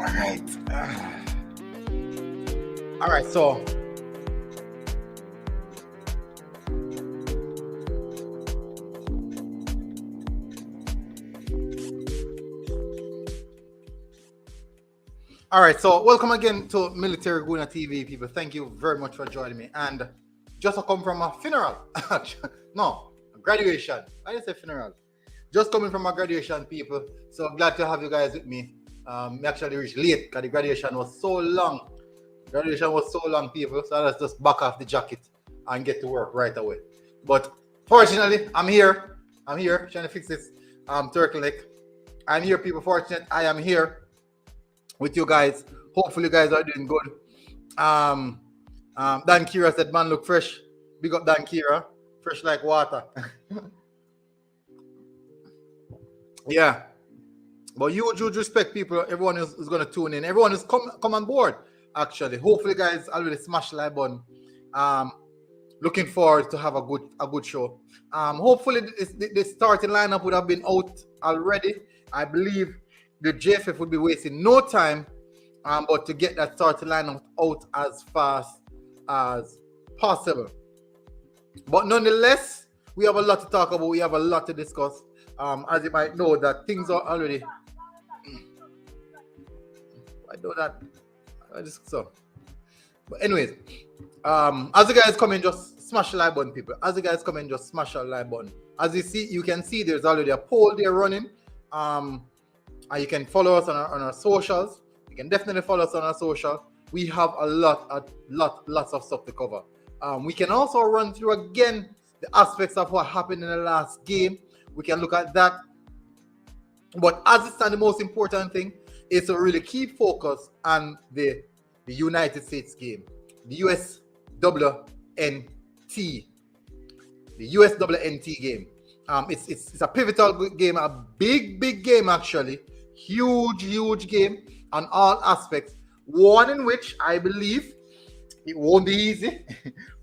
All right, so welcome again to Military Guna TV, people. Thank you very much for joining me. And just come from a funeral. No, a graduation. I didn't say funeral. Just coming from a graduation, people. So glad to have you guys with me. We actually reached late because the graduation was so long. People. So let's just back off the jacket and get to work right away. But fortunately, I'm here. Trying to fix this turtleneck. I'm here, people. Fortunate, I am here with you guys. Hopefully you guys are doing good. Dan Kira said, man, look fresh. Big up Dan Kira. Fresh like water. Yeah. But huge respect, people. Everyone is going to tune in. Everyone is come on board, actually. Hopefully guys already smash the like button. Looking forward to have a good show. Hopefully the starting lineup would have been out already. I believe the JFF would be wasting no time, but to get that starting lineup out as fast as possible. But nonetheless, we have a lot to talk about. We have a lot to discuss. As you might know, that things are already. I know that. So. But anyways, as you guys come in, just smash the like button, people. As you guys come in, just smash the like button. As you can see there's already a poll there running. And you can follow us on our socials. You can definitely follow us on our social. We have lots of stuff to cover. We can also run through again the aspects of what happened in the last game. We can look at that. But as it stands, the most important thing is to really keep focus on the United States game, the USWNT, game. It's a pivotal game, a big game actually, huge game on all aspects. One in which I believe it won't be easy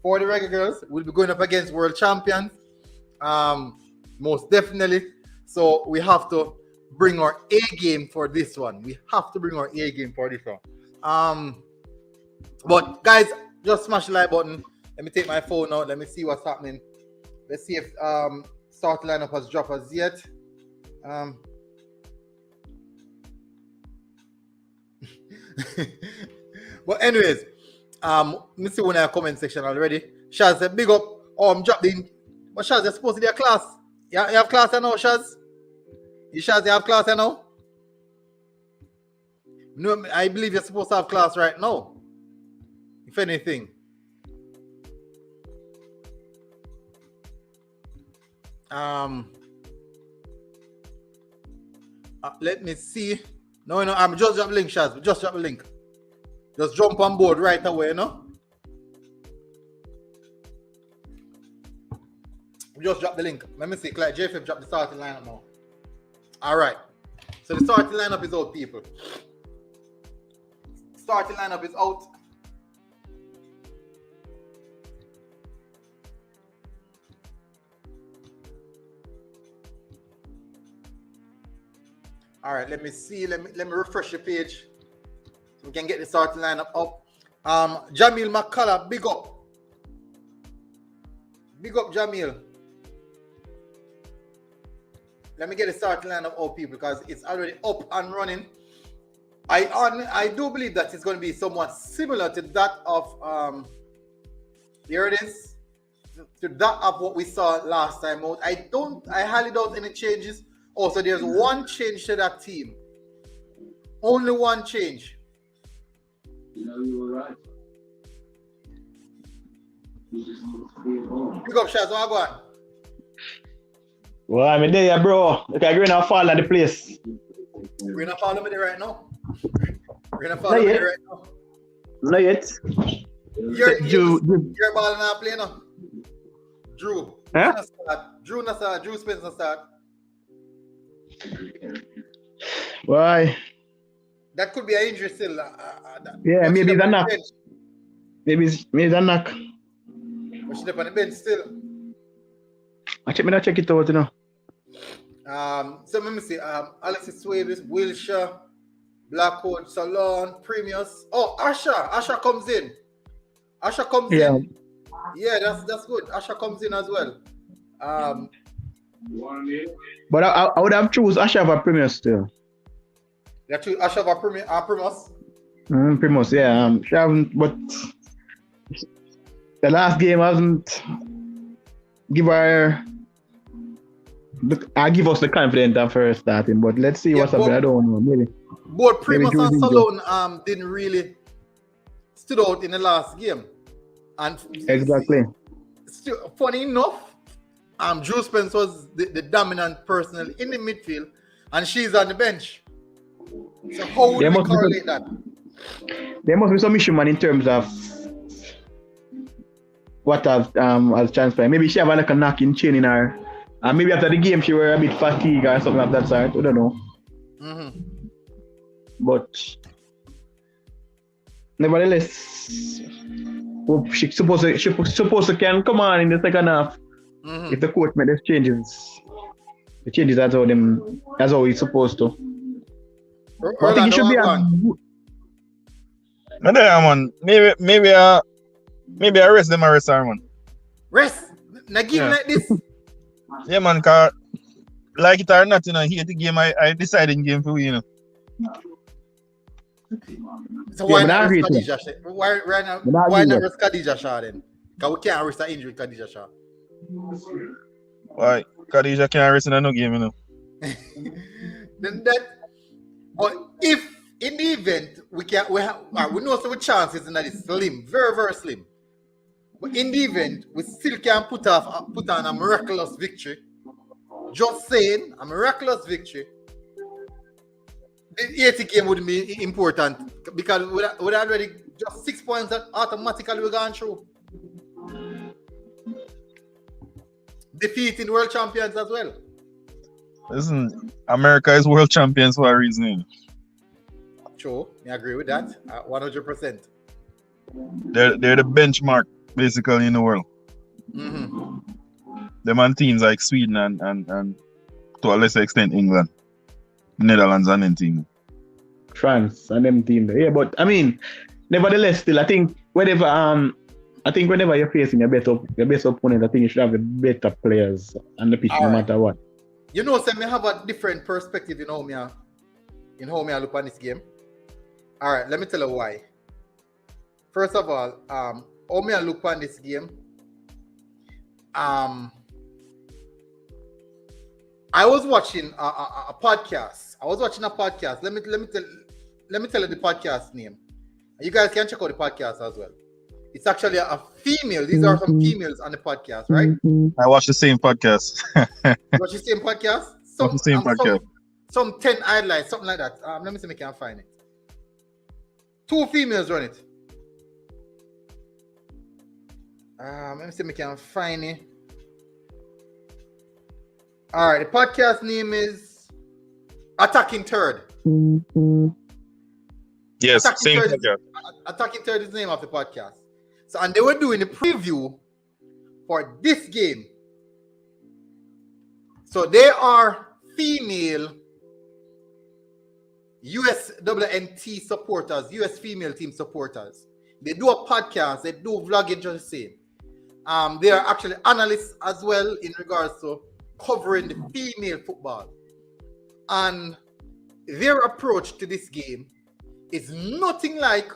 for the Reggae girls. We'll be going up against world champions, most definitely. So we have to bring our A game for this one. But guys, just smash the like button. Let me take my phone out. Let me see what's happening. Let's see if start lineup has dropped as yet. But anyways, let me see when I comment section already. Shaz said, big up. I'm dropped in. But Shaz, you're supposed to be a class. You have class now, Shaz? You have class now? No, I believe you're supposed to have class right now. If anything. Let me see. No, I'm just drop the link, Shaz. Just drop the link. Just jump on board right away, you know? Just drop the link. Let me see. Like JFF drop the starting lineup now. All right. So the starting lineup is out, people. Starting lineup is out. All right, let me see. Let me refresh the page so we can get the starting lineup up. Jamil McCullough, big up. Big up, Jamil. Let me get the starting lineup up, people, because it's already up and running. I do believe that it's going to be somewhat similar to that of here it is, to that of what we saw last time out. I highly doubt any changes. Also, there's one change to that team. Only one change. You know, you were right. Pick up shots, what go on? Well, I'm there, bro. Look, I'm going to fall at the place. We're going to follow me there right now. Not yet. You're balling out playing now. Drew. Huh? Drew Spencer start. Why? That could be an injury still. Yeah, maybe it's a knock. Maybe it's a knock. But she's up on the bench still. I check it out, you know. So let me see. Alexis Swavis, Wilshire, Blackwood, Salon, Premius. Oh, Asha comes in. Asha comes Yeah. in. Yeah, that's good. Asha comes in as well. But I would have choose Asha over Premier still. Asha over Primus. Primus, yeah. She haven't, but the last game hasn't give her. I give us the confidence at first starting, but let's see what's happening. I don't know. Maybe. Both Primus maybe and Salone didn't really stood out in the last game, and Exactly. still, funny enough, Drew Spence was the dominant person in the midfield, and she's on the bench. So how would we correlate that? There must be some issue, man, in terms of what has transpired. Maybe she have like a knocking chain in her, and maybe after the game she were a bit fatigued or something of that sort. I don't know. Mm-hmm. But nevertheless, she's supposed to can come on in the second half. Mm-hmm. If the coach made the changes as how he's supposed to. But I think it should be man. Maybe I rest them or rest her, man. Rest. Now game like this. Yeah, man, cause like it or not, here the game I deciding game for you know. So why but I not agree risk with Khadija Shah? Why But I not agree risk Khadija Shah then? Because we can't risk the injury Khadija Shah. Why? Khadija can't rest in no game, you know. Then but if in the event we know some chances in that is slim, very, very slim. But in the event we still can put on a miraculous victory. Just saying, a miraculous victory. The 80 game would be important because we're already just 6 points that automatically we're going through. Defeating world champions as well. Listen, America is world champions for a reason. True, I agree with that. 100%. They're the benchmark basically in the world. Mm-hmm. Them and teams like Sweden and to a lesser extent England, Netherlands and them team. France and them team. Yeah, but I mean, nevertheless, still I think whenever you're facing your best opponent, I think you should have the better players on the pitch no matter what. You know, me have a different perspective in how me I look on this game. All right, let me tell you why. First of all, how me I look on this game. I was watching a podcast. Let me tell you the podcast name. You guys can check out the podcast as well. It's actually a female. These are some females on the podcast, right? I watch the same podcast. You watch the same podcast? Some 10 highlights, something like that. Let me see if I can find it. 2 females run it. Let me see if I can find it. All right, the podcast name is Attacking Third. Yes, Attacking same Third podcast. Attacking Third is the name of the podcast. So, and they were doing a preview for this game. So they are female USWNT supporters, US female team supporters. They do a podcast, they do vlogging just the same. They are actually analysts as well in regards to covering the female football. And their approach to this game is nothing like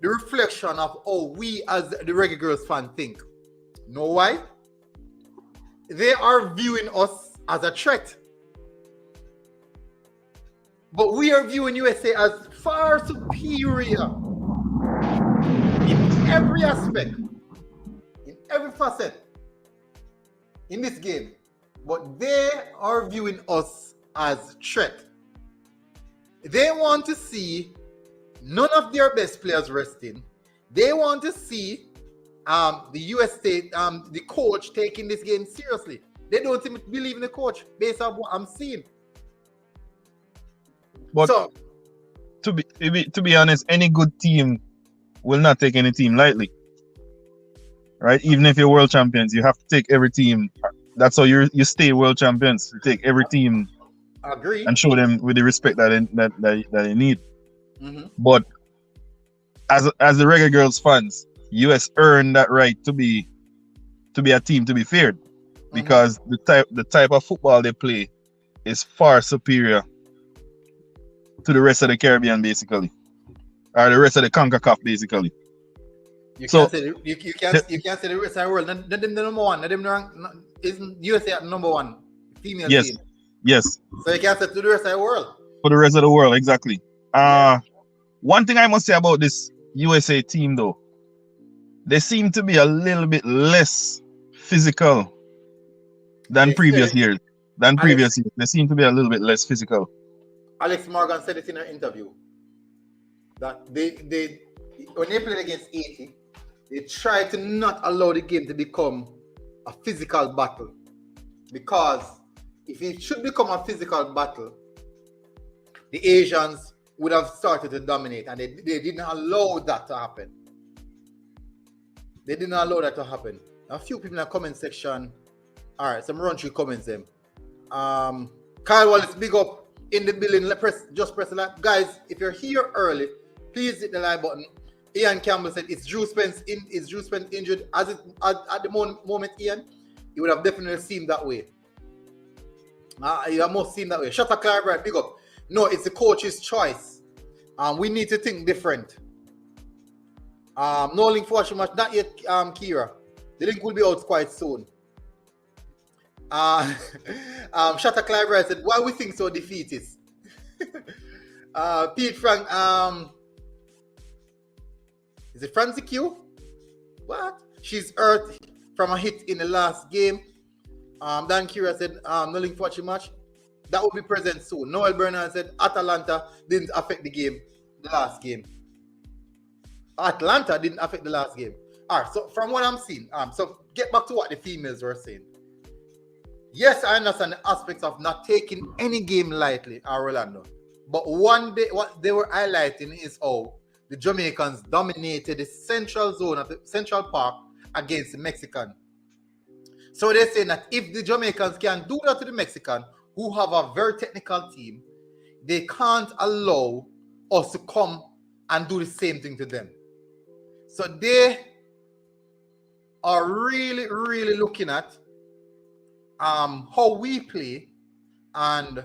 the reflection of how we as the Reggae Girls fan think. Know why? They are viewing us as a threat. But we are viewing USA as far superior in every aspect, in every facet in this game. But they are viewing us as threat. They want to see none of their best players resting. They want to see the US state, the coach taking this game seriously. They don't even believe in the coach based on what I'm seeing. But So, to be honest, any good team will not take any team lightly. Right? Even if you're world champions, you have to take every team. That's how you stay world champions. You take every team I agree. and show them with the respect that they need. But as the Reggae Girls fans, US earned that right to be a team to be feared, because the type of football they play is far superior to the rest of the Caribbean, basically, or the rest of the Concacaf, basically. You can't say the rest of the world. Not them the number one. Not them rank. Isn't USA at number one female Yes, team? yes. So you can't say to the rest of the world. For the rest of the world, exactly. One thing I must say about this USA team, though, they seem to be a little bit less physical than previous years. They seem to be a little bit less physical. Alex Morgan said it in her interview that they when they played against Haiti, they tried to not allow the game to become a physical battle, because if it should become a physical battle, the Asians would have started to dominate, and they didn't allow that to happen. They didn't allow that to happen. A few people in the comment section. All right, some run through comments them. Kyle Wallace, big up in the building. Just press the like. Guys, if you're here early, please hit the like button. Ian Campbell said, is Drew Spence injured? At the moment, Ian, you would have definitely seen that way. You have most seen that way. Shutter Clark, right? Big up. No, it's the coach's choice. We need to think different. No link for watching match. Not yet, Kira. The link will be out quite soon. Shutter Clive Wright said, why we think so defeatist? Pete Frank, is it Francie Q? What? She's hurt from a hit in the last game. Dan Kira said, no link for watching match. That will be present soon. Noel Bernard said, Atalanta didn't affect the last game. Atlanta didn't affect the last game. All right, so from what I'm seeing, so get back to what the females were saying. Yes, I understand the aspects of not taking any game lightly, Orlando. But one day, what they were highlighting is how the Jamaicans dominated the central zone of the Central Park against the Mexican. So they're saying that if the Jamaicans can do that to the Mexican, who have a very technical team, they can't allow us to come and do the same thing to them. So they are really, really looking at how we play and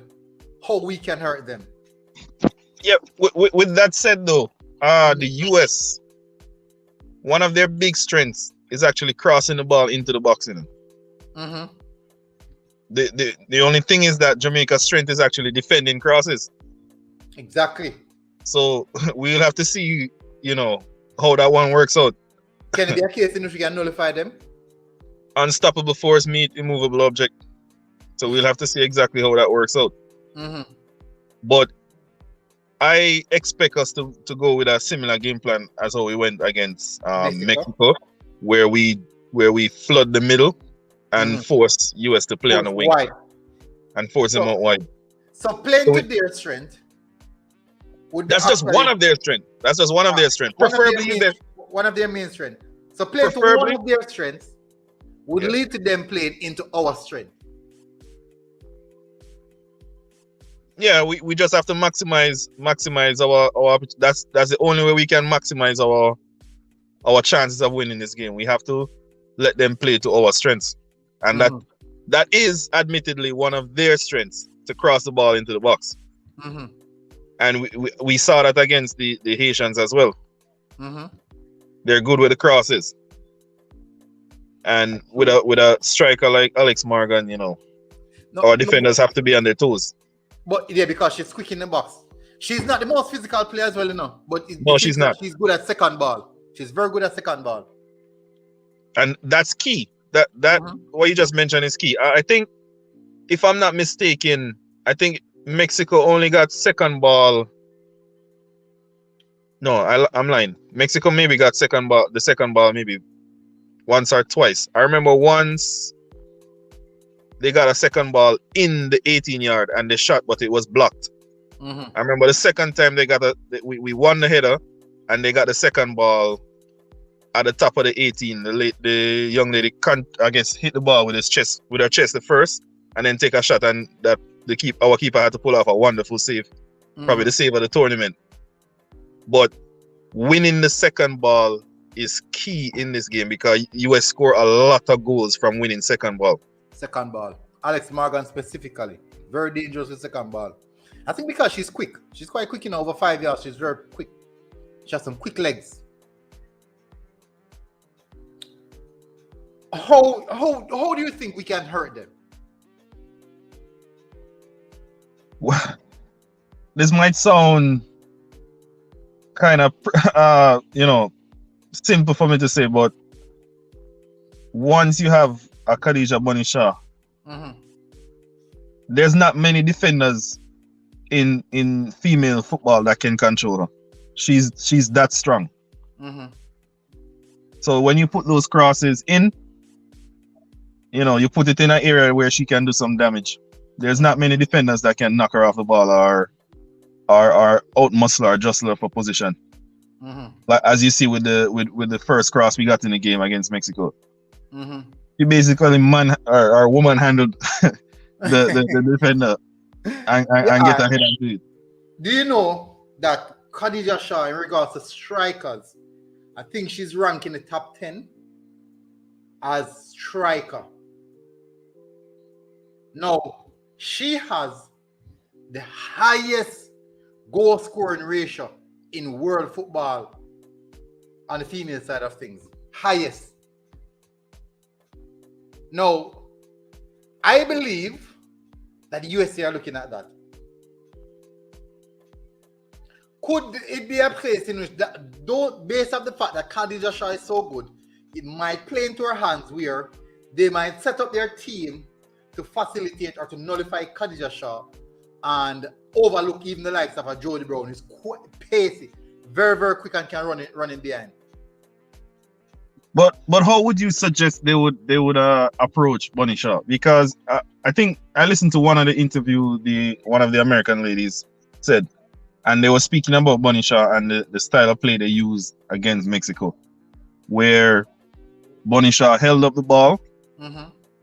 how we can hurt them. Yeah, with that said though, the US, one of their big strengths is actually crossing the ball into the box. The only thing is that Jamaica's strength is actually defending crosses. Exactly. So we'll have to see, how that one works out. Can it be a case in which we can nullify them? Unstoppable force meet immovable object. So we'll have to see exactly how that works out. But I expect us to go with a similar game plan as how we went against Mexico, where we flood the middle and force US to play on the wing wide. And force them out wide. So playing to their strength. That's just one of their strengths. That's just one of their strengths. Preferably one of their main strengths. So playing to one of their strengths would lead to them playing into our strength. Yeah, we just have to maximize our that's the only way we can maximize our chances of winning this game. We have to let them play to our strengths. And that is admittedly one of their strengths, to cross the ball into the box. And we saw that against the Haitians as well. They're good with the crosses. And with a striker like Alex Morgan, our defenders have to be on their toes. But yeah, because she's quick in the box. She's not the most physical player as well, But no, she's not. She's good at second ball. She's very good at second ball. And that's key. That what you just mentioned is key. I think, if I'm not mistaken, I think Mexico only got second ball. No, I'm lying. Mexico maybe got the second ball maybe once or twice. I remember once they got a second ball in the 18-yard and they shot, but it was blocked. I remember the second time we won the header and they got the second ball at the top of the 18. The young lady hit the ball with her chest the first, and then take a shot, and that our keeper had to pull off a wonderful save, probably the save of the tournament. but winning the second ball is key in this game because US score a lot of goals from winning second ball. Second ball. Alex Morgan specifically. Very dangerous with second ball. I think because she's quick. She's quite quick, over 5 yards. She's very quick. She has some quick legs. How do you think we can hurt them? Well, this might sound kind of simple for me to say, but once you have a Khadija Bonisha, there's not many defenders in female football that can control her. She's that strong. So when you put those crosses in, you put it in an area where she can do some damage. There's not many defenders that can knock her off the ball or out-muscle or jostle her for position. Like as you see with the first cross we got in the game against Mexico. She basically woman handled the defender and get ahead and do it. Do you know that Khadija Shah, in regards to strikers, I think she's ranked in the top 10 as striker. Now, she has the highest goal scoring ratio in world football on the female side of things. Highest. Now, I believe that the USA are looking at that. Could it be a place in which, based on the fact that Khadija Shah is so good, it might play into her hands where they might set up their team to facilitate or to nullify Khadija Shah and overlook even the likes of a Jody Brown, who's quite pacey, very, very quick and can run in behind. But how would you suggest they would approach Bonisha? Because I think I listened to one of the interview one of the American ladies said, and they were speaking about Bonisha and the style of play they used against Mexico, where Bonisha held up the ball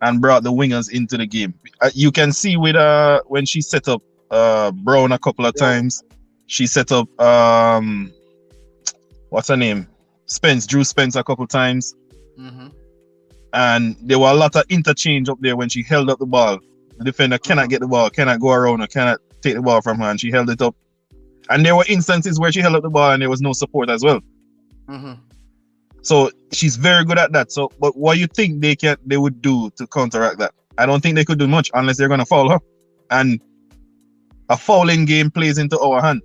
and brought the wingers into the game. You can see with when she set up Brown a couple of times, she set up what's her name? Drew Spence a couple times. And there were a lot of interchange up there when she held up the ball. The defender cannot get the ball, cannot go around, or cannot take the ball from her, and she held it up. And there were instances where she held up the ball and there was no support as well. So she's very good at that. So, but what you think they would do to counteract that? I don't think they could do much unless they're going to foul her. And a fouling game plays into our hand.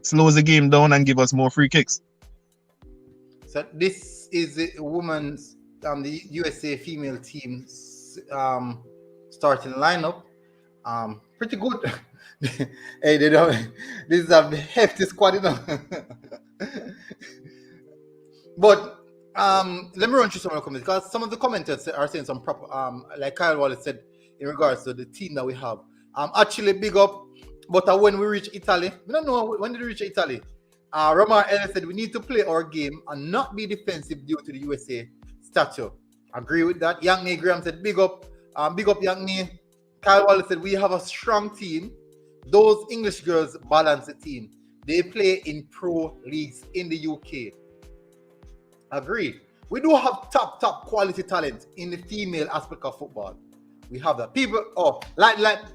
Slows the game down and give us more free kicks. So this is the women's, the USA female team's starting lineup. Pretty good. Hey, they don't. This is a hefty squad, But let me run through some of the comments, because some of the commenters are saying some proper, like Kyle Wallace said in regards to the team that we have. Actually big up, but when we reach Italy, we don't know when did we reach Italy. Romar Ellis said we need to play our game and not be defensive due to the USA stature. Agree with that. Yankney Graham said big up Yankney. Kyle Wallace said we have a strong team. Those English girls balance the team. They play in pro leagues in the UK. Agreed. We do have top quality talent in the female aspect of football. We have that. People,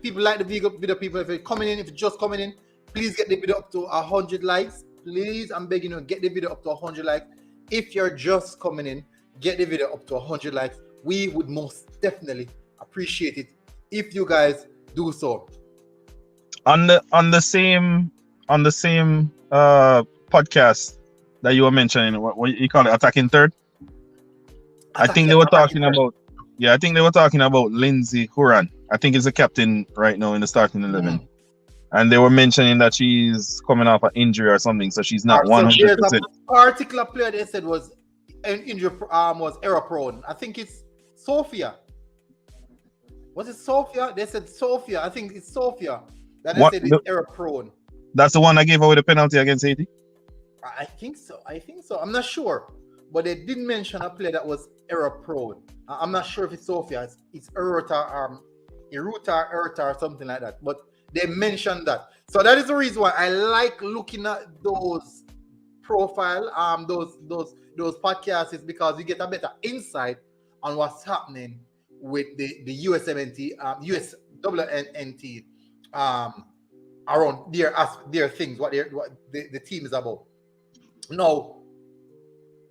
people like the video people. If you're coming in, if you're just coming in, please get the video up to 100 likes. Please, I'm begging you, get the video up to 100 likes. If you're just coming in, get the video up to 100 likes. We would most definitely appreciate it if you guys do so. On the same podcast that you were mentioning, what you call it, Attacking Third? I think they were talking about Lindsay Horan. I think he's the captain right now in the starting 11. And they were mentioning that she's coming off an injury or something, so she's not 100%. There's a particular player they said was an injury, was error prone. I think it's Sophia. Was it Sophia? They said Sophia. I think it's Sophia. That they said it's error prone. That's the one that gave away the penalty against Haiti? I think so. I'm not sure. But they did mention a player that was error prone. I'm not sure if it's Sophia. It's Eruta or something like that. But they mentioned that. So that is the reason why I like looking at those profile, those podcasts, is because you get a better insight on what's happening with the USMNT, USWNT, around their things, what the team is about. Now,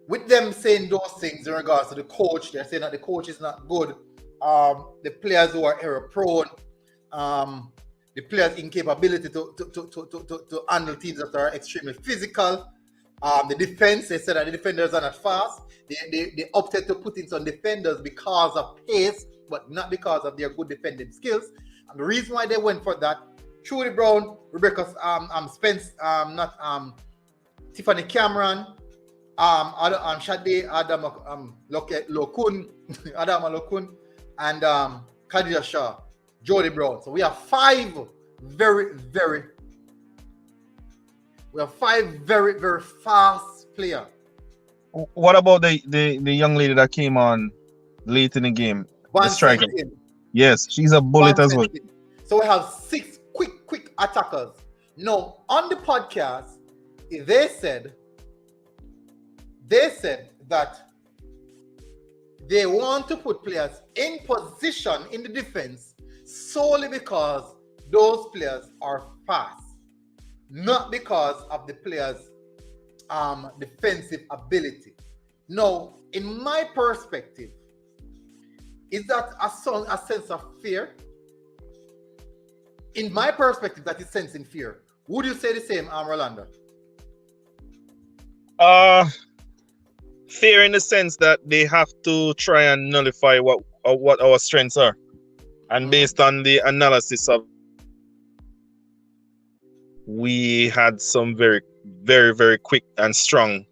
with them saying those things in regards to the coach, they're saying that the coach is not good. The players who are error prone, the players' incapability to handle teams that are extremely physical. The defense, they said that the defenders are not fast. They opted to put in some defenders because of pace, but not because of their good defending skills. And the reason why they went for that, Trudy Brown, Rebecca Spence, Tiffany Cameron, Shade Adam Lokun, Adama Lokun, and Khadija Shaw, Jody Brown. So we have five very, very fast players. What about the young lady that came on late in the game? The striker. Yes, she's a bullet as well. So we have 6 quick attackers. Now, on the podcast, they said that they want to put players in position in the defense solely because those players are fast, not because of the players' defensive ability. Now, in my perspective, is that a sense of fear? In my perspective, that is sensing fear. Would you say the same, Rolando? Fear in the sense that they have to try and nullify what our strengths are, and based on the analysis of, we had some very, very, very quick and strong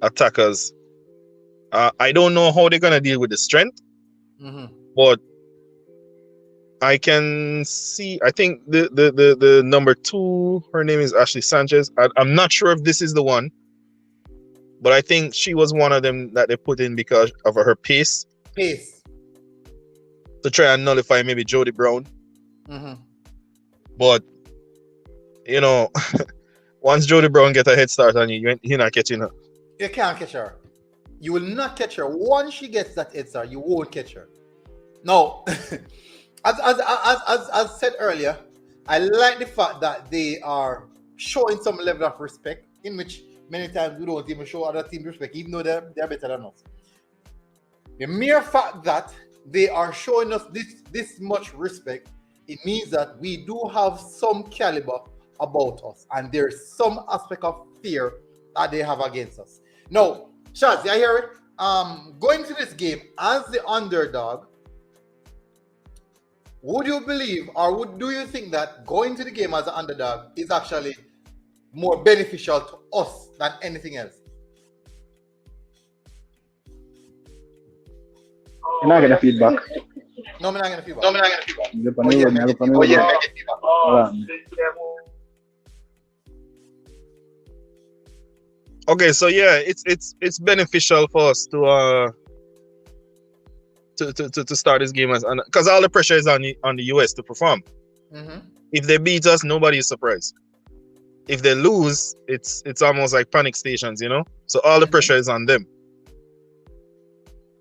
attackers. I don't know how they're gonna deal with the strength, but I can see. I think the number 2, her name is Ashley Sanchez. I'm not sure if this is the one, but I think she was one of them that they put in because of her pace. To try and nullify maybe Jody Brown. But you know, once Jody Brown get a head start on you, you're not catching her. You can't catch her. You will not catch her. Once she gets that head start, you won't catch her. No. As said earlier, I like the fact that they are showing some level of respect, in which many times we don't even show other teams respect, even though they're better than us. The mere fact that they are showing us this much respect, it means that we do have some caliber about us, and there's some aspect of fear that they have against us. Now, Shaz, you hear it? Going to this game as the underdog, would you believe, or do you think that going to the game as an underdog is actually more beneficial to us than anything else? You're not getting feedback. No, I'm not getting feedback. Okay, so yeah, it's beneficial for us to start this game as, because all the pressure is on the US to perform. If they beat us, nobody is surprised. If they lose, it's almost like panic stations, you know. So all the pressure is on them.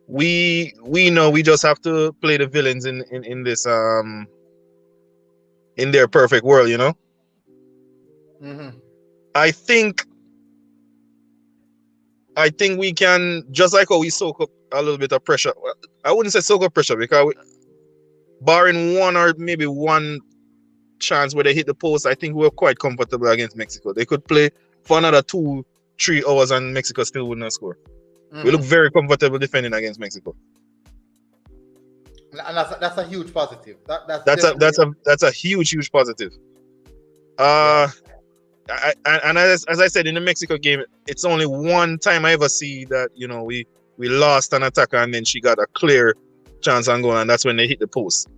We know we just have to play the villains in this in their perfect world, you know. I think we can, just like how we soak up a little bit of pressure. I wouldn't say soak up pressure, because barring one or maybe one chance where they hit the post, I think we're quite comfortable against Mexico. They could play for another 2-3 hours and Mexico still wouldn't score. We look very comfortable defending against Mexico, and that's a huge positive. That's a huge positive. And as I said, in the Mexico game, it's only one time I ever see that, you know, we lost an attacker and then she got a clear chance on goal, and that's when they hit the post.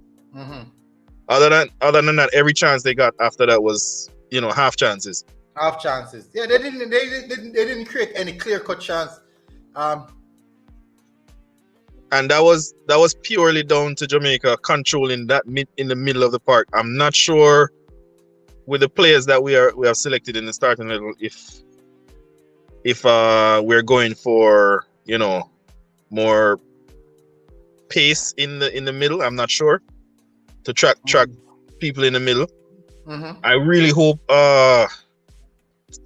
Other than that, every chance they got after that was, you know, half chances. Yeah, they didn't create any clear-cut chance. And that was purely down to Jamaica controlling that in the middle of the park. I'm not sure with the players that we have selected in the starting level, if we're going for, you know, more pace in the middle, I'm not sure, to track people in the middle. Mm-hmm. I really hope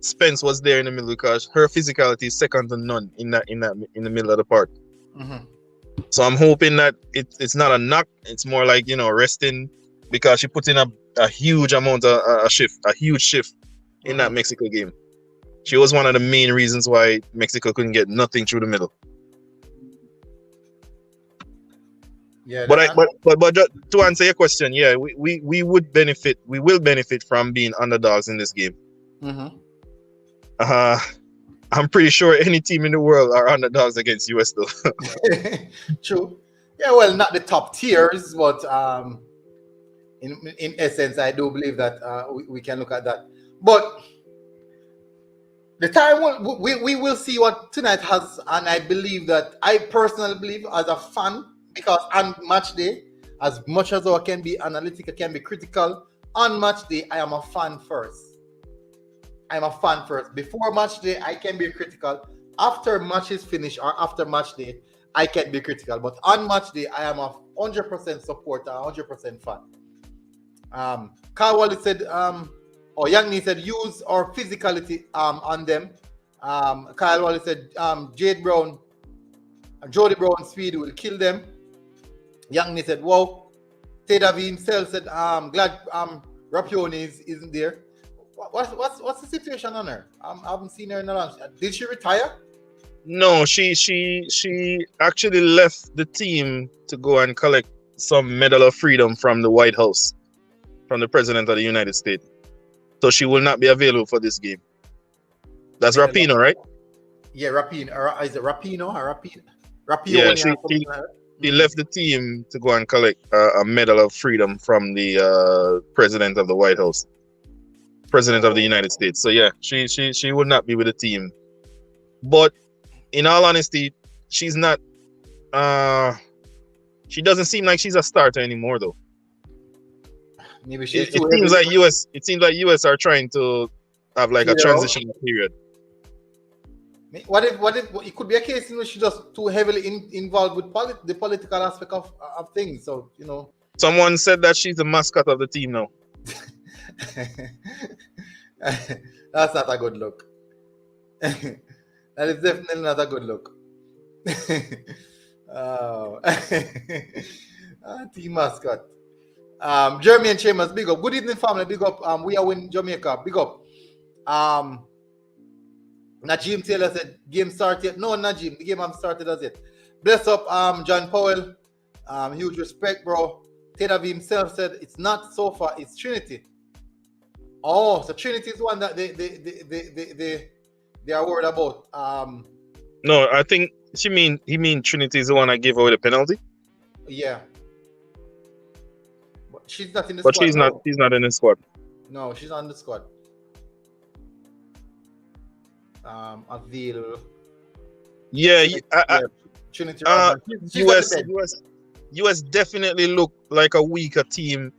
Spence was there in the middle, because her physicality is second to none in the middle of the park. Mm-hmm. So I'm hoping that it's not a knock. It's more like, you know, resting, because she put in a huge amount of a huge shift in that Mexico game. She was one of the main reasons why Mexico couldn't get nothing through the middle. Yeah, but to answer your question, yeah, we will benefit from being underdogs in this game. Mm-hmm. I'm pretty sure any team in the world are underdogs against US though. True. Yeah, well, not the top tiers, but in essence, I do believe that we can look at that. But the time we will see what tonight has, and I believe that I personally believe as a fan, because on match day, as much as I can be analytical, can be critical, on match day I am a fan first. I'm a fan first. Before match day, I can be critical. After match is finished or after match day, I can be critical. But on match day, I am a 100% supporter, 100% fan. Carl Wallace said, or Young said, use our physicality on them. Kyle Wallace said, Jody Brown speed will kill them. Young said, wow. Tedavi himself said, glad Rapione isn't there. What's the situation on her? I haven't seen her in a long time. Did she retire? No, she actually left the team to go and collect some Medal of Freedom from the White House, from the President of the United States. So she will not be available for this game. That's Rapino, right? Yeah, Rapino. Is it Rapino or Rapino? Yeah, she left the team to go and collect a Medal of Freedom from the President of the White House, President of the United States. So yeah, she would not be with the team. But in all honesty, she's not. She doesn't seem like she's a starter anymore, though. Maybe it seems like US. It seems like US are trying to have like a transition period. What if it could be a case in which she's just too heavily involved with the political aspect of things? So, you know. Irgendwie said that she's the mascot of the team now. That's not a good look. That is definitely not a good look. Team mascot. Jeremy and Chambers, big up. Good evening, family. Big up. We are in Jamaica. Big up. Najim Taylor said, game started. No, Najim, the game have started as yet. Bless up, John Powell. Huge respect, bro. Tedavi himself said, it's not so far, it's Trinity. Oh, so Trinity is one that they are worried about. No, I think he mean Trinity is the one that gave away the penalty. Yeah. But she's not in the squad. But she's not in the squad. No, she's not in the squad. Avil. Yeah, Trinity. US definitely look like a weaker team.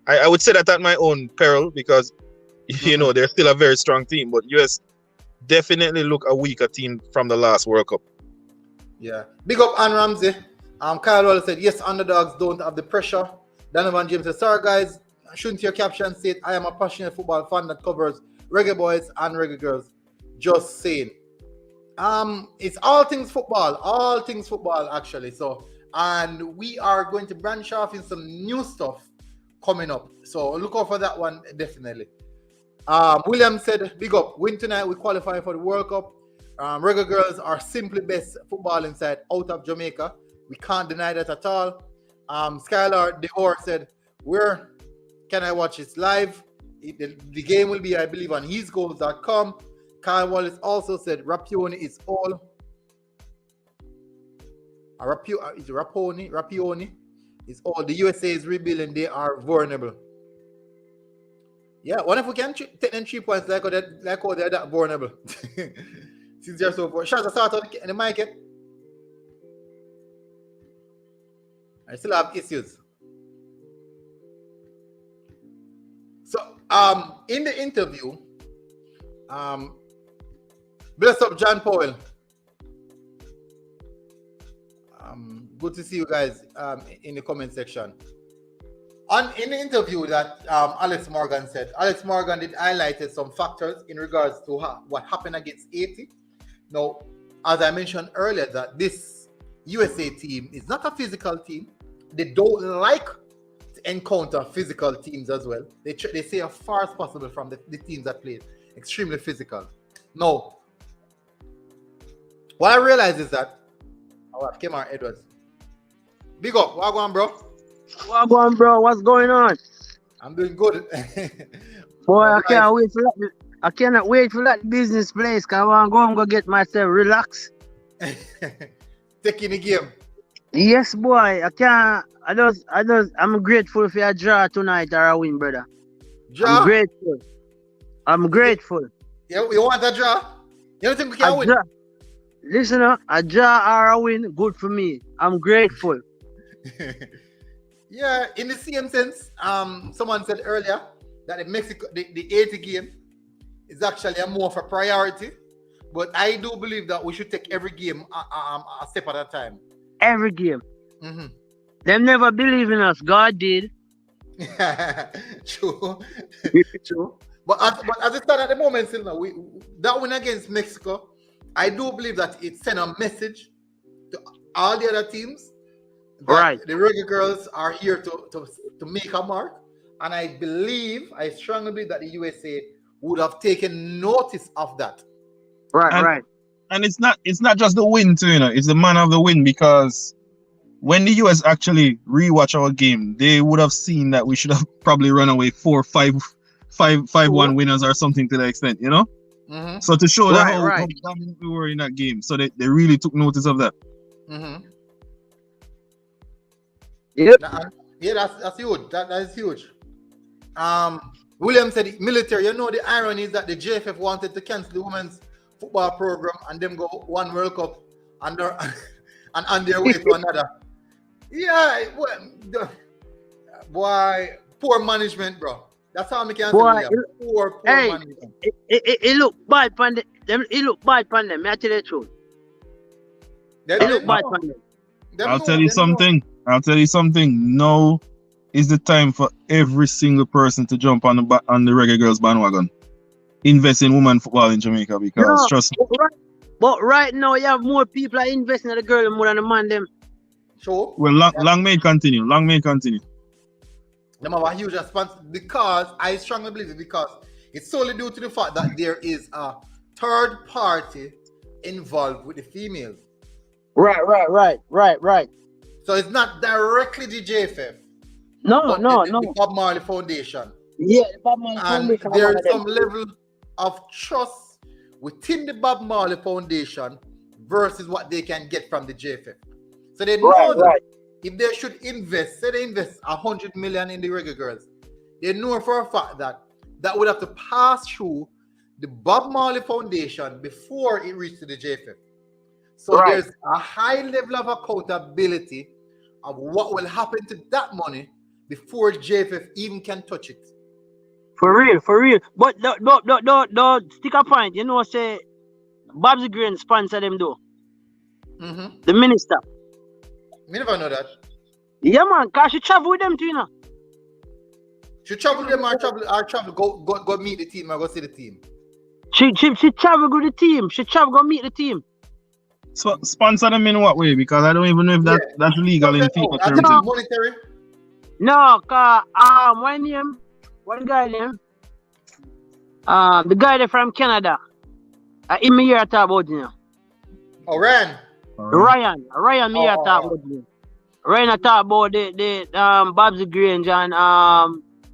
I would say that at my own peril, because you know they're still a very strong team, but US definitely look a weaker team from the last World Cup. Yeah. Big up Ann Ramsey. Kyle Wallace said, yes, underdogs don't have the pressure. Donovan James said, sorry guys, shouldn't your caption say I am a passionate football fan that covers Reggae Boyz and Reggae Girls. Just saying. It's all things football actually. So, and we are going to branch off in some new stuff coming up. So look out for that one, definitely. William said, big up, win tonight, we qualify for the World Cup. Reggae Girls are simply best football inside out of Jamaica. We can't deny that at all. Skylar Dehor said, where can I watch this live? The game will be, I believe, on hisgoals.com. Kyle Wallace also said Rapione is all. Rapione is all. The USA is rebuilding. They are vulnerable. Yeah, what if we can take them 3 points like how they're that vulnerable? Since they're so far. Shots start on the mic. I still have issues. So In the interview, bless up John Powell. Good to see you guys in the comment section. In the interview that Alex Morgan said, Alex Morgan did highlighted some factors in regards to what happened against Haiti. Now, as I mentioned earlier, that this USA team is not a physical team. They don't like to encounter physical teams as well. They stay as far as possible from the teams that play extremely physical. Now, what I realized is that Kemar Edwards. Big up, what going on, bro? What going on, bro? What's going on? I'm doing good. Boy, I can't wait for that. I cannot wait for that business place. Cause I want to go and go get myself relax. Taking the game. Yes, boy. I can't. I'm grateful for a draw tonight or a win, brother. Draw? I'm grateful. Yeah, you want a draw? You don't think we can win? Draw. Listen up, a draw or a win, good for me. I'm grateful. Yeah, in the same sense, someone said earlier that the 80 game is actually a more of a priority. But I do believe that we should take every game a step at a time. Every game. Mm-hmm. Them never believe in us. God did. True. True. But as it stands at the moment, still now, that win against Mexico, I do believe that it sent a message to all the other teams that Right. the Reggae Girls are here to make a mark. And I strongly believe that the USA would have taken notice of that. Right. And it's not just the win too, it's the man of the win, because when the US actually rewatch our game, they would have seen that we should have probably run away 4-5-1 winners or something to that extent, Mm-hmm. So to show that how Right. dominant we were in that game, so they really took notice of that. Mm-hmm. Yep. Yeah, that's huge. That is huge. William said military. The irony is that the JFF wanted to cancel the women's football program and them go one World Cup and on their way to another. Yeah, boy, poor management, bro. That's how I can Boy, say poor hey, management. It look bad on them. It look bad on them. I tell you the truth. It look bad on them. I'll tell you something. Now is the time for every single person to jump on the Reggae Girls bandwagon. Invest in women football in Jamaica, because trust me. But right now, you have more people are investing in the girl more than the man them. Sure. Well, long may continue. Them have a huge response because I strongly believe it, because it's solely due to the fact that there is a third party involved with the females. Right. So it's not directly the JFF. No. The Bob Marley Foundation. Yeah, the Bob Marley And Foundation. there is some level of trust within the Bob Marley Foundation versus what they can get from the JFF. So they know that if they should invest, say they invest 100 million in the Reggae Girls, they know for a fact that would have to pass through the Bob Marley Foundation before it reaches the JFF. So there's a high level of accountability of what will happen to that money before JFF even can touch it. For real. But don't stick a point. Say Bob's Green sponsor them though. Mm-hmm. The minister. Me never know that. Yeah, man, cause she travel with them too, She travel with them or go meet the team or go see the team. She travel with the team. She travel go meet the team. So sponsor them in what way? Because I don't even know if that's legal in FIFA terms. Monetary? No, cause one guy name, the guy there from Canada. Him me here talk about Oh, Ryan. Ryan me here talk about Ryan talk about the Bob's Grange and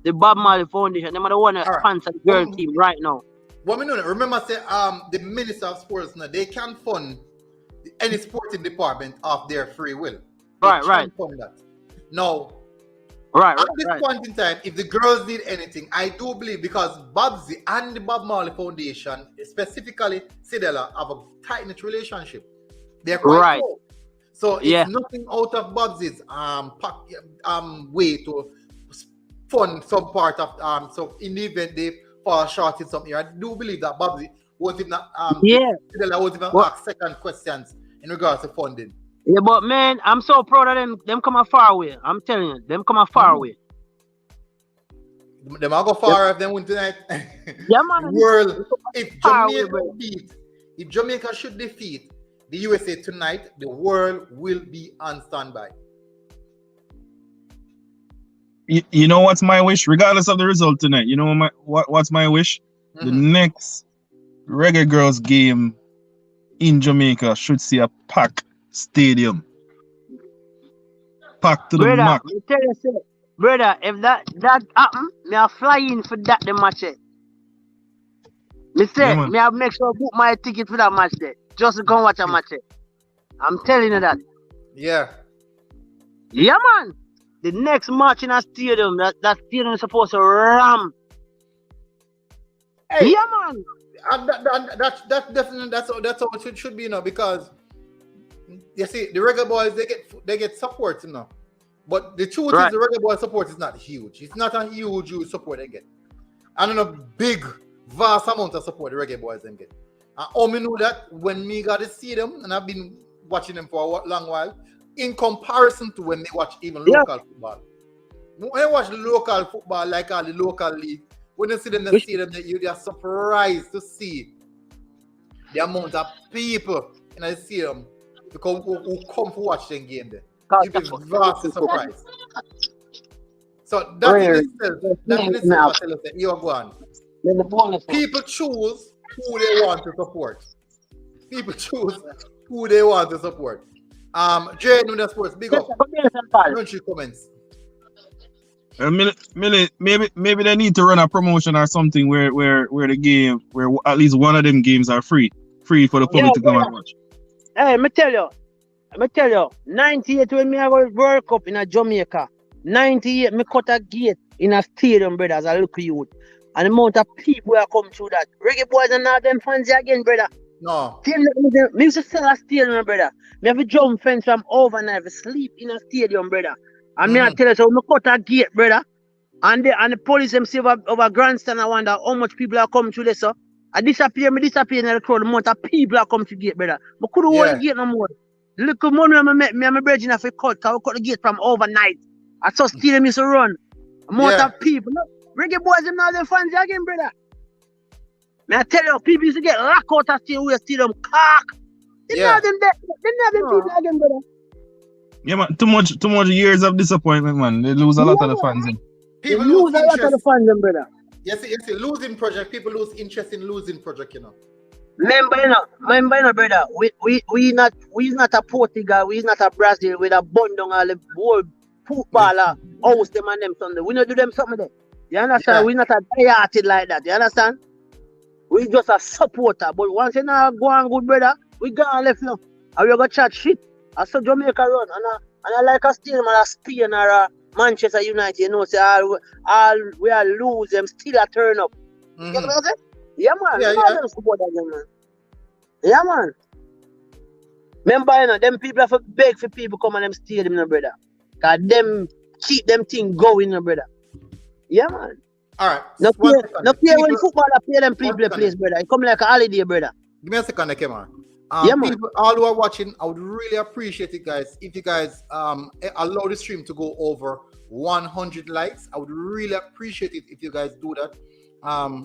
the Bob Marley Foundation. Them are the one that sponsor the girl team right now. What we know, remember say the Minister of Sports now, they can fund any sporting department of their free will. They can fund that. Now, at this point in time, if the girls need anything, I do believe, because Babsy and the Bob Marley Foundation, specifically Sidela, have a tight-knit relationship. They're quite close. So it's nothing out of Babsy's way to fund some part of so in the event they fall short in something. I do believe that Babsy won't even Fidel won't even ask second questions in regards to funding. Yeah, but man, I'm so proud of them. Them come a far away. I'm telling you, them come a far away. Them all go far if they win tonight. Yeah, man. The world, if Jamaica should defeat the USA tonight, the world will be on standby. You know what's my wish, regardless of the result tonight? You know what's my wish? The next Reggae Girls game in Jamaica should see a packed stadium, packed to the max. Tell you, brother, if that happen, me I fly in for that the match. Me say, me I make sure I book my ticket for that match there, just to go watch a match. I'm telling you that. Yeah. Yeah, man. The next match in a stadium, that stadium is supposed to ram. Hey, yeah, man. That's definitely that's how it should be, you know, because you see the Reggae Boyz they get support, you know. But the truth is the Reggae Boyz support is not huge. It's not a huge support they get. And in a big, vast amount of support the Reggae Boyz they get. And me know that when me got to see them, and I've been watching them for a long while, in comparison to when they watch even local football. When they watch local football, like all the local league, when you see them in the stadium, you're surprised to see the amount of people in the stadium who come to watch them game there. You'd be vastly surprised. So that in itself, you're going. People choose who they want to support. People choose who they want to support. Jay, the sports, big up. Don't you comments? Maybe they need to run a promotion or something where the game, where at least one of them games are free for the public to come and watch. Hey, me tell you, 98 when me I go World Cup in a Jamaica, 98 me cut a gate in a stadium, brother, as a local youth. And the amount of people that come through that. Reggae Boyz are not them fans again, brother. No. Me used to sell a stadium, brother. Me have a jump fence from overnight, I sleep in a stadium, brother. And me I tell you, so me cut a gate, brother. And the police them see over grandstand. I wonder how much people are coming through this, so I disappear in the crowd. The amount of people are coming to the gate, brother. I couldn't hold the gate no more. Look at money I met me and my brethren have to cut, because we cut the gate from overnight. I saw stadium used to run. Amount of people. Look, Reggae Boyz them now their fans again, brother. May I tell you, people used to get locked out of stadium cock. They not them people again, brother. Yeah, man, too much years of disappointment, man. They lose a lot of the fans. People lose a lot of the fans, brother. Yes, losing project. People lose interest in losing project, you know. Remember, brother. We not a Portugal. We not a Brazil with a bun down all the world footballer house them and them Sunday. We not do them something there. You understand? We not a die-hearted like that. You understand? We just a supporter. But once you now go on good, brother, we gone left now. And we go chat shit. I saw Jamaica run. And I like a stadium or a Spain or a Manchester United, you know, say all we are lose them still a turn up. You know what I'm saying? Yeah, man. Yeah, man. Remember, you know, them people have to beg for people come on them stadium, you know, brother. Because them keep them thing going, you know, brother. Yeah, man. All right. No care when football play them people place, brother. It come like a holiday, brother. Give me a second, okay, man. Yeah, man. People, all who are watching, I would really appreciate it, guys. If you guys allow the stream to go over 100 likes, I would really appreciate it if you guys do that.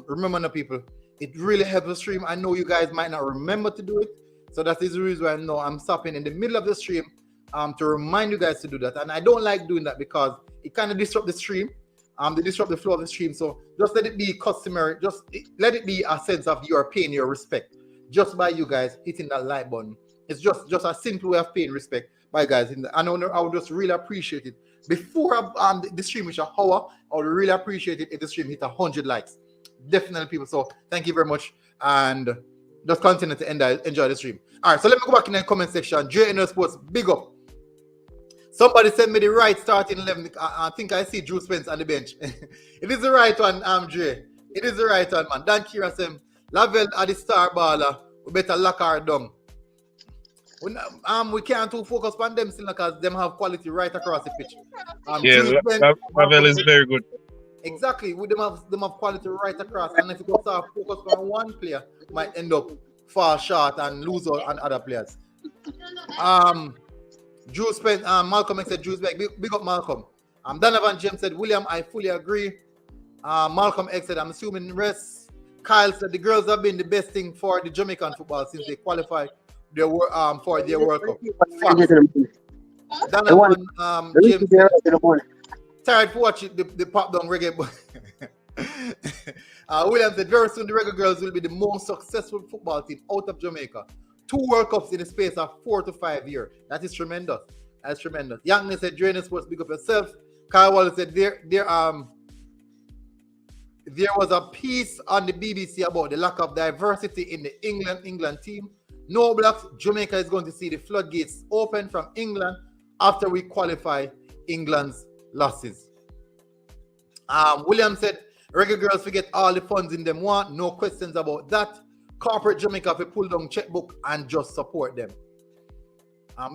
Remember, the people, it really helps the stream. I know you guys might not remember to do it, so that is the reason why I know I'm stopping in the middle of the stream to remind you guys to do that. And I don't like doing that because it kind of disrupts the stream. They disrupt the flow of the stream. So just let it be customary. Just let it be a sense of your paying your respect just by you guys hitting that like button. It's just a simple way of paying respect by guys. I would just really appreciate it. Before the stream reach an hour, I would really appreciate it if the stream hit 100 likes. Definitely, people. So thank you very much, and just continue to enjoy the stream. All right, so let me go back in the comment section. JNL Sports, big up. Somebody send me the right starting 11. I think I see Drew Spence on the bench. It is the right one, Jay. It is the right one, man. Dan Kira said, Lavelle at the star baller. We better lock her down. We can't too focus on them still because them have quality right across the pitch. Lavelle is very good. Exactly. With them have quality right across. And if you go start focus on one player, might end up fall short and lose out on other players. Drew spent Malcolm X said Drew's back. Big up Malcolm. Donovan James said, William, I fully agree. Malcolm X said, I'm assuming rest. Kyle said the girls have been the best thing for the Jamaican football since they qualified for their World Cup. Donovan James said, tired for watching the pop down Reggae Boyz. William said, very soon the Reggae Girls will be the most successful football team out of Jamaica. 2 World Cups in the space of 4 to 5 years. That is tremendous. That's tremendous. Youngness said, Drainage Sports, big up yourself. Kyle Wallace said, there was a piece on the BBC about the lack of diversity in the England team. No blacks. Jamaica is going to see the floodgates open from England after we qualify England's losses. William said, Reggae Girls forget all the funds in them want. No questions about that. Corporate Jamaica will pull down checkbook and just support them.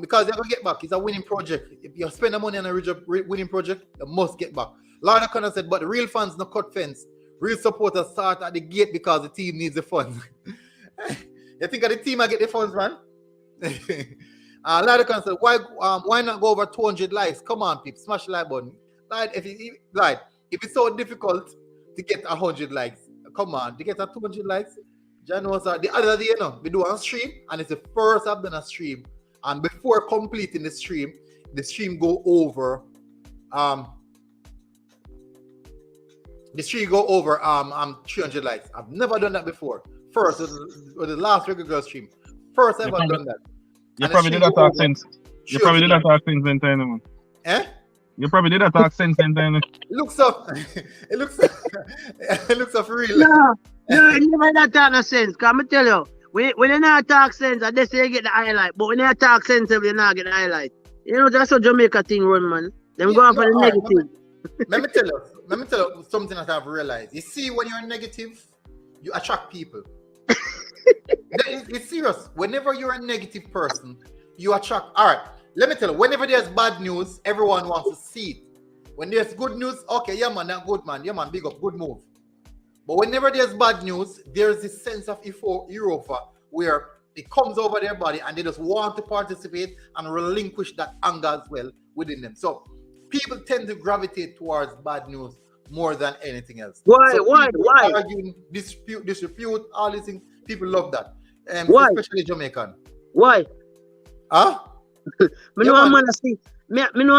Because they're going to get back. It's a winning project. If you spend the money on a winning project, you must get back. Lorna Connor said, but the real fans no cut fence. Real supporters start at the gate because the team needs the funds. You think of the team I get the funds, man? Lorna Connor said, why not go over 200 likes? Come on, people. Smash the like button. If it's so difficult to get 100 likes, come on. To get 200 likes, John knows the other day, we do a stream, and it's the first I've done a stream. And before completing the stream go over 300 likes. I've never done that before. First, it was the last Reggae Girl stream. First ever done that. You probably did that talk since. You probably did that talk since then, man. Eh? You probably did that talk since then. It looks up. It looks up real. No, it never that talk no sense. Cause me tell you, when you not talk sense, I just say you get the highlight. But when you talk sense, you not get the highlight. You know, that's how Jamaica thing run, man. Them go on for the negative. Let me tell you something that I've realized. You see, when you're negative, you attract people. It's serious. Whenever you're a negative person, you attract. All right, let me tell you. Whenever there's bad news, everyone wants to see it. When there's good news, okay, yeah, man, that good, man. Yeah, man, big up, good move. But whenever there's bad news, there's this sense of euphoria where it comes over their body and they just want to participate and relinquish that anger as well within them. So people tend to gravitate towards bad news more than anything else. Why? So Why? Arguing, dispute, all these things. People love that. Why? Especially Jamaican. Why? Huh? Me know a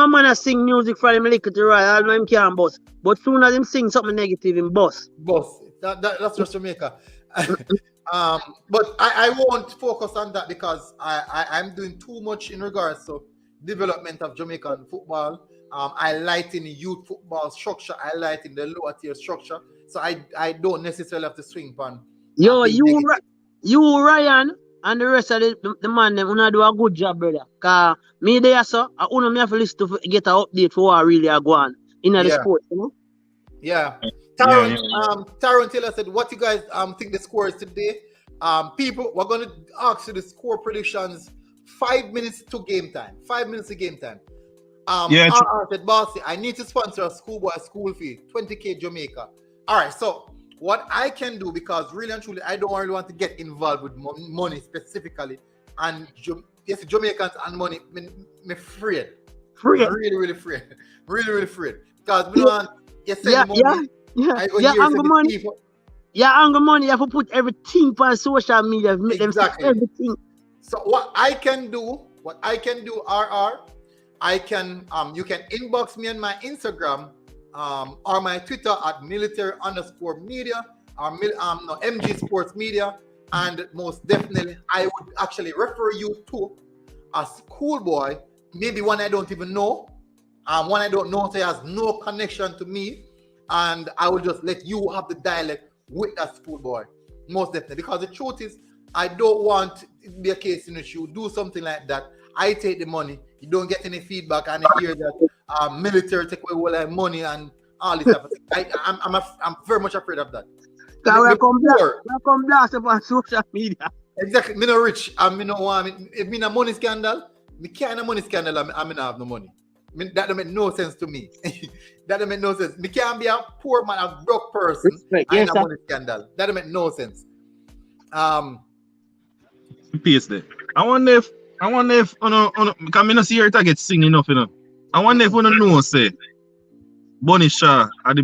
man sing music for him little to right, all know him can't boss. But soon as him sing something negative, him boss. Boss. That's just Jamaica. But I won't focus on that because I'm doing too much in regards to development of Jamaican football. I lighten the youth football structure. I lighten the lower tier structure. So I don't necessarily have to swing pan. Yo, you Ryan and the rest of the man them wanna do a good job, brother. Cause me there, so I wanna me have to listen to get an update for what really are going in the sport, you know? Yeah. Taron Taylor said, what you guys think the score is today? People, we're gonna ask you the score predictions 5 minutes to game time. 5 minutes to game time. Said, Bossy, I need to sponsor a schoolboy school fee, 20K Jamaica. All right, so what I can do, because really and truly, I don't really want to get involved with money specifically. And yes, Jamaicans and money, me afraid. Really, really afraid. Really, really afraid. Because we don't money. Anger money. Anger money, you have to put everything on social media, make them see everything. So what I can do, RR, I can you can inbox me on my Instagram or my Twitter at military_media or MG Sports Media, and most definitely I would actually refer you to a schoolboy, maybe one I don't even know, one I don't know, so he has no connection to me, and I will just let you have the dialect with that schoolboy, most definitely, because the truth is I don't want it to be a case in which you do something like that. I take the money, you don't get any feedback, and I hear that military take away all that money and all this type of thing. I'm very much afraid of that. We come blast up on social media. Exactly. Me no rich, and me no want. If me no money scandal, me can't money scandal, and me no have no money. that don't make no sense to me. That don't make no sense. Me can't be a poor man, a broke person, Respect, and yes, a sir. money scandal. That don't make no sense. Pace there. I wonder if because me not see her target sing enough, you know. I wonder if you know say Bunny Shaw are the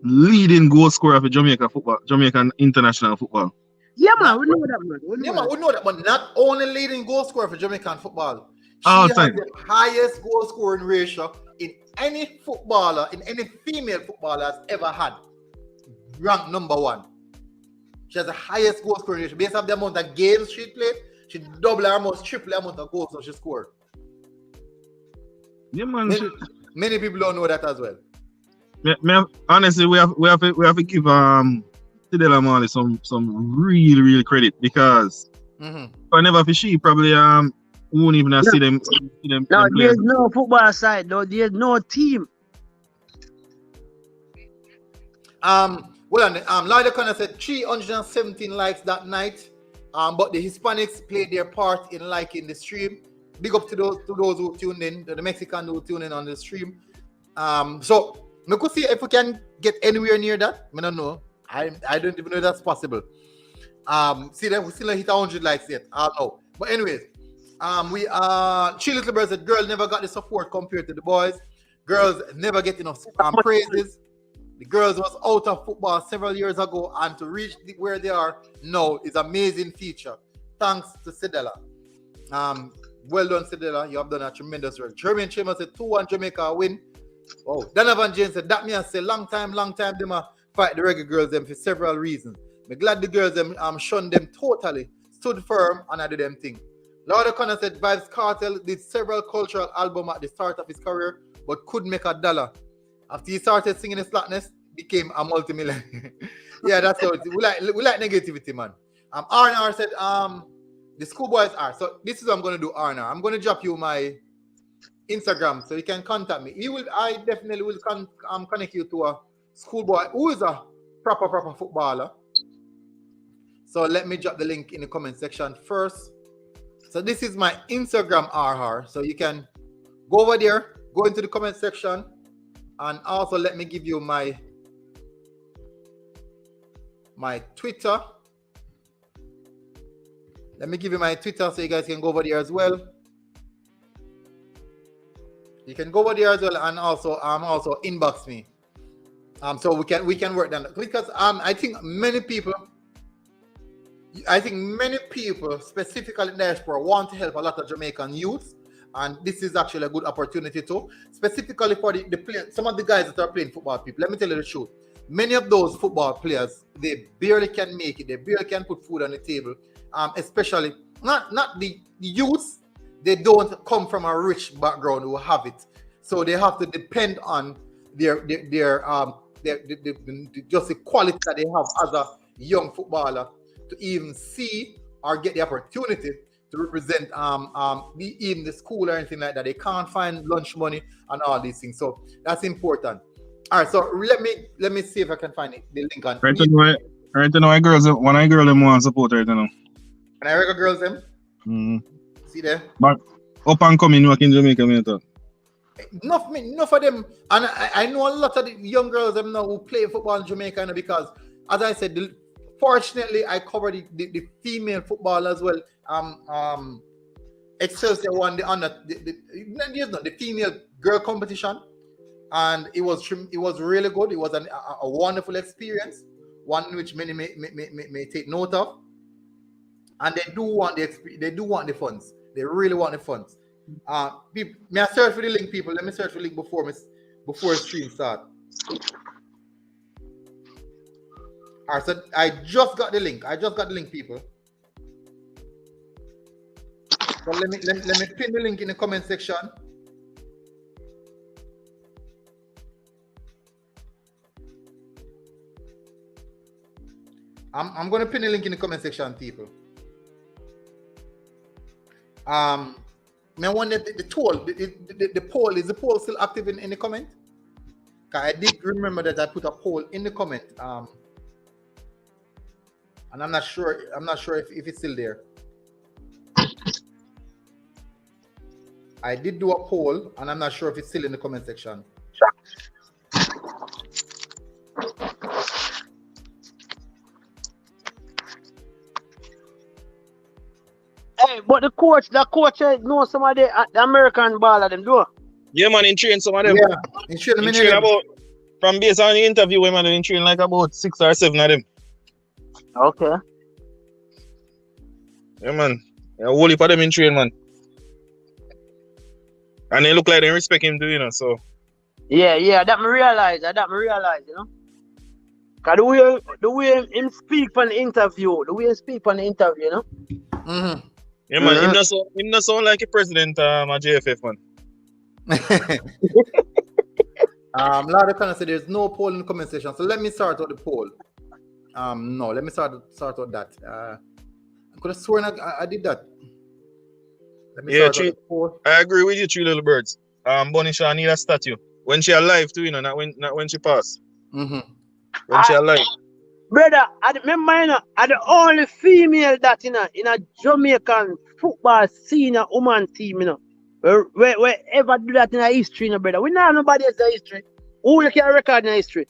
leading goal scorer for Jamaican international football. Yeah, Not- man, we know that, man. We Yeah, know man, we know that, but not only leading goal scorer for Jamaican football, she All has time. the highest goal scoring ratio in any footballer, in any female footballer has ever had. Ranked number 1. She has the highest goal scoring ratio. Based on the amount of games she played, she double or almost triple the amount of goals that she scored. Yeah, man. Many people don't know that as well. Honestly, we have to give Tidela Marley some real credit because Mhm. whenever for she probably won't even see them No, them players. there's no football side, though. There's no team. Lloyd O'Connor said 317 likes that night. But the Hispanics played their part in liking the stream. Big up to those who tuned in, the Mexican who tuned in on the stream. So we could see if we can get anywhere near that. I don't know. I don't even know if that's possible. See that we still hit 100 likes yet. I don't know. But anyways, we Three Little Birds said girls never got the support compared to the boys. Girls never get enough praises. The girls was out of football several years ago, and to reach where they are now is amazing feature. Thanks to Sedela. Well done, Sedela. You have done a tremendous work. Jermaine Chambers said 2-1 Jamaica win. Oh, Donovan James said that me I say long time them fight the reggae girls them for several reasons. I'm glad the girls them shunned them totally, stood firm and I did them thing. Lord O'Connor said Vibes Cartel did several cultural albums at the start of his career, but couldn't make $1. After he started singing the slackness, became a multi-millionaire. Yeah, that's how it is. We like negativity, man. R&R said the schoolboys are. So this is what I'm gonna do, R&R. I'm gonna drop you my Instagram so you can contact me. I definitely will connect you to a schoolboy who is a proper footballer. So let me drop the link in the comment section first. So this is my Instagram RR. So you can go over there, go into the comment section, and also let me give you my Twitter. Let me give you my Twitter so you guys can go over there as well. You can go over there as well, and also inbox me. So we can work that because I think many people, specifically in diaspora, want to help a lot of Jamaican youth, and this is actually a good opportunity too, specifically for the players, some of the guys that are playing football. People, let me tell you the truth. Many of those football players, they barely can make it. They barely can put food on the table. Especially not the youths. They don't come from a rich background who have it, so they have to depend on their just the quality that they have as a young footballer to even see or get the opportunity to represent even the school or anything like that. They can't find lunch money and all these things, so that's important. All right, so let me see if I can find the link on. Right now, I girls, one I girl them want support right now. And I reckon girls them. See there. But up and coming work in Jamaica, me thought. Enough of them, and I know a lot of the young girls them now who play football in Jamaica now because, as I said, fortunately I covered the female football as well. Excelsior won the female girl competition, and it was really good. It was a wonderful experience, one which many may take note of, and they do want the funds. They really want the funds. May I search for the link, people? Let me search for the link before the stream start. All right, so I just got the link. People. So let me pin the link in the comment section. I'm gonna pin the link in the comment section, people. I wonder the poll. Is the poll still active in the comment? I did remember that I put a poll in the comment. And I'm not sure if it's still there. I did do a poll, and I'm not sure if it's still in the comment section. Hey, but the coach know some of the American baller them do. Yeah, man, in train some of them. Yeah, in train In train about from based on the interview, man, in train like about 6 or 7 of them. Okay. Yeah, man. Yeah, whole heap of them in train, man. And they look like they respect him too, you know, so. Yeah, that me realize, you know. Cause the way him speak on the interview, you know. Mm-hmm. Yeah, man, him not sound like a president at JFF, man. Larry Connor said there's no poll in the comment section, so let me start out the poll. No, let me start out that. I could have sworn I did that. Let me start out the poll. I agree with you, 3 little birds. Bonnie Shaw need a statue when she alive too, you know, not when she pass. Mm-hmm. When she alive. Brother, I remember, you know, I'm the only female that in a Jamaican football senior woman team, you know. Where ever do that in a history, you know, brother. We don't have nobody else in history. Who you can record in history?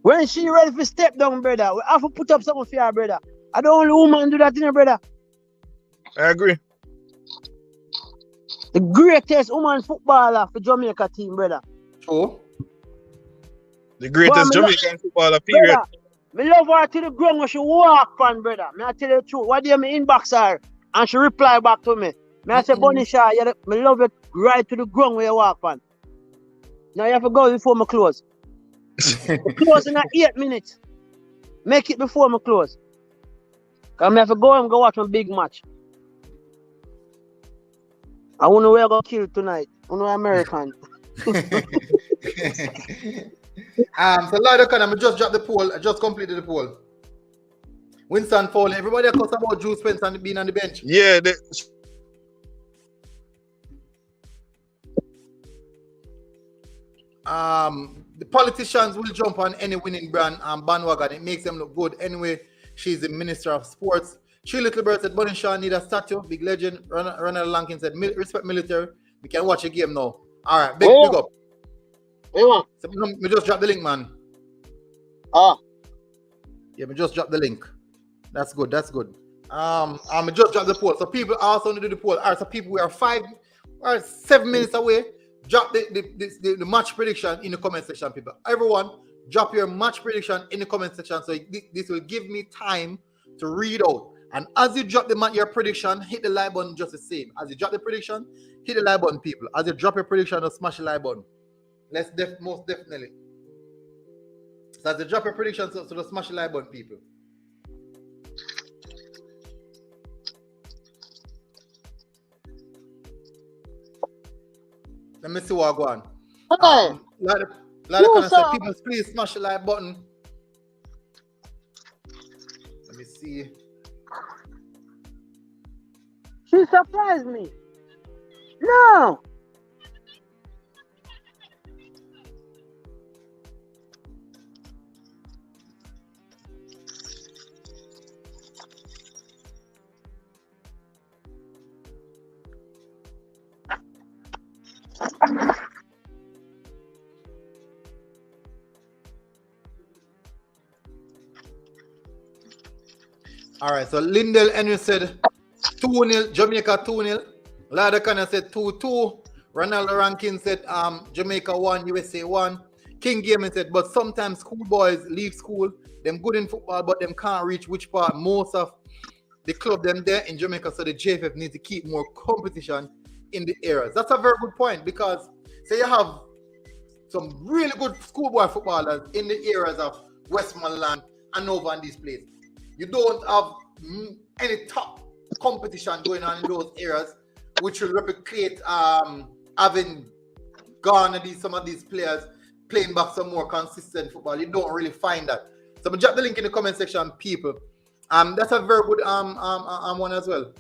When she ready for step down, brother, we have to put up something for her, brother. I the only woman do that, you know, brother. I agree. The greatest woman footballer for Jamaica team, brother. True. The greatest Jamaican footballer, period. Brother, me love her to the ground when she walk on, brother. Me I tell you the truth. What day me inbox her and she reply back to me. Me I say, Bonnie Shaw, me love it right to the ground when you walk on. Now you have to go before me close. Close in 8 minutes. Make it before me close. Cause me have to go and go watch my big match. I wonder where I go kill tonight. I know American. So Larry Connor, I just dropped the poll. I just completed the poll. Winston Fowler, everybody talks about Drew Spencer being on the bench. Yeah, the politicians will jump on any winning bandwagon. It makes them look good. Anyway, she's the Minister of Sports. She Little Bird said, Bonnie Shaw need a statue. Big legend. Ronald Lankin said, respect military. We can watch a game now. All right, big up. Yeah. So, me just drop the link, man. Yeah, me just drop the link. That's good. Me just drop the poll. So people also need to do the poll. All right, so people, we are 5 or 7 minutes away. Drop the match prediction in the comment section, people. Everyone, drop your match prediction in the comment section. So this will give me time to read out. And as you drop your prediction, hit the like button just the same. As you drop the prediction, hit the like button, people. As you drop your prediction, just smash the like button. Most definitely. So as you drop your prediction, so just smash the like button, people. Let me see what I go on. Okay. People, please smash the like button. Let me see. She surprised me. No. All right, so Lindell Henry said 2-0, Jamaica 2-0. Lada Connor said 2-2. Ronaldo Rankin said Jamaica 1, USA 1. King Gaiman said, but sometimes schoolboys leave school, them good in football, but them can't reach which part. Most of the club them there in Jamaica, so the JFF needs to keep more competition in the areas. That's a very good point, because say you have some really good schoolboy footballers in the areas of Westmoreland and over in these places. You don't have any top competition going on in those areas, which will replicate having garnered some of these players playing back some more consistent football. You don't really find that. So I'm drop the link in the comment section, people. That's a very good one as well.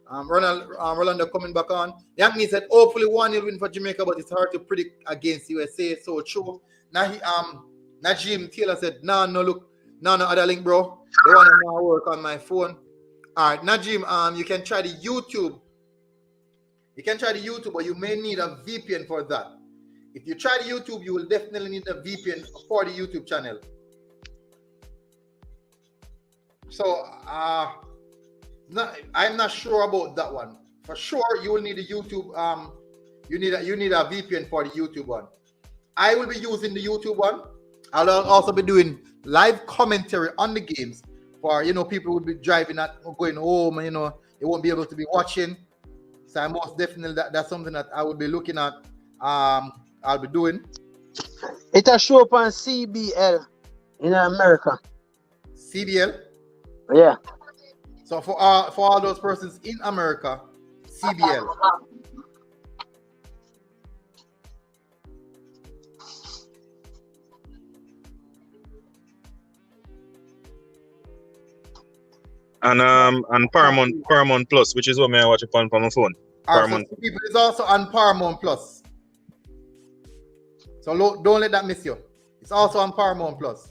Rolando coming back on. Yankee said hopefully 1-0 win for Jamaica, but it's hard to predict against USA. So true. Now Najim Taylor said, no other link, bro. The one that now work on my phone. All right, Najim, you can try the YouTube. You can try the YouTube, but you may need a VPN for that. If you try the YouTube, you will definitely need a VPN for the YouTube channel. So, I'm not sure about that one. For sure, you will need a YouTube. You need a VPN for the YouTube one. I will be using the YouTube one. I'll also be doing live commentary on the games for people will be driving or going home and they won't be able to be watching. So I most definitely that's something that I will be looking at. I'll be doing. It a show up on CBL in America. CBL. Yeah. So for all those persons in America, CBL. And Paramount Plus, which is what I watch on my phone. Paramount. So people is also on Paramount Plus. So don't let that miss you. It's also on Paramount Plus.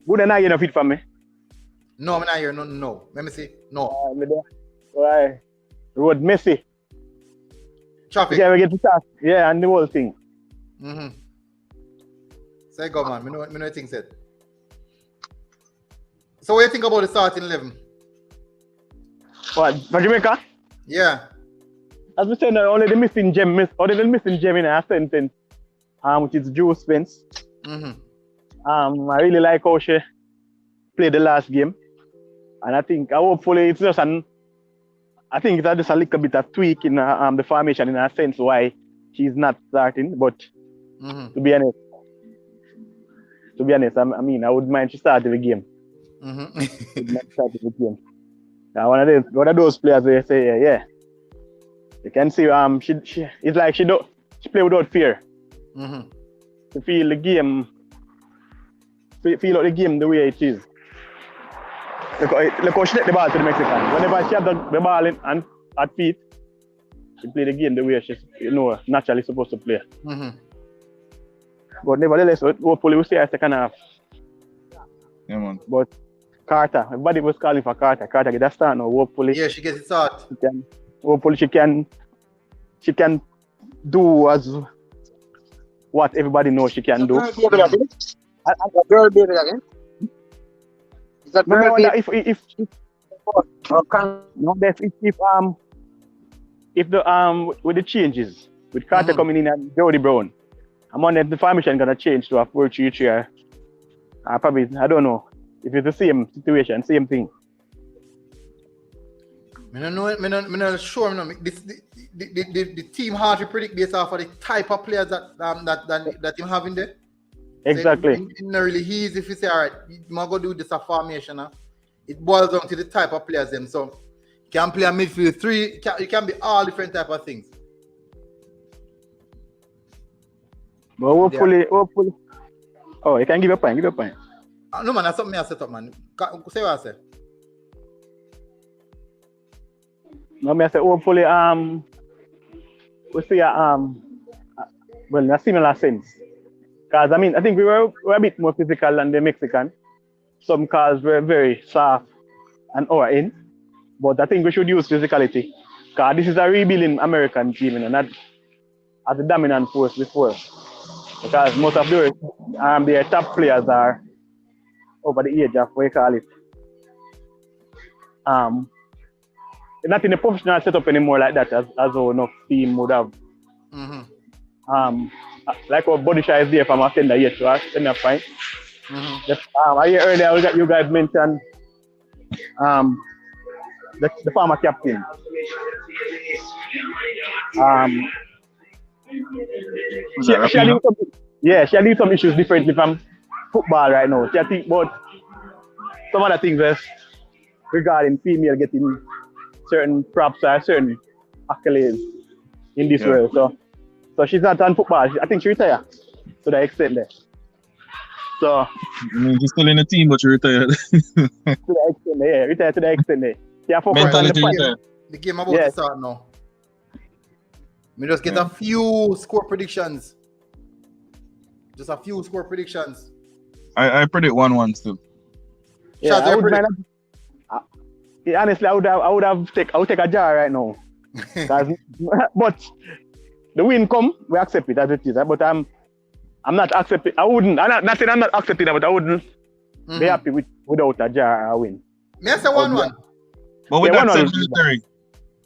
Good enough, you know, fit for me. No, I'm not here. No. Let me see. No. Right. Road messy. Traffic. Yeah, we get to start. Yeah, and the whole thing. Say go, man. Me know things said. So what do you think about the starting 11? What, for Jamaica? Yeah. As we said, only the missing gem in our sentence, which is Drew Spence. I really like how she played the last game. And I think, hopefully, it's just I think it's just a little bit of tweak in the formation in a sense why she's not starting. But to be honest, I mean, I wouldn't mind she started the game. Now, one of those players where you say, yeah. You can see she it's like she play without fear. To feel the game, feel out the game the way it is. Look how she take the ball to the Mexican. Whenever she have the ball at feet, she play the game the way she's naturally supposed to play. But nevertheless, hopefully we see her second half. Yeah, man. But Carter, everybody was calling for Carter. Carter get a start now. Hopefully, yeah, she gets it start. Hopefully she can do as what everybody knows she can do. Girl baby again. Is that girl baby? If the with the changes with Carter coming in and Jody Brown, I'm on the formation gonna change to a 4-3-3. Probably I don't know if it's the same situation, same thing. I'm not sure. The team hard to predict based off of the type of players that you have in there. Exactly. So it's not really easy if you say, all right, I'm going to do this a formation. It boils down to the type of players them. So you can play a midfield 3. You can be all different type of things. But hopefully. Oh, you can give a point. No, man, that's something I set up, man. Say what I say. No, I say hopefully we see well in a similar sense. Because I mean I think we were a bit more physical than the Mexican. Some calls were very soft and our end. But I think we should use physicality. Because this is a rebuilding American team and not as a dominant force before. Because most of their top players are over the age of what you call it. Not in a professional setup anymore like that as enough team would have. Like our body shot is there from a sender yet, so I send a point. I hear earlier you guys mentioned the former captain. She had some issues differently from football right now. She think about some other things regarding female getting certain props or certain accolades in this world. So she's not on football. I think she retired to the extent there. So she's still in the team, but she retired. to the extent there, retired to the extent there. Yeah, the game about to start now. We just get a few score predictions. Just a few score predictions. I predict 1-1 still. Shots I are would pretty. honestly, I would take a jar right now. 'Cause- but the win come, we accept it as it is. But I'm not accepting. I wouldn't. Not saying I'm not accepting it, but I wouldn't be happy without a jar or a win. Me I say 1-1. But with Yeah, that 1-1 said, would be bad. military,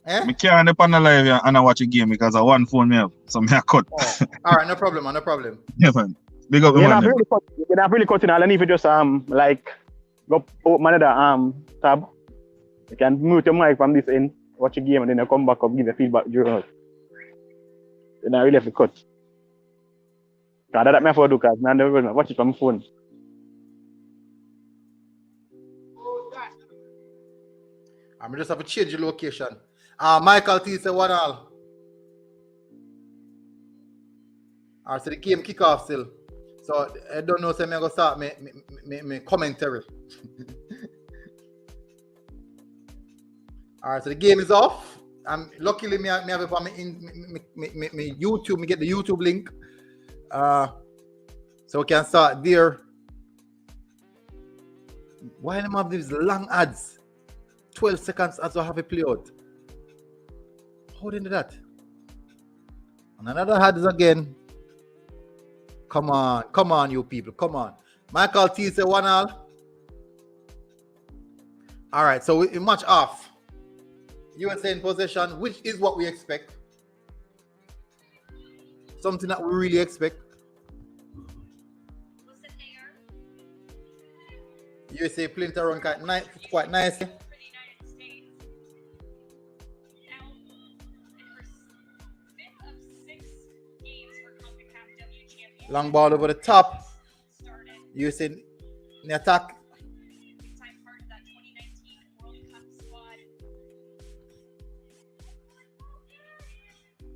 Eh? me can't up on the live here and I watch a game because I one phone me have. So me I cut. Oh. All right, no problem, man, no problem. Yeah, man. Big up, You're man. not really cutting all. And if you just like go open another tab, you can mute your mic from this end, watch a game, and then you come back up, give your feedback during it. Then I really have to cut. Cause that me have to do, cause I never watch it from my phone. I'm just have to change the location. Michael T said 1-1. All right, so the game kick off still. So I don't know if I'm gonna start my commentary. All right, so the game is off. Luckily me have it on my YouTube. Me get the YouTube link. So we can start there. Why do I have these long ads? 12 seconds as I have it play out. How did I do that? And another ads again. Come on, you people, come on. Michael T said 1-1. All right, so we match off. USA in possession, which is what we expect. Something that we really expect. USA playing around quite nicely. Long ball over the top. USA in the attack.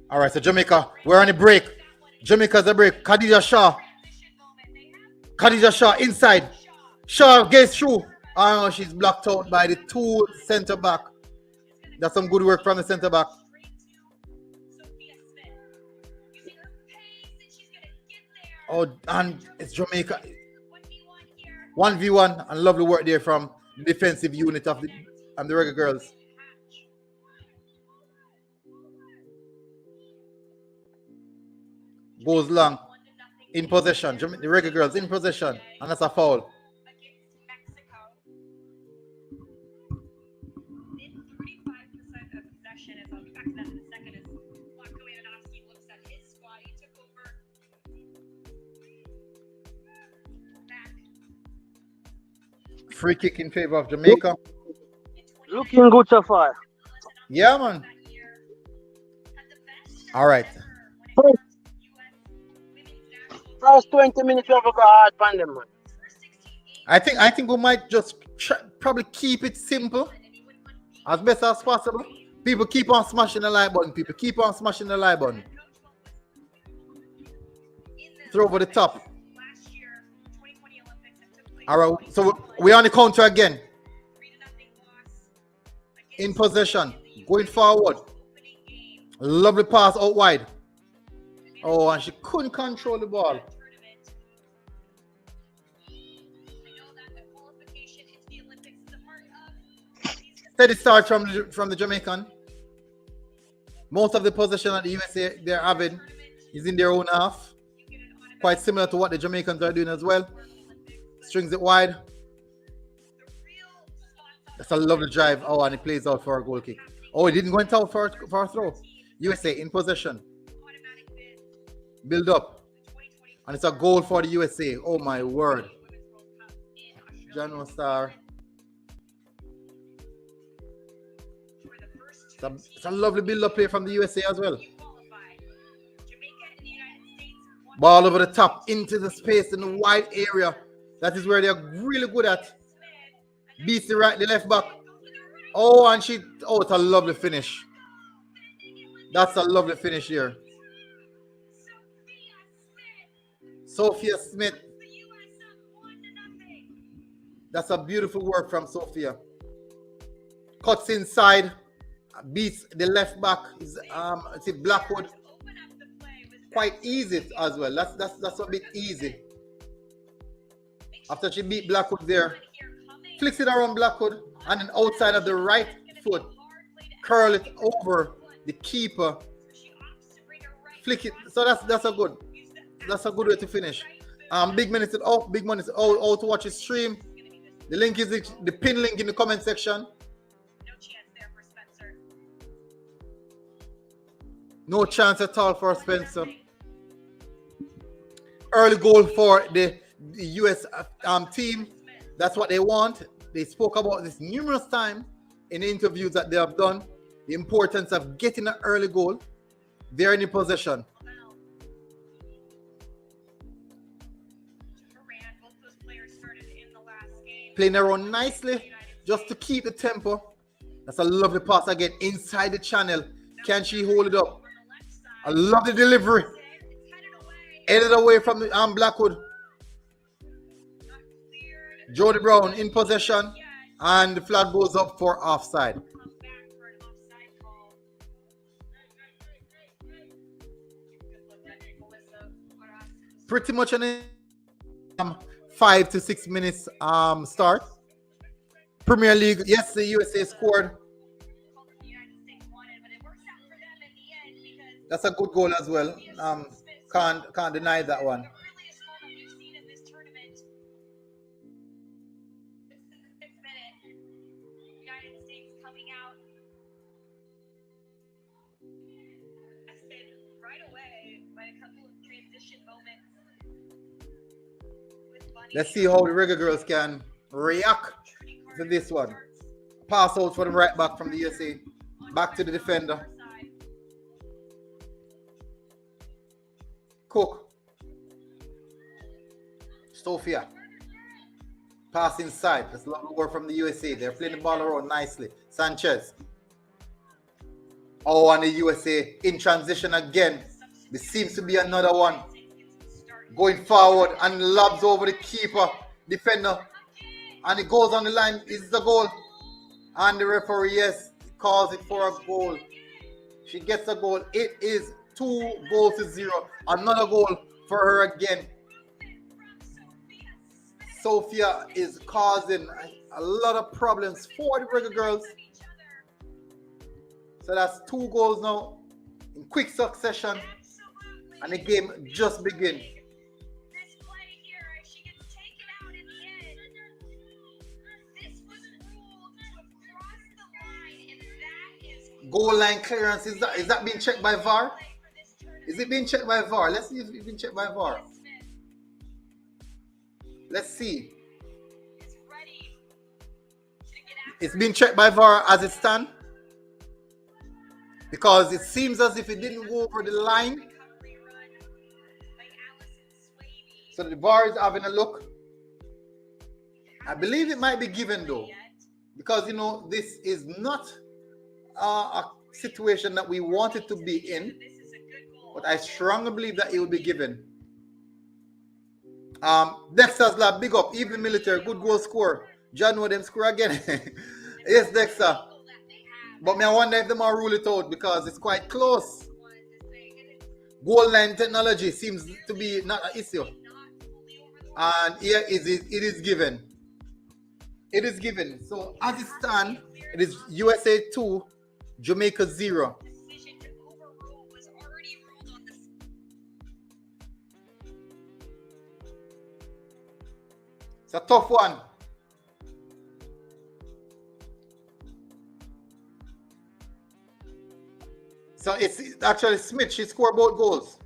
All right, so Jamaica, we're on a break. Jamaica's a break. Khadija Shaw inside. Shaw gets through. Oh, she's blocked out by the two center back. That's some good work from the center back. Oh, and it's Jamaica. 1v1 and lovely work there from the defensive unit of the Reggae Girls. Goes long. In possession. The Reggae Girls in possession. And that's a foul. Free kick in favor of Jamaica. Looking good so far. Yeah, man. All right. First 20 minutes, we have to go hard on them, man. I think we might just probably keep it simple as best as possible. People keep on smashing the like button. People keep on smashing the like button. Throw over the top. All right, so we're on the counter again. In possession, going forward. Lovely pass out wide. Oh, and she couldn't control the ball. Steady start from the Jamaican. Most of the possession that the USA they're having is in their own half. Quite similar to what the Jamaicans are doing as well. Strings it wide. That's a lovely drive. Oh, and it plays out for a goal kick. Oh, it didn't go out for a throw. USA in possession. Build up. And it's a goal for the USA. Oh, my word. Jano Star. It's a lovely build-up play from the USA as well. Ball over the top into the space in the wide area. That is where they're really good at. Beats the left back. Oh, and it's a lovely finish. That's a lovely finish here. Sophia Smith. That's a beautiful work from Sophia. Cuts inside. Beats the left back. Is Blackwood. Quite easy as well. That's a bit easy. After she beat Blackwood there, flicks it around Blackwood, and then outside of the right foot, curl it over the keeper, flick it. So that's a good way to finish. Big Man is out. Big Man is out to watch his stream. The link is the pin link in the comment section. No chance at all for Spencer. Early goal for the US team. That's what they want. They spoke about this numerous times in the interviews that they have done. The importance of getting an early goal. They're in possession. Playing around nicely just to keep the tempo. That's a lovely pass again inside the channel. Can she hold it up? I love the delivery. Headed away from the Blackwood. Jody Brown in possession, and the flag goes up for offside. Pretty much an 5 to 6 minutes start. Premier League, yes, the USA scored. That's a good goal as well. Can't deny that one. Let's see how the Reggae girls can react to this one. Pass out for the right back from the USA. Back to the defender. Cook. Sophia. Pass inside. That's a lot of work from the USA. They're playing the ball around nicely. Sanchez. Oh, and the USA in transition again. There seems to be another one. Going forward and lobs over the keeper, defender. And it goes on the line. Is the goal. And the referee, yes, calls it for a goal. She gets a goal. It is 2-0. Another goal for her again. Sophia is causing a lot of problems for the Reggae girls. So that's 2 goals now in quick succession. And the game just begins. Goal line clearance, is that being checked by VAR? Is it being checked by VAR? Let's see if it's being checked by VAR. Let's see. It's being checked by VAR as it stands. Because it seems as if it didn't go over the line. So the VAR is having a look. I believe it might be given though. Because, you know, this is not a situation that we wanted to be in, but I strongly believe that it will be given. Dexter's Lab, big up, even military, good goal score. John know them score again. Yes, Dexter. But I wonder if they might rule it out because it's quite close. Goal line technology seems to be not an issue. And here it is given. It is given. So as it stands, it is USA 2, Jamaica 0. It's a tough one. So it's actually Smith. She scored both goals.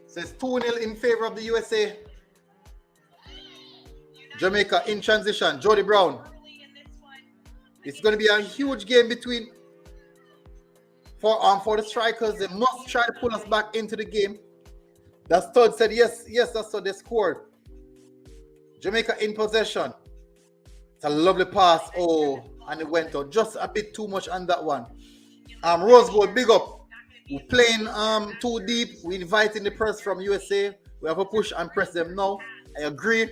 So it's 2-0 in favor of the USA. Jamaica in transition. Jody Brown. It's going to be a huge game between for the strikers. They must try to pull us back into the game. That stud said yes, that's what they scored. Jamaica in possession. It's a lovely pass. Oh, and it went out. Just a bit too much on that one. Rose Gold, big up. We're playing too deep. We're inviting the press from USA. We have a push and press them now. I agree.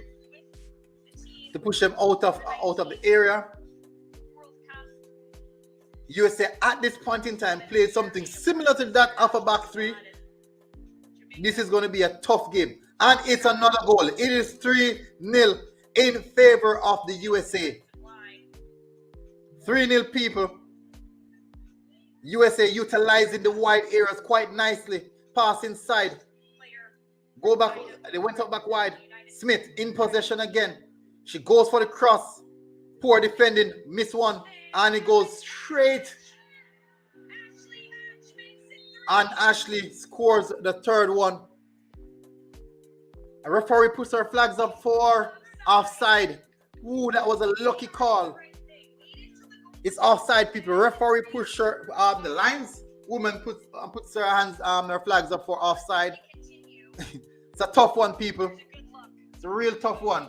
To push them out of the area. USA at this point in time played something similar to that of a back three. This is going to be a tough game. And it's another goal. It is 3-0 in favor of the USA. 3-0 people. USA utilizing the wide areas quite nicely. Pass inside. Go back. They went up back wide. Smith in possession again. She goes for the cross. Poor defending. Miss one. And it goes straight. And Ashley scores the third one. A referee puts her flags up for offside. Ooh, that was a lucky call. It's offside, people. Referee push her the lines. Woman puts her hands her flags up for offside. It's a tough one, people. It's a real tough one.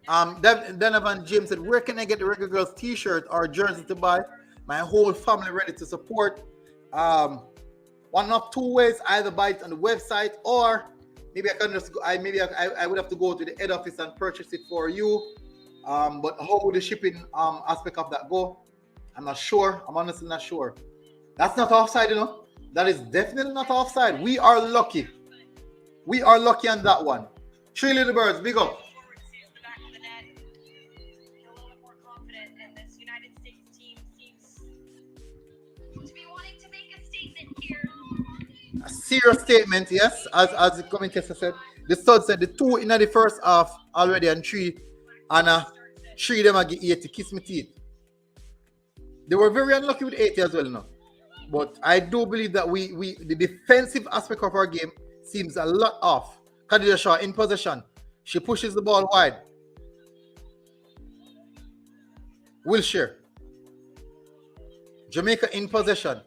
Donovan James said, where can I get the Reggae Girls t-shirt or jersey to buy? My whole family ready to support. One of two ways, either buy it on the website, or maybe I can just I would have to go to the head office and purchase it for you. But how would the shipping aspect of that go? I'm not sure. I'm honestly not sure. That's not offside, you know. That is definitely not offside. We are lucky. We are lucky on that one. 3 Little Birds, big up. A serious statement, yes, as the commentator said. The stud said the 2 in the first half already and 3, and 3 of them are get 80. Kiss me teeth. They were very unlucky with 80 as well now. But I do believe that the defensive aspect of our game seems a lot off. Khadija Shaw in possession. She pushes the ball wide. Wilshire. Jamaica in possession.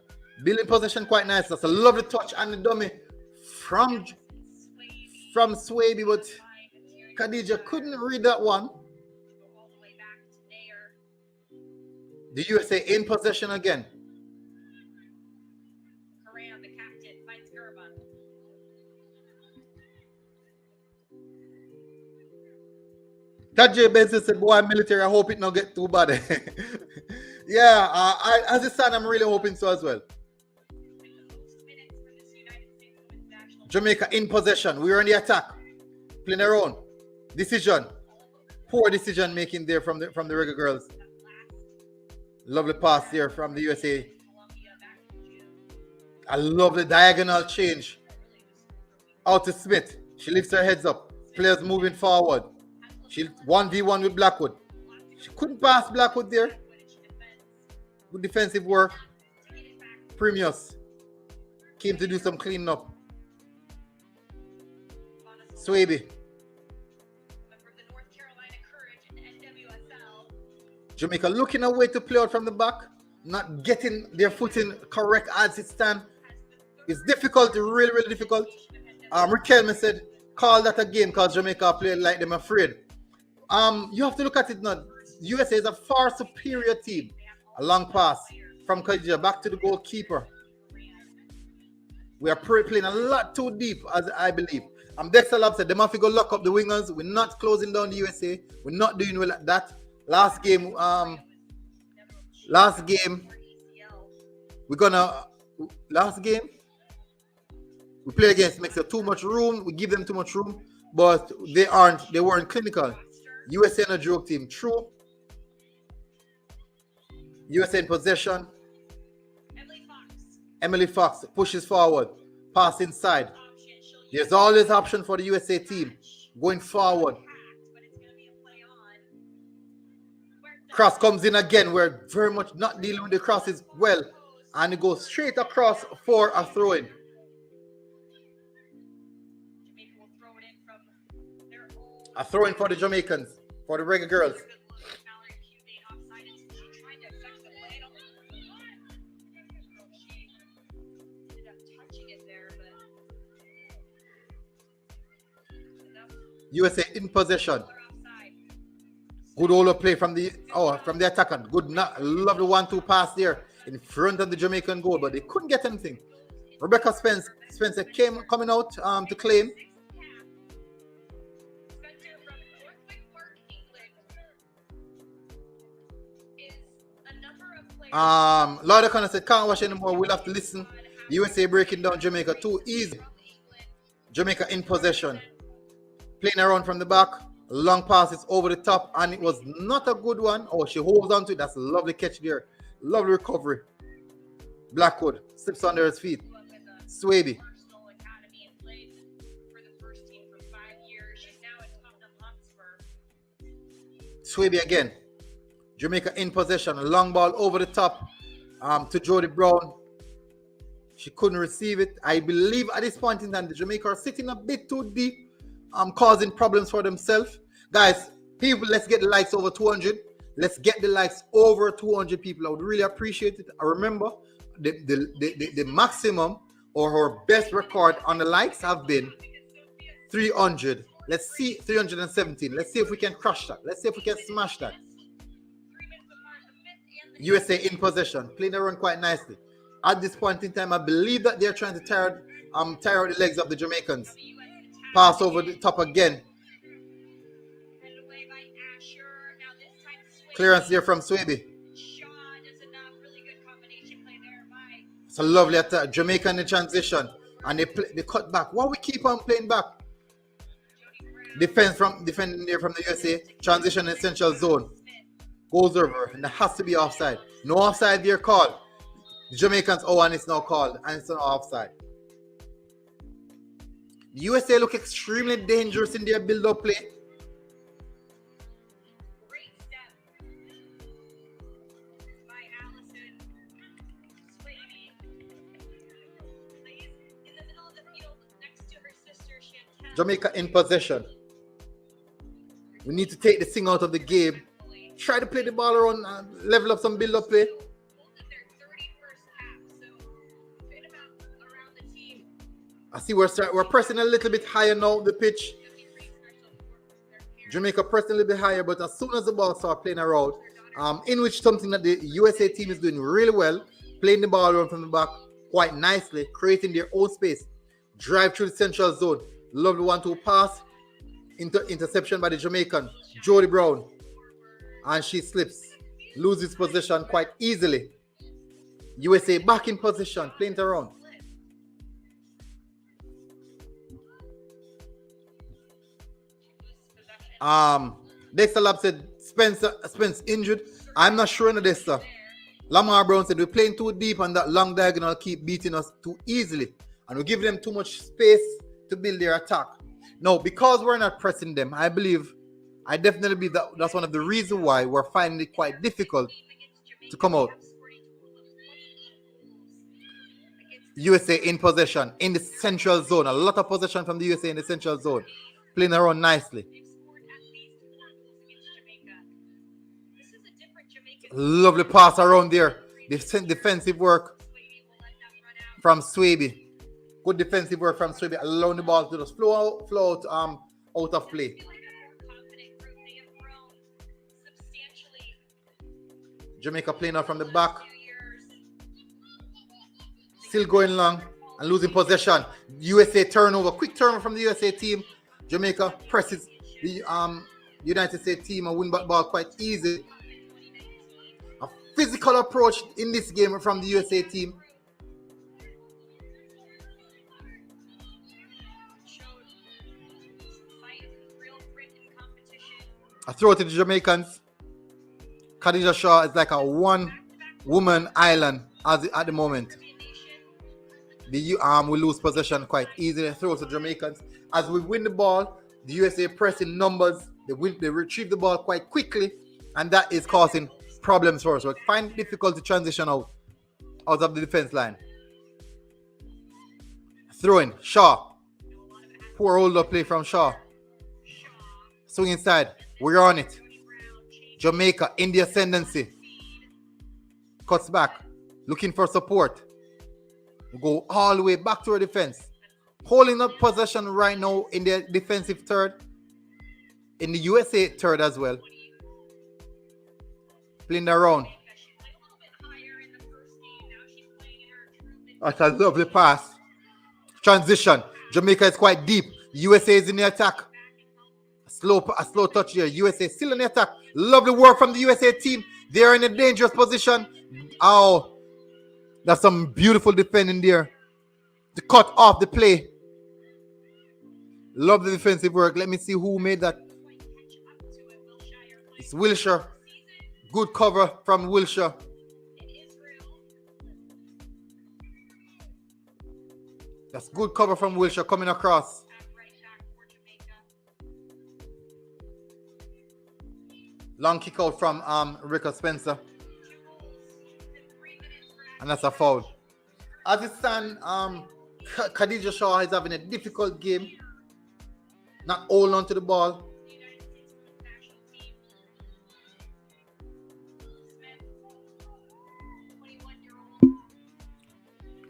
Building possession quite nice. That's a lovely touch and the dummy from Swaby, but Khadija couldn't read that one. The USA in possession again. That J. Benson said, boy, military, I hope it not get too bad. Yeah, as a son, I'm really hoping so as well. Jamaica in possession. We're on the attack. Playing around. Decision. Poor decision making there from the Reggae Girls. Lovely pass there from the USA. I love the diagonal change. Out to Smith. She lifts her heads up. Players moving forward. She 1v1 with Blackwood. She couldn't pass Blackwood there. Good defensive work. Premius came to do some cleaning up. Swaby. Jamaica looking a way to play out from the back, not getting their footing correct as it stands. It's difficult, really, really difficult. Riquelme said, call that a game because Jamaica played like them afraid. You have to look at it now. USA is a far superior team. A long pass from Khadija back to the goalkeeper. We are playing a lot too deep, as I believe. Dexter Lab said, they have to go lock up the wingers. We're not closing down the USA. We're not doing well at that. Last game, we play against Mexico. Too much room. We give them too much room, but they weren't clinical. USA and a joke team. True. USA in possession. Emily Fox pushes forward. Pass inside. There's always option for the USA team going forward. Cross comes in again. We're very much not dealing with the crosses well. And it goes straight across for a throw-in. A throw-in for the Jamaicans, for the Reggae Girls. USA in possession. Good old play from the attacker. Good, lovely 1-2 pass there in front of the Jamaican goal, but they couldn't get anything. Rebecca Spencer coming out to claim. Lord O'Connor said, can't watch anymore. We'll have to listen. USA breaking down Jamaica too easy. Jamaica in possession. Playing around from the back. Long passes over the top. And it was not a good one. Oh, she holds on to it. That's a lovely catch there. Lovely recovery. Blackwood slips under his feet. Swaby. Swaby again. Jamaica in possession. A long ball over the top to Jody Brown. She couldn't receive it. I believe at this point in time, the Jamaica are sitting a bit too deep, causing problems for themselves. Guys, people, let's get the likes over 200. Let's get the likes over 200 people. I would really appreciate it. I remember the maximum or her best record on the likes have been 300. Let's see, 317. Let's see if we can crush that. Let's see if we can smash that. USA in possession, playing around quite nicely. At this point in time, I believe that they're trying to tire out the legs of the Jamaicans. Pass over the top again. Clearance there from Swaby. It's a lovely attack. Jamaica in the transition. And they cut back. Why we keep on playing back? Defending there from the USA. Transition in central zone. Goes over. And there has to be offside. No offside there called. The Jamaicans, and it's now called. And it's not offside. The USA look extremely dangerous in their build-up play. Jamaica in possession. We need to take the thing out of the game. Try to play the ball around and level up some build-up play. I see we're pressing a little bit higher now, the pitch. Jamaica pressing a little bit higher, but as soon as the ball starts playing around, in which something that the USA team is doing really well, playing the ball around from the back quite nicely, creating their own space. Drive through the central zone. Lovely 1-2 pass. Interception by the Jamaican, Jody Brown. And she slips. Loses possession quite easily. USA back in position, playing it around. Dexter Lab said Spence injured. I'm not sure in Dexter. Lamar Brown said we're playing too deep and that long diagonal keep beating us too easily. And we give them too much space to build their attack. No, because we're not pressing them, I definitely believe that's one of the reasons why we're finding it quite difficult to come out. USA in possession in the central zone. A lot of possession from the USA in the central zone. Playing around nicely. Lovely pass around there. Defensive work from Swaby. Good defensive work from Swaby, allowing the ball to just flow out of play. Jamaica playing out from the back. Still going long and losing possession. USA turnover, quick turnover from the USA team. Jamaica presses the United States team and win back ball quite easy. A physical approach in this game from the USA team. I throw it to the Jamaicans. Khadija Shaw is like a one-woman island at the moment. The we lose possession quite easily. Throw it to the Jamaicans. As we win the ball, the USA press in numbers. They retrieve the ball quite quickly, and that is causing problems for us. So we find it difficult to transition out of the defense line. Throwing Shaw. Poor hold-up play from Shaw. Swing inside. We're on it. Jamaica in the ascendancy. Cuts back. Looking for support. We go all the way back to our defense. Holding up possession right now in the defensive third. In the USA third as well. Playing around. That's a lovely pass. Transition. Jamaica is quite deep. USA is in the attack. A slow touch here. USA still in the attack. Lovely work from the USA team. They are in a dangerous position. Oh, that's some beautiful defending there. To cut off the play. Love the defensive work. Let me see who made that. It's Wilshire. Good cover from Wilshire. That's good cover from Wilshire coming across. Long kick out from Rebecca Spencer. And that's a foul. As it stands, Khadija Shaw is having a difficult game. Not holding on to the ball.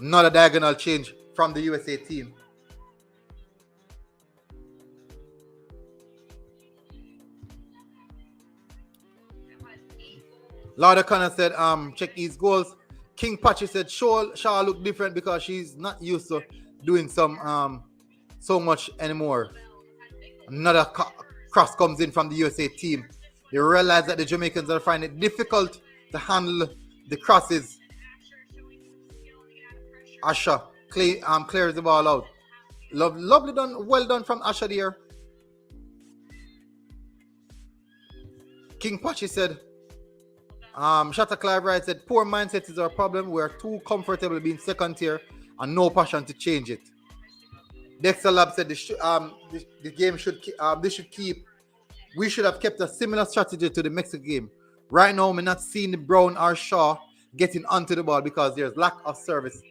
Another diagonal change from the USA team. Lauda Connor said, check these goals. King Patchy said, Shaw look different because she's not used to doing so much anymore. Another cross comes in from the USA team. They realize that the Jamaicans are finding it difficult to handle the crosses. Asha clears the ball out. Lovely done, well done from Asha there. King Patchy said, Shatta Clive Wright said, poor mindset is our problem. We're too comfortable being second tier and no passion to change it. Dexter Lab said the game we should have kept a similar strategy to the Mexico game. Right now, we're not seeing the Brown or Shaw getting onto the ball because there's lack of service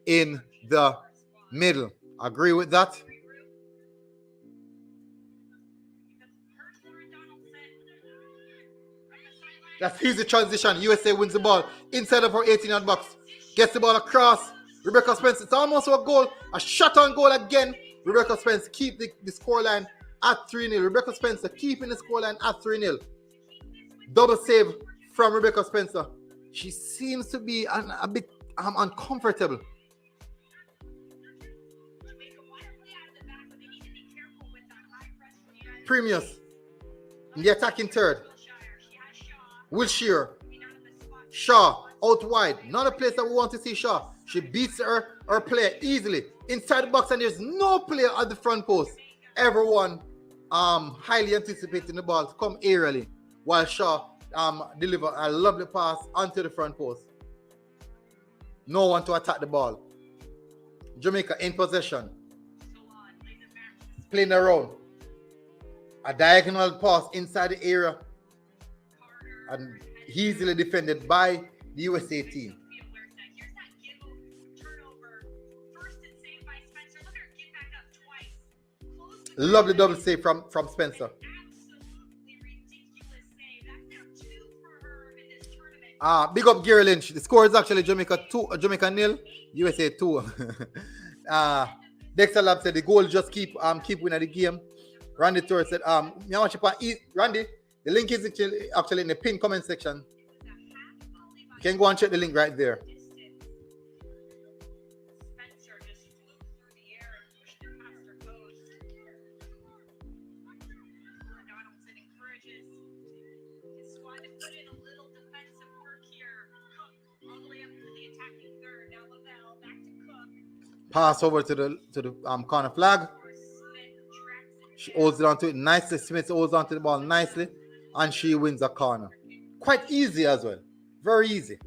in the middle. Agree with that? That's easy transition. USA wins the ball inside of her 18-yard box. Gets the ball across. Rebecca Spence. It's almost a goal. A shot on goal again. Rebecca Spence keep the scoreline at 3-0. Rebecca Spencer keeping the scoreline at 3-0. Double save from Rebecca Spencer. She seems to be a bit uncomfortable. Premius in the attacking third. Wilshire. Shaw out wide. Not a place that we want to see Shaw. She beats her player easily inside the box, and there's no player at the front post. Everyone highly anticipating the ball to come aerially while Shaw deliver a lovely pass onto the front post. No one to attack the ball. Jamaica in possession. Playing around. A diagonal pass inside the area. And easily defended by the USA team. Lovely double save from Spencer. Big up Gary Lynch. The score is actually Jamaica 0, USA 2. Dexter Lab said the goal just keep winning the game. Randy Torres said, Randy, the link is actually in the pinned comment section. You can go and check the link right there. Pass over to the corner flag. She holds it onto it nicely. Smith holds onto the ball nicely, and she wins a corner. Quite easy as well. Very easy.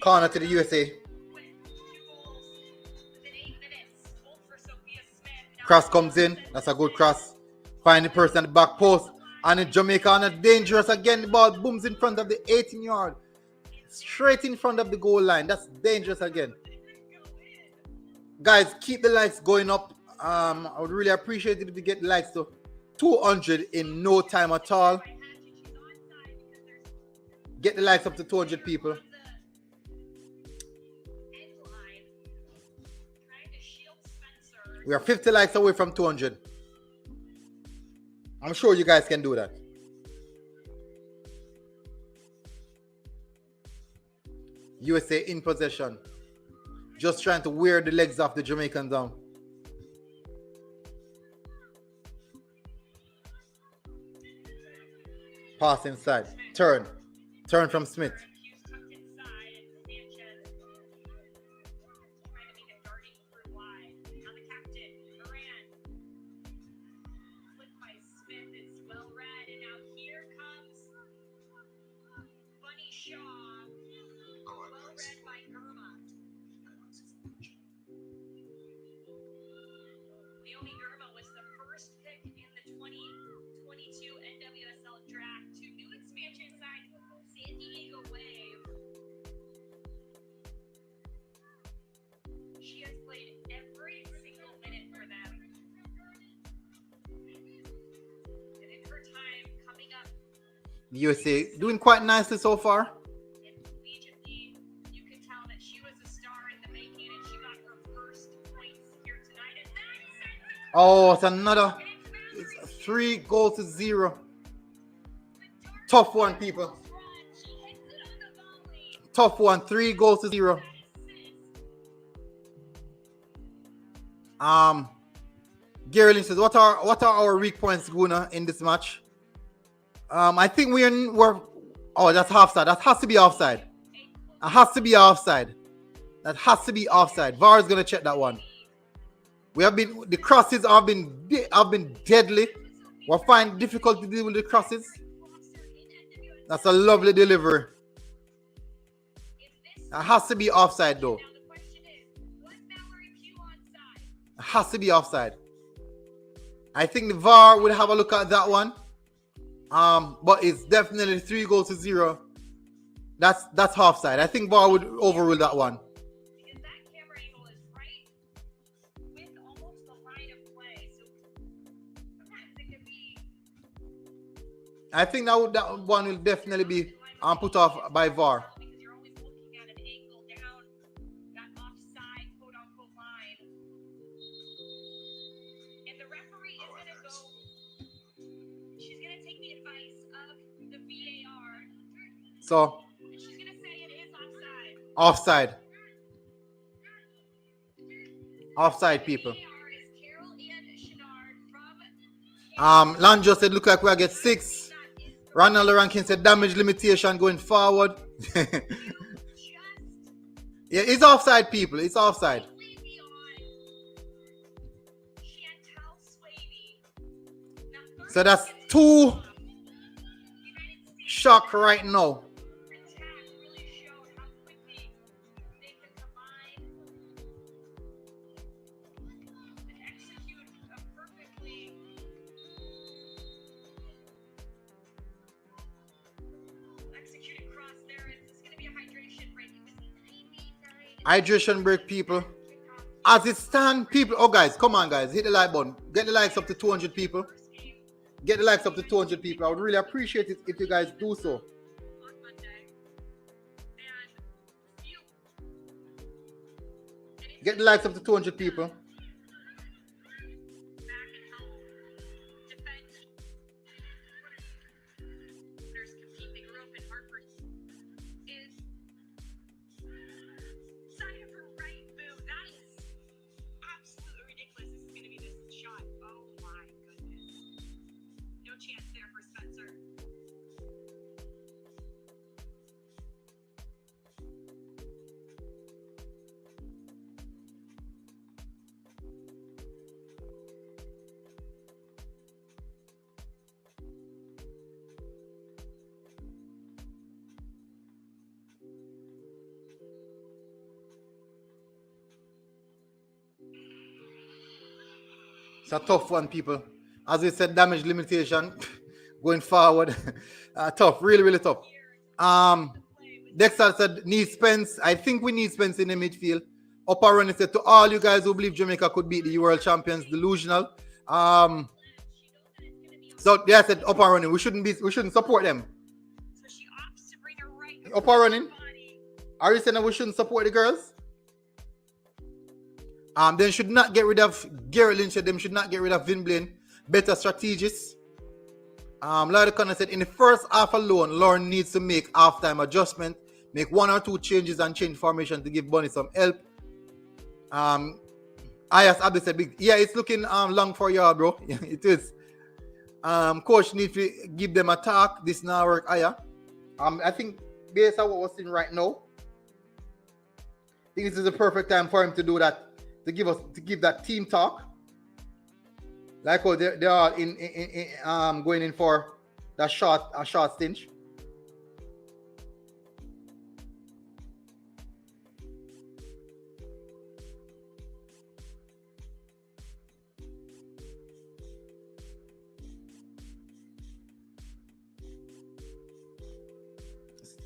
Corner to the USA. Cross comes in. That's a good cross. Find the person at the back post. And in Jamaica, on a dangerous again. The ball booms in front of the 18-yard. Straight in front of the goal line. That's dangerous again. Guys, keep the likes going up. I would really appreciate it if you get likes to 200 in no time at all. Get the likes up to 200 people. We are 50 likes away from 200. I'm sure you guys can do that. USA in possession. Just trying to wear the legs off the Jamaican down. Pass inside. Turn. Turn from Smith. USA doing quite nicely so far. Oh, it's another 3-0. Tough one, people. Tough one. 3-0. Gary Lynch says, what are our weak points, Guna, in this match? I think we're oh, that's offside. That has to be offside. That has to be offside. That has to be offside. VAR is gonna check that one. The crosses have been deadly. We're finding difficult to deal with the crosses. That's a lovely delivery. That has to be offside though. It has to be offside. I think the VAR would have a look at that one. But it's definitely 3-0. That's offside. I think VAR would overrule that one. Because that camera angle is right with almost the line of play. So sometimes it could be. I think that one will definitely be put off by VAR. Because you're always looking at an angle down that offside quote unquote line. And the referee is gonna go. She's gonna take the advice of the VAR. So She's gonna say it is offside. offside. Offside, people. VAR is Carol and Shenard from. Lan just said, look like we'll get 6. Ronald Rankin said damage limitation going forward. Yeah, it's offside, people. It's offside. So that's 2 shock right now. Hydration break, people. As it stands, people. Oh, guys, come on, guys. Hit the like button. Get the likes up to 200 people. Get the likes up to 200 people. I would really appreciate it if you guys do so. Get the likes up to 200 people. It's a tough one, people. As we said, damage limitation going forward. Tough, really, really tough. Dexter said, need Spence. I think we need Spence in the midfield. Upper Running said, to all you guys who believe Jamaica could beat the world champions, delusional. So yeah, I said Upper Running. We shouldn't support them. Upper Running. Are you saying that we shouldn't support the girls? They should not get rid of Garrett Lynch. Them should not get rid of Vin Blaine. Better strategists. Larry Connor said in the first half alone, Lauren needs to make halftime adjustment, make 1 or 2 changes and change formation to give Bunny some help. Ayas Abdi said, yeah, it's looking long for y'all, bro. It is. Coach needs to give them a talk. This now work, Aya. I think based on what we're seeing right now, I think this is the perfect time for him to do that, to give that team talk. Like how they are going in for that short stint.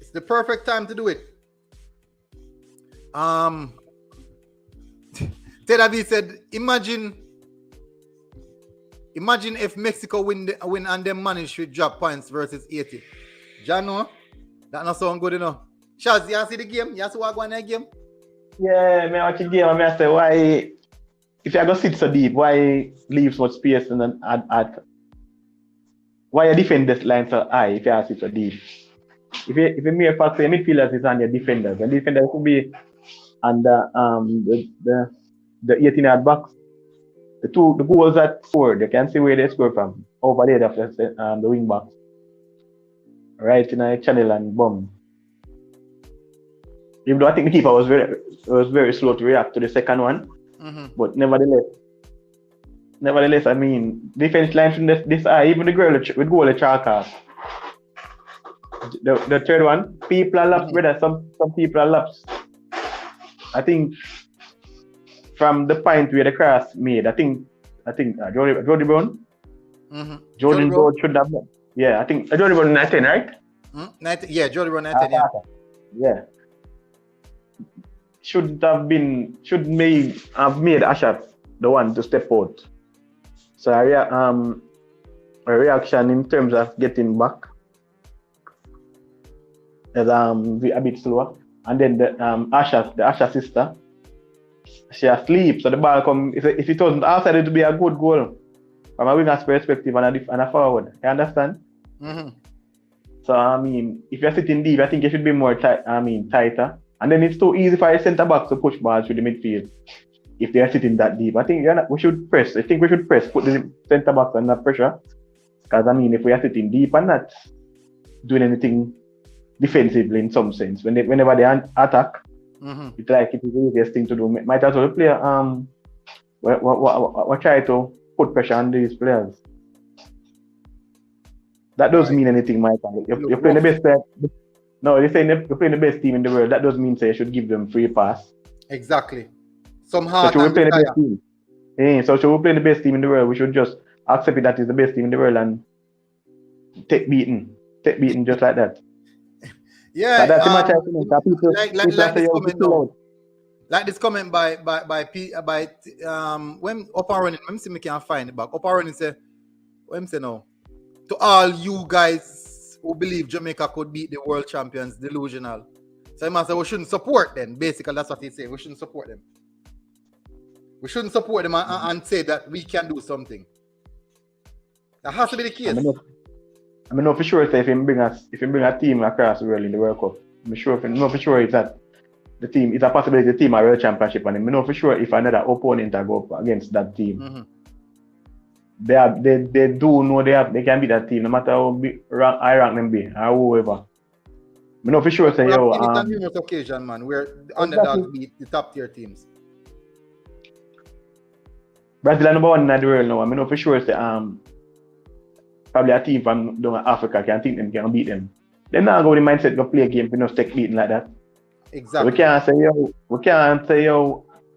It's the perfect time to do it. Ted Aviv said, imagine if Mexico win and them manage to drop points versus 80. Jano, that not sound good enough. Shaz, you see the game? You see what going on in the game? Yeah, I watch the game and I say, why, if you go sit so deep, why leave so much space and then add why you defend this line so high if you sit so deep? If you mere fact say midfielders is on your defenders, and defenders could be under the 18-yard box. The goals at 4, they can see where they score from. Over there after the wing box. Right in a channel and bomb. Even though I think the keeper was very slow to react to the second one. Mm-hmm. But nevertheless, I mean, defense line from this high, even the girl with goal at Concacaf. The third one, people are laps, brother. Some people are laps. I think from the point where the cross made, I think Jody Brown. Mm-hmm. Jordan Brown should have. Yeah, I think Jody Brown 19, right? 19, yeah, Jody Brown 19, yeah. Yeah. Should have made Ashraf the one to step out. So a reaction in terms of getting back is a bit slower. And then the Asha sister, she asleep, so the ball come. If it wasn't outside, it would be a good goal from a winger's perspective and a forward. You understand? Mm-hmm. So I mean, if you're sitting deep, I think you should be more tighter. And then it's too easy for a centre back to push balls through the midfield if they are sitting that deep. I think we should press. I think we should press, put the centre back under pressure. Because I mean, if we are sitting deep and not doing anything defensively in some sense, whenever they attack, mm-hmm. It's like it is the easiest thing to do. Might as well play. We try to put pressure on these players. That doesn't mean anything, Michael. You're playing the best player. No, you're saying you're playing the best team in the world. That doesn't mean say you should give them free pass. Exactly. Some hard. So should we play the best team? So should we play the best team in the world? We should just accept it that is the best team in the world and take beating just like that. Yeah, that's like this comment by when Upper Running, let me see if I can find it back. Upper Running say, what him say now? To all you guys who believe Jamaica could beat the world champions, delusional. So he must say we shouldn't support them. Basically, that's what he say. We shouldn't support them. We shouldn't support them and say that we can do something. That has to be the case. I mean, for sure, say if you bring a team across the world in the World Cup, I'm sure for sure it's that the team, it's a possibility the team a world championship, and I know for sure if another opponent go up against that team, mm-hmm. they do know they can beat that team no matter how high rank them be or whoever. I know for sure say it's on numerous occasion, man, where the underdogs beat the top tier teams. Brazil are number 1 in the world now. I know for sure say probably a team from down Africa can think them can beat them. They're not going to mindset to play a game for no stick beating like that. Exactly. So we can't say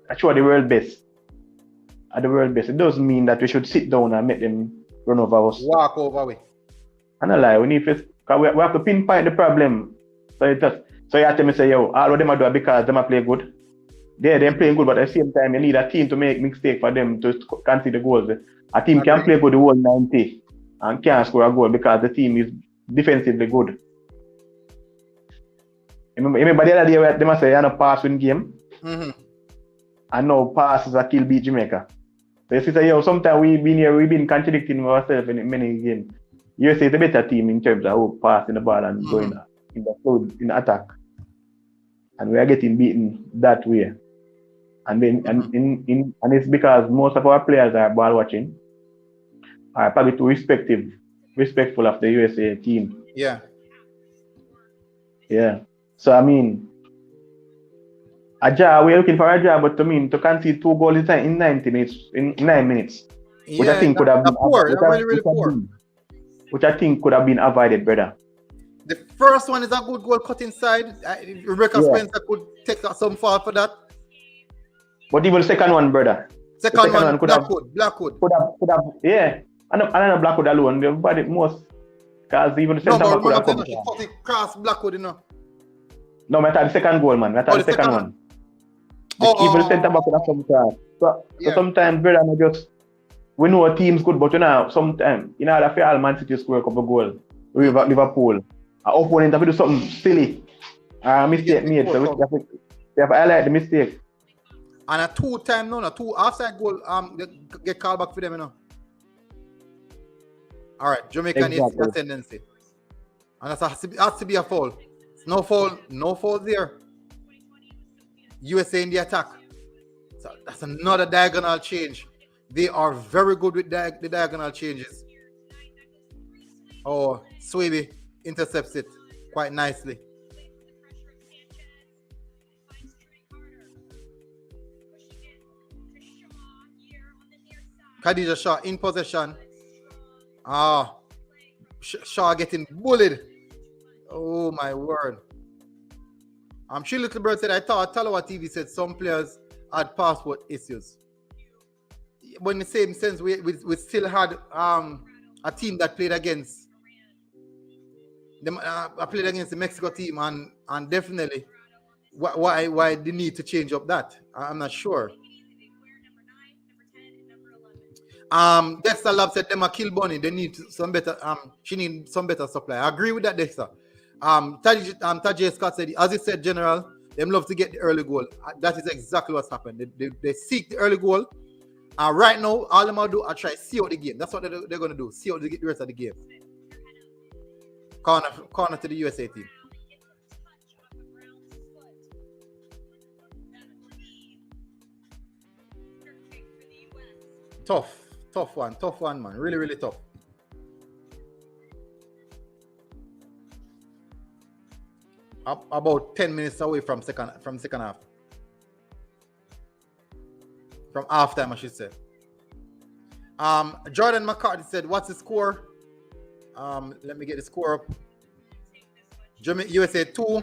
actually the world best. At the world best. It doesn't mean that we should sit down and make them run over us. Walk over we. And I lie, we have to pinpoint the problem. So you have to say, all of them are doing because them are playing good. They're playing good, but at the same time you need a team to make mistake for them to concede the goals. A team can play good the whole 90 and can't score a goal because the team is defensively good. Remember the other day they must say you have a pass win game. Mm-hmm. and now passes a kill beat Jamaica. So you see, so, sometimes we've been contradicting ourselves in many games. USA is a better team in terms of passing the ball and going in the flow in attack, and we are getting beaten that way. And then and it's because most of our players are ball watching, are probably too respectful of the USA team. Yeah. Yeah. So I mean, we're looking for a job, but to concede 2 goals in 90 minutes, in 9 minutes, which I think could have been which I think could have been avoided, brother. The first one is a good goal cut inside. Rebecca Spencer could take some fall for that. But even the second one, brother. Second one could Blackwood. Could have, yeah. And not Blackwood alone. Everybody most, because even the center back could have come. She cut it cross Blackwood, you know. No, I thought the second goal, man. I thought the second one. Even the center back could have come cross. So sometimes, brother, we know a team's good, but sometimes, I feel Man City score a couple goals. Liverpool. Our opponent have to do something silly. Mistake made. So we have to highlight the mistake. And a 2-time, two offside goal, get called back for them, All right, Jamaica needs a tendency. And that has to be a foul. No foul there. USA in the attack. So that's another diagonal change. They are very good with the diagonal changes. Oh, Swaby intercepts it quite nicely. Khadija Shaw in possession. Shaw getting bullied. Oh my word. She Little Bird said, I thought Talawa TV said some players had passport issues. But in the same sense, we still had a team that played against them. Played against the Mexico team, and definitely why the need to change up that? I'm not sure. Dexter Lab said them a kill Bunny. They need some better. She needs some better supply. I agree with that, Dexter. Tajay Scott said, as he said, General, them love to get the early goal. That is exactly what's happened. They seek the early goal. Right now, all them will do are try to see out the game. That's what they're going to do. See out the rest of the game. Corner to the USA team. Tough one, man. Really, really tough. About 10 minutes away from second half. From halftime, I should say. Jordan McCarthy said, what's the score? Let me get the score up. USA 2.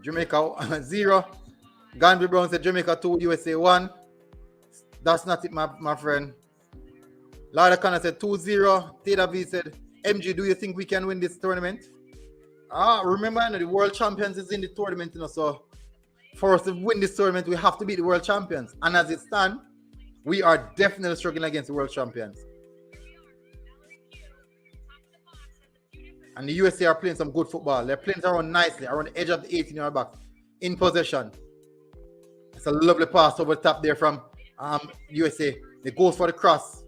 Jamaica 0. Gandhi Brown said Jamaica 2, USA 1. That's not it, my friend. Lara Connor said 2-0. Teda V said, MG, do you think we can win this tournament? Remember, the world champions is in the tournament, so for us to win this tournament, we have to beat the world champions. And as it stands, we are definitely struggling against the world champions. And the USA are playing some good football. They're playing around nicely, around the edge of the 18-yard box, in possession. It's a lovely pass over the top there from USA. It goes for the cross.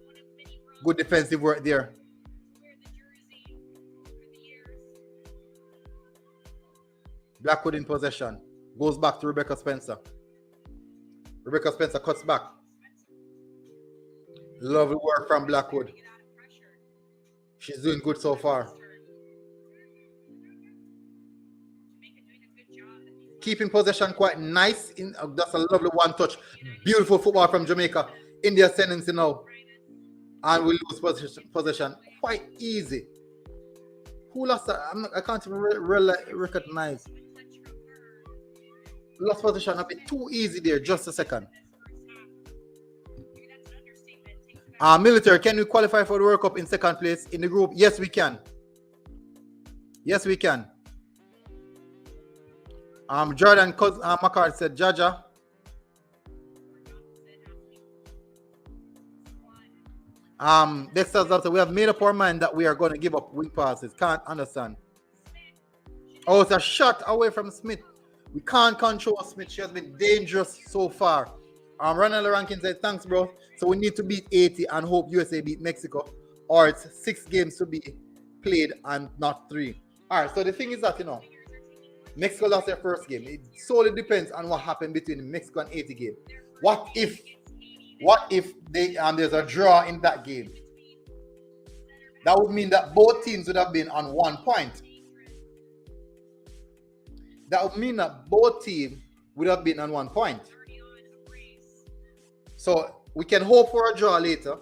Good defensive work there. Blackwood in possession. Goes back to Rebecca Spencer. Rebecca Spencer cuts back. Lovely work from Blackwood. She's doing good so far. Keeping possession quite nice. That's a lovely one touch. Beautiful football from Jamaica. In the ascendancy now. And we lose possession quite easy. Who lost that? I can't even recognize. Lost position a bit too easy there. Just a second. Military, can we qualify for the World Cup in second place in the group? Yes, we can. Yes, we can. Jordan McCart said, Jaja. Dexter's also, we have made up our mind that we are going to give up wing passes. Can't understand. Oh, it's a shot away from Smith. We can't control Smith. She has been dangerous so far. Ronald Rankin said, thanks, bro. So we need to beat 80 and hope USA beat Mexico, or it's 6 games to be played and not 3. All right, so the thing is that, Mexico lost their first game. It solely depends on what happened between Mexico and 80 game. What if there's a draw in that game? That would mean that both teams would have been on 1 point. That would mean that both teams would have been on 1 point. So we can hope for a draw later.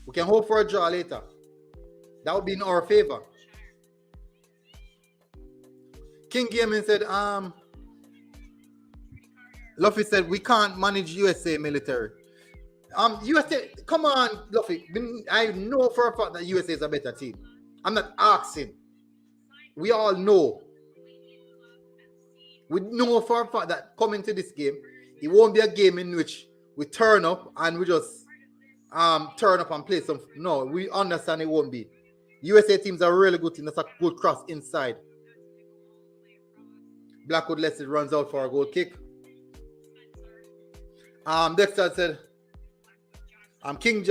We can hope for a draw later. That would be in our favor. King Gaming said, Luffy said, we can't manage USA military. USA, come on, Luffy. I know for a fact that USA is a better team. I'm not asking. We all know. We know for a fact that coming to this game, it won't be a game in which we turn up and we just turn up and play some. No, we understand it won't be. USA teams are really good team. That's a good cross inside. Blackwood Leslie runs out for a goal kick. Dexter said, King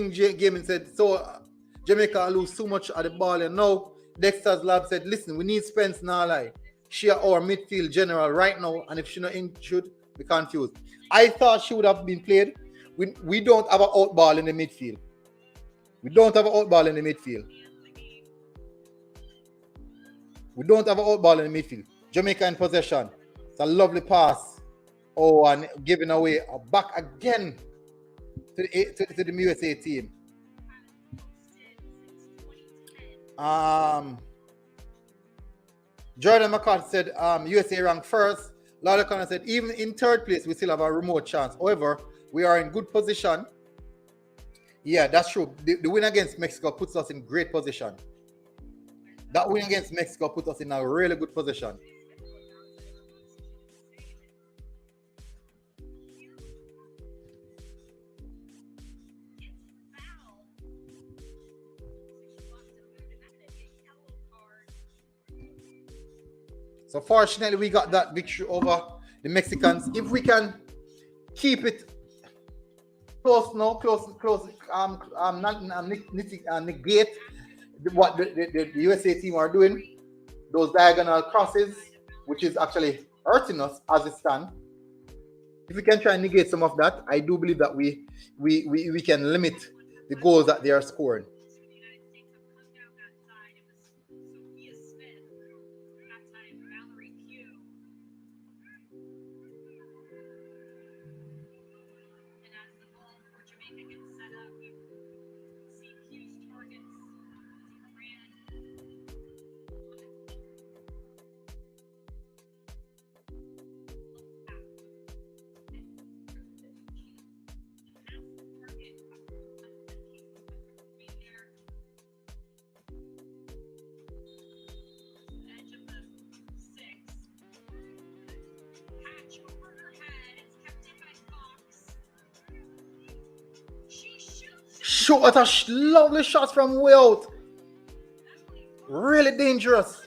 Gaming said, so Jamaica lose too much at the ball. And now Dexter's lab said, listen, we need Spence now. Like, she our midfield general right now, and if she's not injured, we confused. I thought she would have been played. We don't have an out ball in the midfield. We don't have an out ball in the midfield. We don't have an out ball in the midfield. Jamaica in possession. It's a lovely pass. Oh, and giving away a back again to the USA team. Jordan McCarthy said USA ranked first. Lord O'Connor said even in third place we still have a remote chance. However, we are in good position. Yeah, that's true. The win against Mexico puts us in great position. That win against Mexico puts us in a really good position. So fortunately, we got that victory over the Mexicans. If we can keep it close now, negate what the USA team are doing, those diagonal crosses, which is actually hurting us as it stands. If we can try and negate some of that, I do believe that we can limit the goals that they are scoring. What a lovely shot from way out. Really dangerous.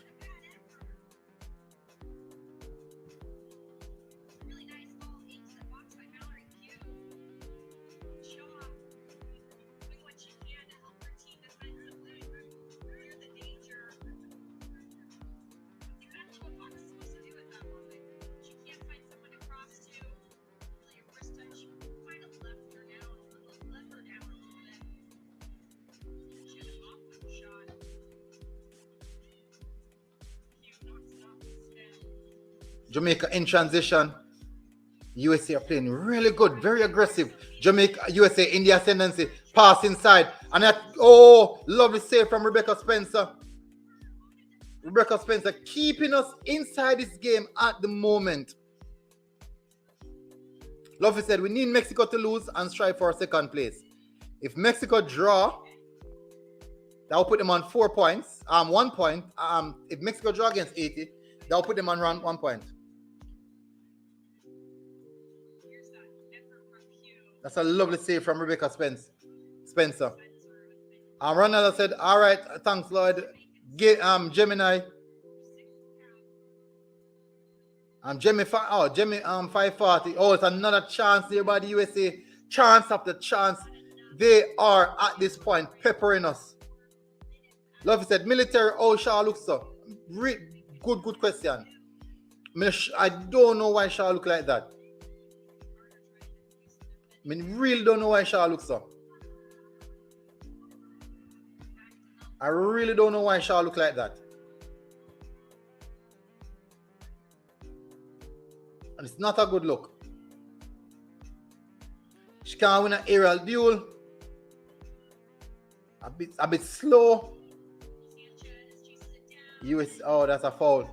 Jamaica in transition. USA are playing really good, very aggressive. Jamaica, USA in the ascendancy. Pass inside. And that, lovely save from Rebecca Spencer. Rebecca Spencer keeping us inside this game at the moment. Lovely said, we need Mexico to lose and strive for a second place. If Mexico draw, that will put them on 4 points. 1 point. If Mexico draw against 80, that will put them on around 1 point. That's a lovely save from Rebecca Spencer. Ronald said, all right, thanks, Lord. Get Gemini. Gemini 540. Oh, it's another chance there by the USA. Chance after chance. They are at this point peppering us. Love said, military, oh, Shaw looks so. Good question. I don't know why Shaw look like that. I mean, really don't know why Shaw looks so. I really don't know why Shaw look like that. And it's not a good look. She can't win an aerial duel. A bit slow. Oh, that's a foul.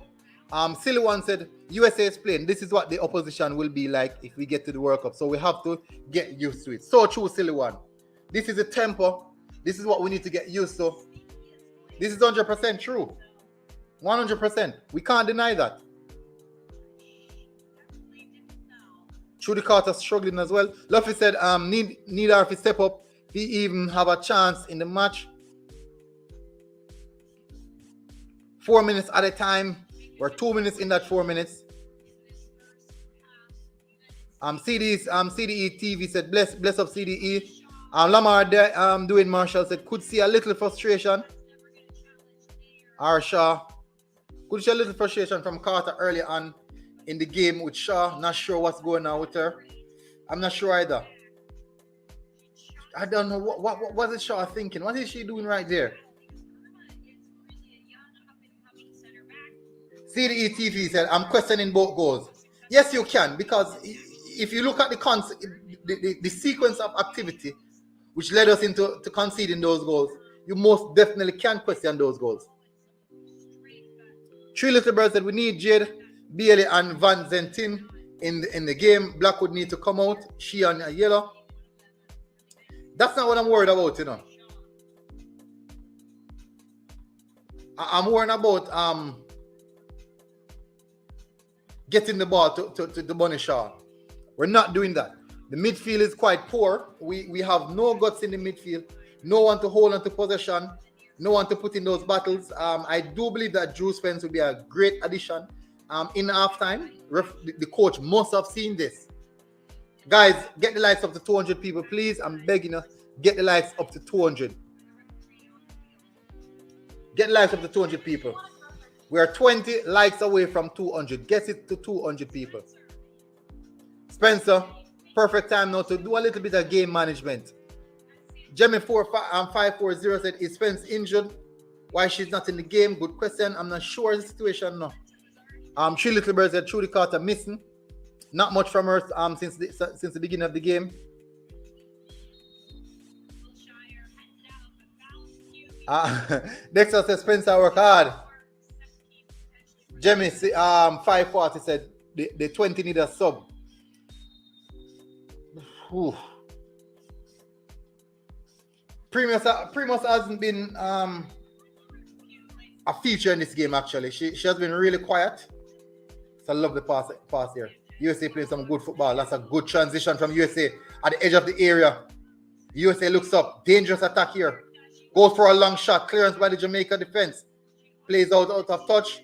Silly one said, USA is playing. This is what the opposition will be like if we get to the World Cup. So we have to get used to it. So true, Silly one. This is the tempo. This is what we need to get used to. This is 100% true. 100%. We can't deny that. Trudy Carter struggling as well. Luffy said, need her to step up. He even have a chance in the match. 4 minutes at a time. We're 2 minutes in that 4 minutes. CDE TV said, bless up CDE. Lamar doing Marshall said, could see a little frustration. Shaw. Could see a little frustration from Carter early on in the game with Shaw. Not sure what's going on with her. I'm not sure either. I don't know what is Shaw thinking. What is she doing right there? CDE TV said, I'm questioning both goals. Yes, you can, because if you look at the sequence of activity which led us into conceding those goals, you most definitely can question those goals. Three Little Birds said, we need Jade, Bailey, and Van Zentin in the game. Black would need to come out. She on a yellow. That's not what I'm worried about, you know. I'm worried about getting the ball to the Bunny Shaw. We're not doing that. The midfield is quite poor. We have no guts in the midfield. No one to hold on to possession. No one to put in those battles. I do believe that Drew Spence will be a great addition in halftime. The coach must have seen this. Guys, get the likes up to 200 people, please. I'm begging you, get the likes up to 200. Get the likes up to 200 people. We are 20 likes away from 200. Get it to 200 people. Spencer, perfect time now to do a little bit of game management. Jemmy 540 said, is Spence injured? Why she's not in the game? Good question. I'm not sure the situation now. Three Little Birds said, Trudy Carter missing. Not much from her since the beginning of the game. Dexter says, Spencer work hard. Jemmy 540 said, the 20 need a sub. Whew. Primus hasn't been a feature in this game, actually. She has been really quiet. So I love the pass here. USA playing some good football. That's a good transition from USA at the edge of the area. USA looks up. Dangerous attack here. Goes for a long shot. Clearance by the Jamaica defense. Plays out of touch.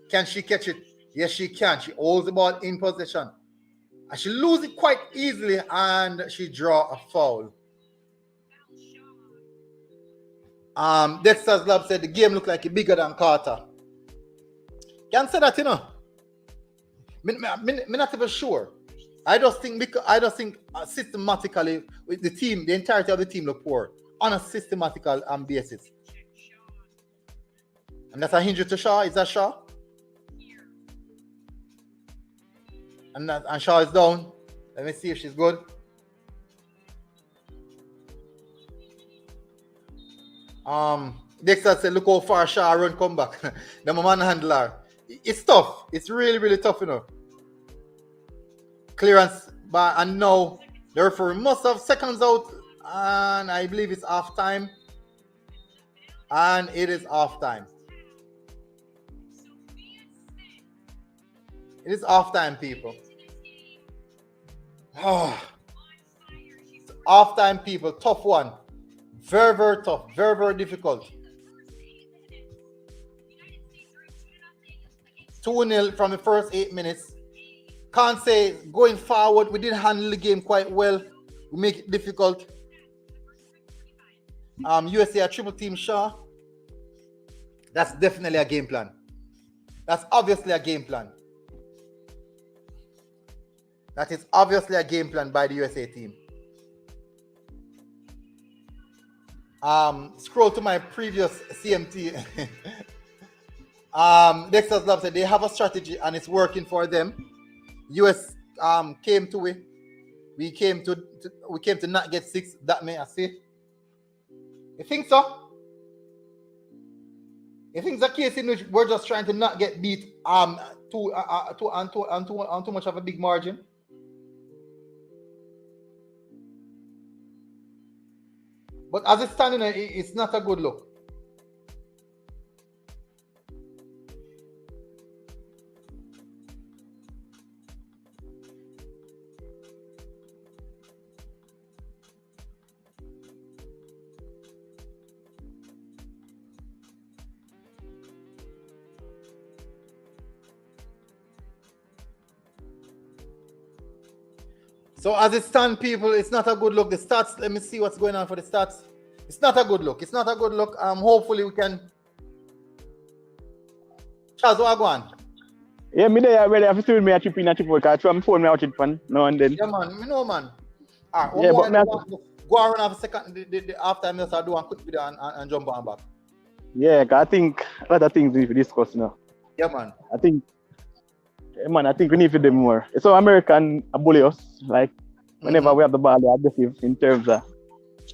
Can she catch it? Yes, she can. She holds the ball in possession. And she loses it quite easily, and she draw a foul. Dexter's Lab said the game looked like it's bigger than Carter. Can't say that, you know. Me not even sure. I just think systematically with the team, the entirety of the team look poor on a systematical basis. And that's a injury to Shaw. Is that Shaw? And Shaw is down. Let me see if she's good. Dexter said, look how far Shaw run come back. The man handler. It's tough. It's really, really tough, you know. Clearance, and now the referee must have seconds out, and I believe it's half time. And it is half time. It is half time, people. Oh. Half time, people. Tough one. Very, very tough. Very, very difficult. 2-0 from the first 8 minutes. Can't say going forward, we did handle the game quite well. We make it difficult. USA a triple team Shaw. That's definitely a game plan. That's obviously a game plan. That is obviously a game plan by the USA team. Scroll to my previous CMT. Dexter's Lab said they have a strategy and it's working for them. US came to it. We came to not get 6. That may I say. You think so? You think it's a case in which we're just trying to not get beat too much of a big margin? But as it's standing, it's not a good look. So as it stands, people, it's not a good look. The stats, let me see what's going on for the stats. It's not a good look. It's not a good look. Hopefully we can. Chaz, what go on? Yeah, me there ready. I have to do me a trip in a trip work. I try my phone me out it pan now and then. Yeah, man. Me know, man. All right, Yeah, go but on have a second. After I start doing a quick video and jump on back. yeah, 'cause I think a lot of things we discuss now. Yeah, man. I think we need to do more. So American bully us, like whenever we have the ball, they're aggressive in terms of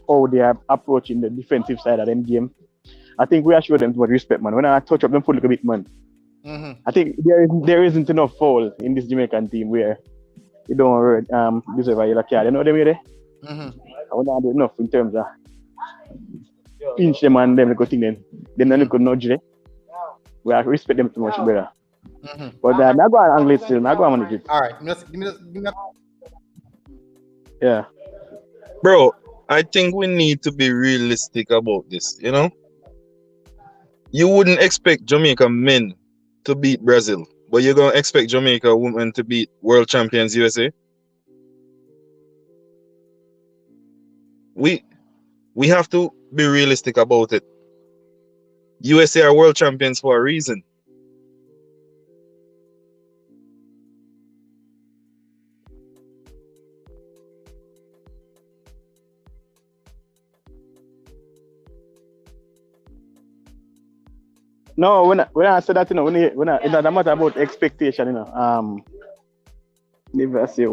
how they are approaching the defensive side of them game. I think we are showing them too much respect, man. When I touch up them foot a bit, man. I think there isn't enough foul in this Jamaican team where you don't deserve a yellow card. You know what I mean? I want to do enough in terms of pinch them and them little thing then they little nudge them. We have to respect them too much better. But I go on angle it still. I go on manage it. All right. Give me Yeah. Bro, I think we need to be realistic about this, you know? You wouldn't expect Jamaica men to beat Brazil, but you're going to expect Jamaica women to beat world champions USA? We have to be realistic about it. USA are world champions for a reason. No, when I say that, you know, it's not a matter about expectation, you know. Never say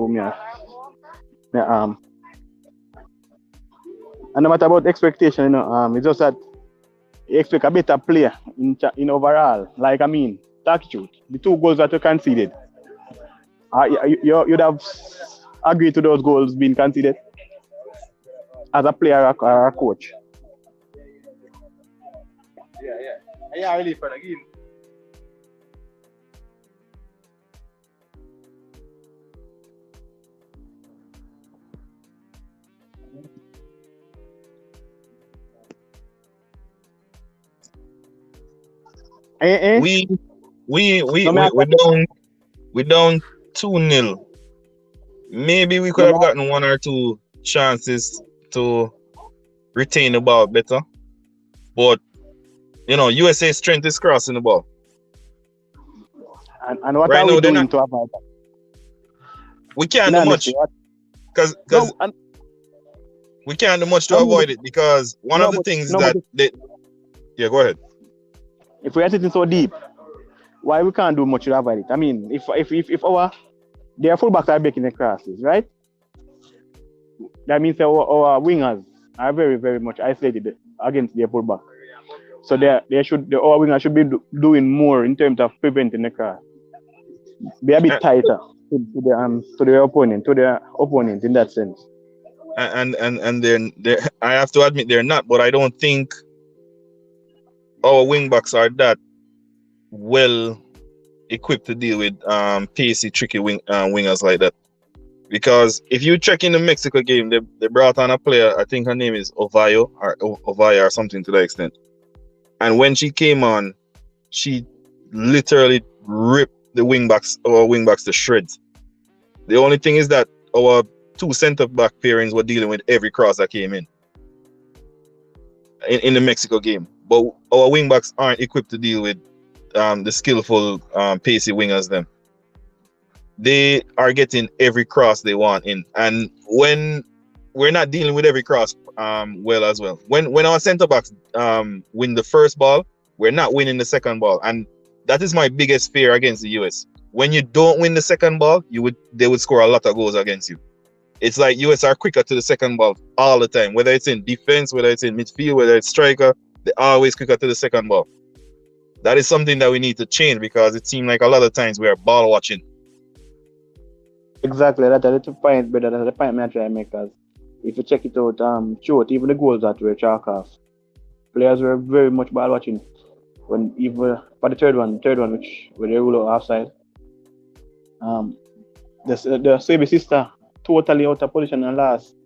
and no matter about expectation, you know, it's just that you expect a better player in overall. Like I mean, attitude. The 2 goals that you conceded, you'd have agreed to those goals being conceded as a player or a coach. Yeah, really for the game. We down 2-0. Maybe we could have gotten 1 or 2 chances to retain the ball better. But you know, USA strength is crossing the ball. And what right are we doing to avoid that? We can't do much. Because we can't do much to avoid it, because one of the things yeah, go ahead. If we are sitting so deep, why we can't do much to avoid it? I mean, if their fullbacks are making the crosses, right? That means our wingers are very, very much isolated against their fullback. So our wingers should be doing more in terms of preventing the cross. Be a bit tighter to their opponent in that sense. And then I have to admit they're not, but I don't think our wing backs are that well equipped to deal with pacey, tricky wingers like that. Because if you check in the Mexico game, they brought on a player, I think her name is Ovaya or something to that extent. And when she came on, she literally rip the our wing backs to shreds. The only thing is that our two centre back pairings were dealing with every cross that came in the Mexico game. But our wing backs aren't equipped to deal with the skillful, pacey wingers. Them they are getting every cross they want in, and when we're not dealing with every cross well as well. When our centre backs win the first ball, we're not winning the second ball, and that is my biggest fear against the US. When you don't win the second ball, they would score a lot of goals against you. It's like US are quicker to the second ball all the time, whether it's in defense, whether it's in midfield, whether it's striker, they're always quicker to the second ball. That is something that we need to change because it seems like a lot of times we are ball watching. Exactly, that's the point, brother. That's the point I try to make. Cause if you check it out, even the goals that were chalk off, players were very much ball watching. When even for the third one, which where they rule out offside, the Swaby sister totally out of position and last.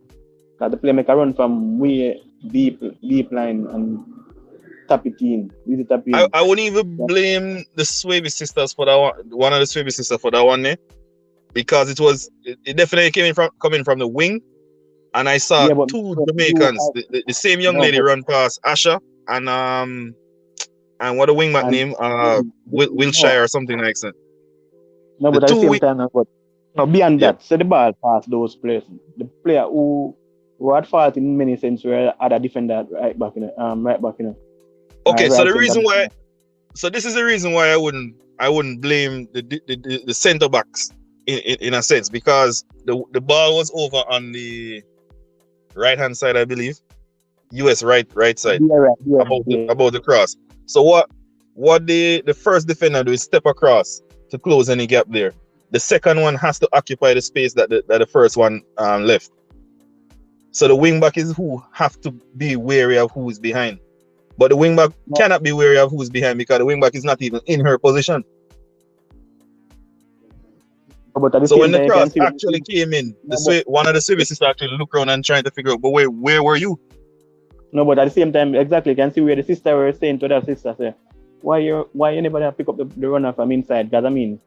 Cause the playmaker run from way deep line and tap it in. I wouldn't even blame the Swaby sisters for that one of the Swaby sisters for that one there. Because it definitely coming from the wing, and I saw two Jamaicans, the same young lady run past Asha and what the wingback name Wilshire or something like that. No, but at the same time, beyond that, so the ball past those players. The player who had fault in many sense were other defender right back. Okay, so the reason why, so this is the reason why I wouldn't blame the centre backs. In a sense, because the ball was over on the right hand side, I believe, US right side, about the cross. So what the first defender do is step across to close any gap there. The second one has to occupy the space that the first one left. So the wing back is who have to be wary of who's behind, but the wing back cannot be wary of who's behind because the wing back is not even in her position. So when the cross actually came in, one of the services actually look around and trying to figure out, but where were you? No, but at the same time, exactly, you can see where the sister was saying to that sister, say, why anybody pick up the runner from inside? Because I mean,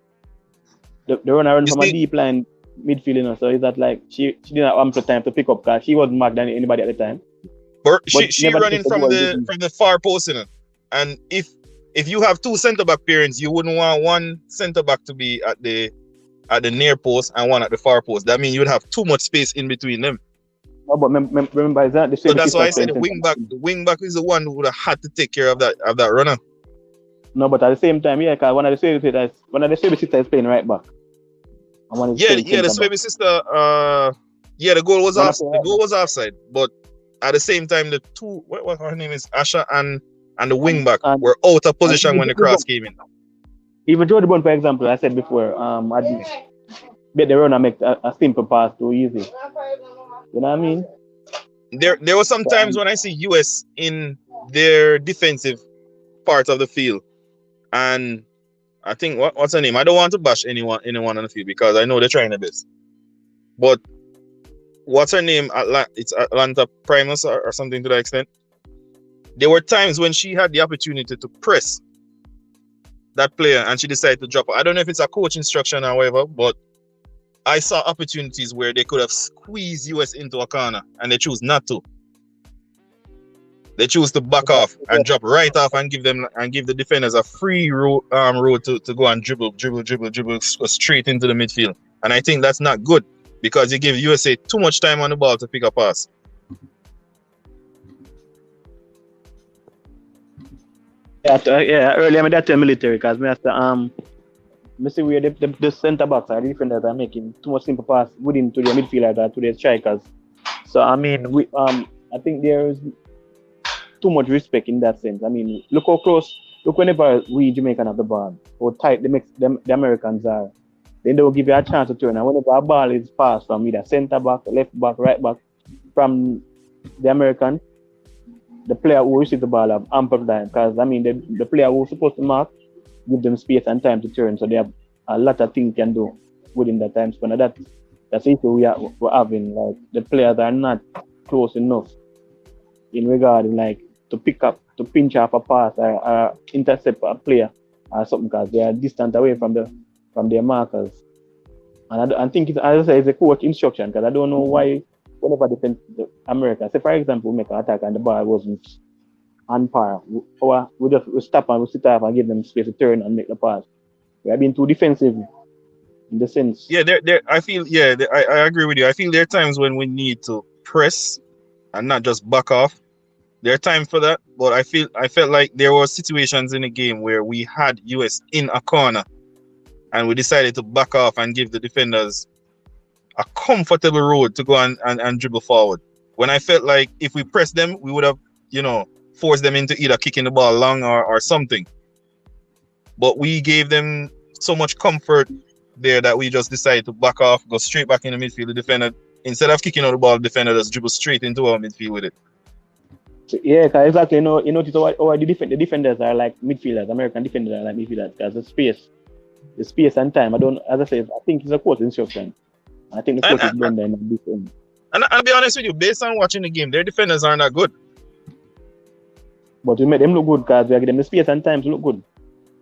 the runner run from a deep line midfield, so is that like she didn't have ample time to pick up because she wasn't marked than anybody at the time. But she running from the far post, and if you have two centre back pairings, you wouldn't want one centre back to be at the near post and one at the far post. That means you would have too much space in between them. No, but remember is that the same. So that's why I said the wing back is the one who would have had to take care of that runner. No, but at the same time, yeah, because one of the Swaby sisters is playing right back. The Swaby sister. The goal was off. The goal was offside, but at the same time, the two what her name is Asha and the wing back were out of position when the cross came in. Even Jody Bond, for example, I said before, I bet the runner make a simple pass too easy. You know what I mean? There were some times when I see US in their defensive part of the field, and I think what's her name? I don't want to bash anyone on the field because I know they're trying their best. But what's her name? It's Atlanta Primus or something to that extent. There were times when she had the opportunity to press that player and she decided to drop her. I don't know if it's a coach instruction or whatever, but I saw opportunities where they could have squeezed US into a corner and they choose not to. They choose to back off and drop right off and give the defenders a free road to go and dribble straight into the midfield. And I think that's not good because you give USA too much time on the ball to pick a pass. Earlier I that military because I see where the centre backs are the defenders are making too much simple pass within to the midfielders or to the strikers. So I mean I think there is too much respect in that sense. I mean, look whenever we Jamaican have the ball, how tight the Americans are. Then they will give you a chance to turn. And whenever a ball is passed from either centre back, left back, right back, from the American, the player who receives the ball have ample time. Because I mean, the player who's supposed to mark, give them space and time to turn. So they have a lot of things can do within that time span. That's the issue we're having. Like the players are not close enough in regard like to pick up, to pinch off a pass or intercept a player or something because they are distant away from their markers. And I think it's, as I say, it's a coach instruction because I don't know why whenever America, say for example, we make an attack and the ball wasn't on par, or we stop and we sit off and give them space to turn and make the pass. We have been too defensive in the sense. Yeah, I feel I agree with you. I feel there are times when we need to press and not just back off. There are times for that, but I felt like there were situations in the game where we had US in a corner and we decided to back off and give the defenders a comfortable road to go and dribble forward. When I felt like if we pressed them, we would have, forced them into either kicking the ball long or something. But we gave them so much comfort there that we just decided to back off, go straight back in the midfield. The defender, instead of kicking out the ball, the defender just dribble straight into our midfield with it. Yeah, exactly. You notice how the defenders are like midfielders. American defenders are like midfielders because the space and time. I think it's a coach instruction. I think the coach is done there in this end. And I'll be honest with you, based on watching the game, their defenders aren't that good. But we make them look good because we give them the space and time to look good.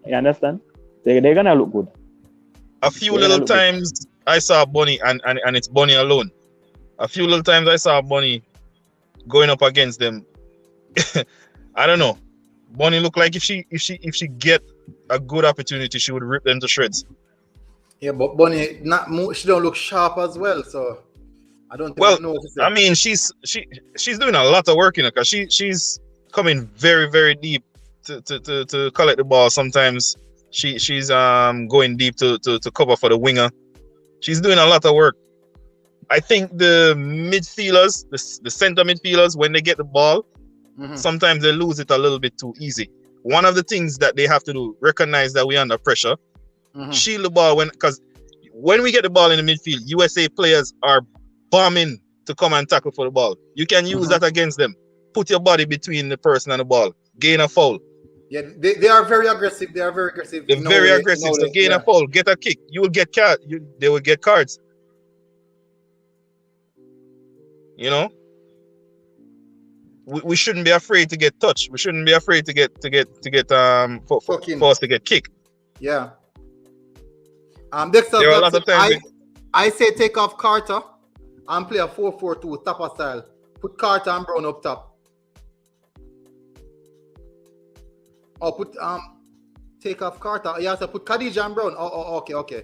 You understand? They're gonna look good. A few little times I saw Bunny and it's Bunny alone. A few little times I saw Bunny going up against them. I don't know. Bunny looked like if she get a good opportunity, she would rip them to shreds. Yeah, but Bunny she don't look sharp as well, so I don't think well, I know what to say. I mean, she's doing a lot of work, because she's coming very, very deep to collect the ball. Sometimes she's going deep to cover for the winger. She's doing a lot of work. I think the midfielders, the center midfielders, when they get the ball, sometimes they lose it a little bit too easy. One of the things that they have to do, recognize that we're under pressure, shield the ball because when we get the ball in the midfield, USA players are bombing to come and tackle for the ball. You can use that against them. Put your body between the person and the ball. Gain a foul. Yeah, they are very aggressive. They are very aggressive. They're very aggressive. So gain a foul, get a kick. You will get they will get cards. We shouldn't be afraid to get touched. We shouldn't be afraid to get forced to get kicked. Yeah. Dexter, there are a lot of times I say take off Carter and play a 4-4-2 Tapper style. Put Carter and Brown up top. Or put take off Carter. Yeah, so put Khadija and Brown. Okay.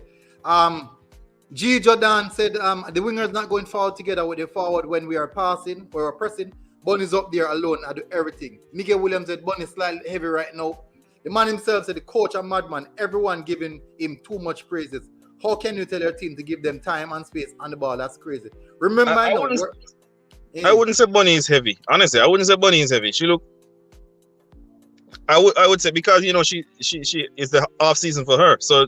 G Jordan said the wingers not going forward together with the forward when we are passing or pressing. Bunny's up there alone. I do everything. Miguel Williams said Bunny's slightly heavy right now. The man himself said the coach a madman. Everyone giving him too much praises. How can you tell your team to give them time and space on the ball? That's crazy. Remember, I wouldn't say Bunny is heavy. Honestly, I wouldn't say Bunny is heavy. She look. I would say because she is the off season for her. So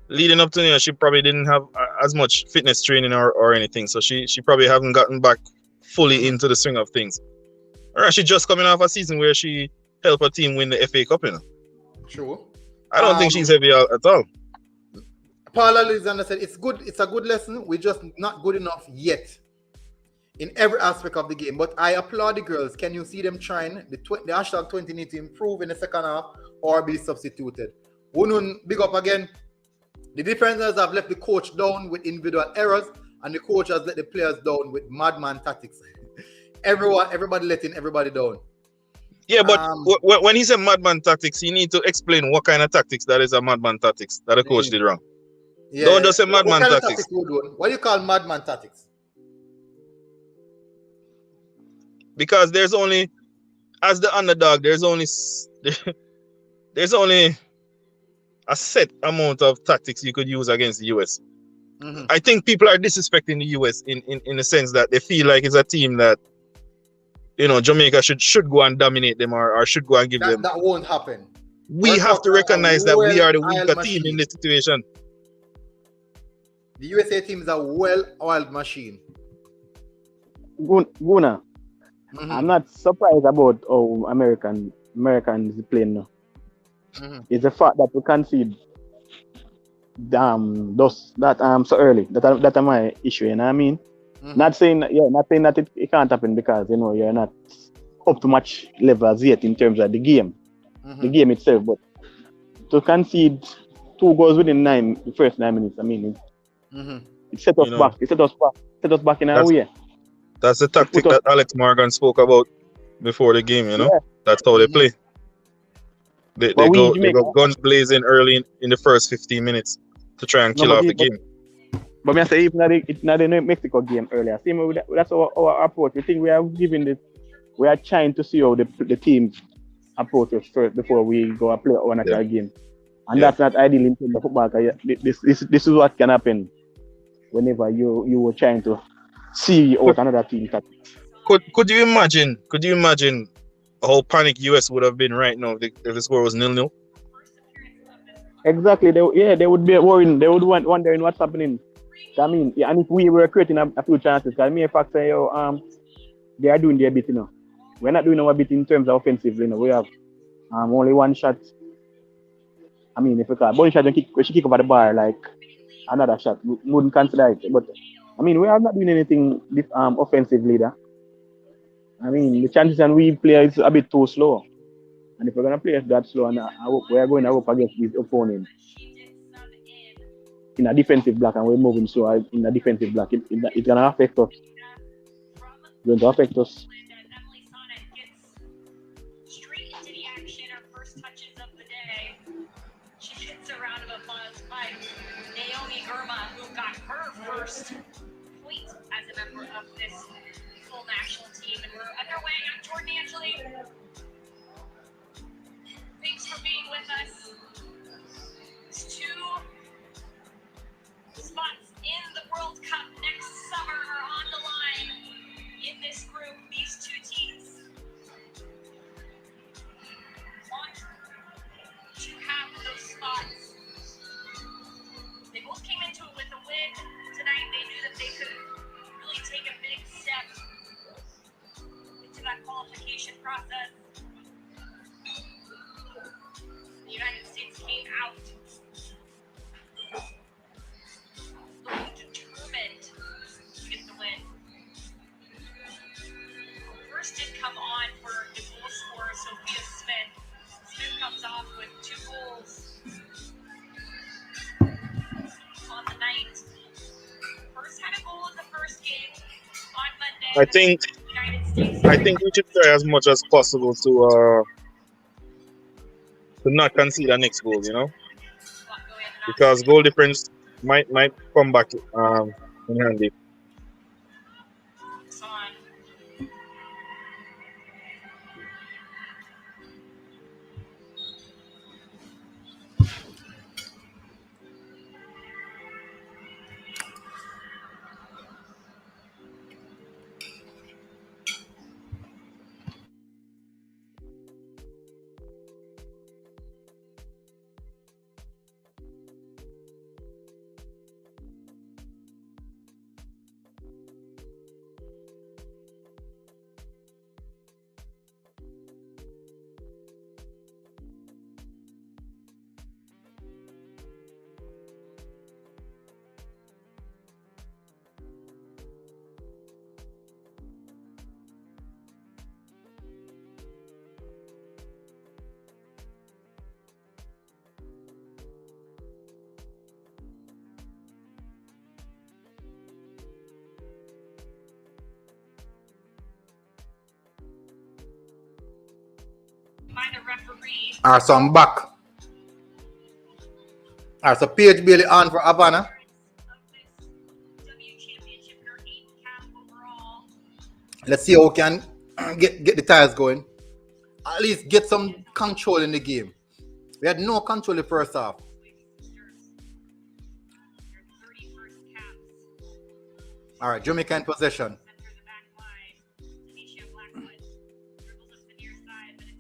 leading up to she probably didn't have as much fitness training or anything. So she probably haven't gotten back fully into the swing of things. Or she's just coming off a season where she helped her team win the FA Cup. Sure. I don't think she's heavy at all. Paula Alexander said it's good. It's a good lesson. We're just not good enough yet in every aspect of the game. But I applaud the girls. Can you see them trying? The hashtag 20 need to improve in the second half or be substituted. Wunun, big up again. The defenders have left the coach down with individual errors, and the coach has let the players down with madman tactics. Everybody letting everybody down. Yeah, but when he said madman tactics, he need to explain what kind of tactics that is a madman tactics that the coach did wrong. Yeah. Don't just say madman tactics. What do you call madman tactics? Because there's only, as the underdog, there's only a set amount of tactics you could use against the US. I think people are disrespecting the US in the sense that they feel like it's a team that Jamaica should go and dominate them or should go and give them. That won't happen. We have to recognize that we are the weaker team in this situation. The USA team is a well-oiled machine. Guna, I'm not surprised about how Americans playing now. It's the fact that we concede so early. That's my issue, you know what I mean? Not saying that it can't happen because you're not up to much level as yet in terms of the game. The game itself, but to concede 2 goals within the first 9 minutes. I mean, it set us back. It set us back in our way. That's the tactic that Alex Morgan spoke about before the game. Yeah. That's how they play. They go guns blazing early in the first 15 minutes to try and kill off the game. But I say even not the Mexico game earlier. That's our approach. We think we are trying to see how the team approach us first before we go and play one of our game. And that's not ideal in terms of football. This is what can happen whenever you were trying to see out another team. Could you imagine how panicked US would have been right now if the score was 0-0? Exactly. They would be worrying. They would wondering what's happening. I mean, and if we were creating a few chances, because me in fact say, they are doing their bit, We're not doing our bit in terms of offensive, We have only one shot. I mean, if we call one shot, we should kick over the bar like another shot. We wouldn't consider it. But I mean, we are not doing anything offensively there. I mean, the chances and we play is a bit too slow. And if we're gonna play that slow, and we are going up against these opponents in a defensive block, and we're moving slow in a defensive block, it's gonna affect us. It's going to affect us. Straight into the action, her first touches of the day. She gets a round of applause by Naomi Irma, who got her first point as a member of this full national team. And we're underway. I'm Jordan Angeli. Thanks for being with us. There's 2 spots in the World Cup next summer are on the line in this group. These 2 teams want to have those spots. They both came into it with a win tonight. They knew that they could really take a big step into that qualification process. The United States came out looking determined to get the win. First did come on for the goal scorer, Sophia Smith. Smith comes off with 2 goals on the night. First had a goal in the first game on Monday. I think we should try as much as possible to not concede our next goal, because goal difference might come back in handy. By the referee. Alright, so I'm back. Alright, so PH Bailey on for Havana. Let's see how we can get the tires going. At least get some control in the game. We had no control in the first half. Alright, Jamaica in possession.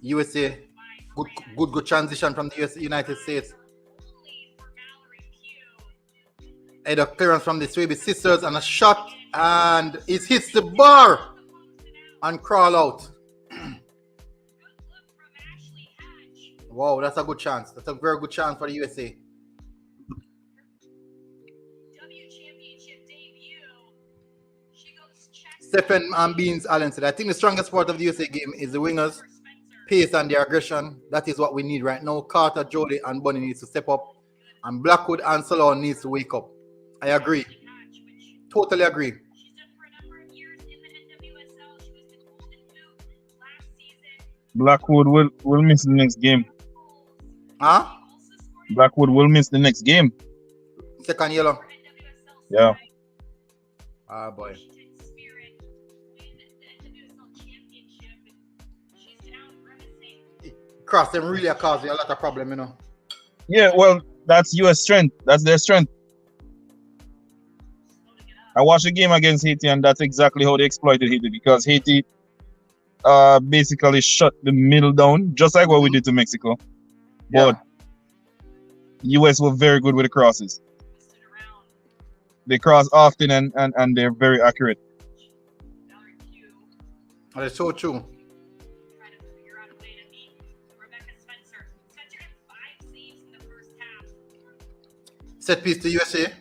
USA, good transition from the United States. A clearance from the Swaby sisters and a shot, and it hits the bar and crawl out. Wow, that's a good chance. That's a very good chance for the USA. Stephen Beans Allen said, I think the strongest part of the USA game is the wingers pace and their aggression. That is what we need right now. Carter, Jody, and Bunny needs to step up. And Blackwood and Salon needs to wake up. I agree. Totally agree. She's done for a number of years in the NWSL. She was the Golden Boot last season. Blackwood will miss the next game. Huh? Blackwood will miss the next game. Second yellow. Yeah. Ah, boy. Spirit win the NWSL championship. She's down reminiscing. Cross them really cause you a lot of problem, you know. Yeah, well, that's US strength. That's their strength. I watched the game against Haiti, and that's exactly how they exploited Haiti, because Haiti basically shut the middle down, just like what we did to Mexico. But US were very good with the crosses. They cross often and they're very accurate. That's so true. Trying to figure out a way to beat Rebecca Spencer. Spencer had 5 saves in the first half. Set piece to USA.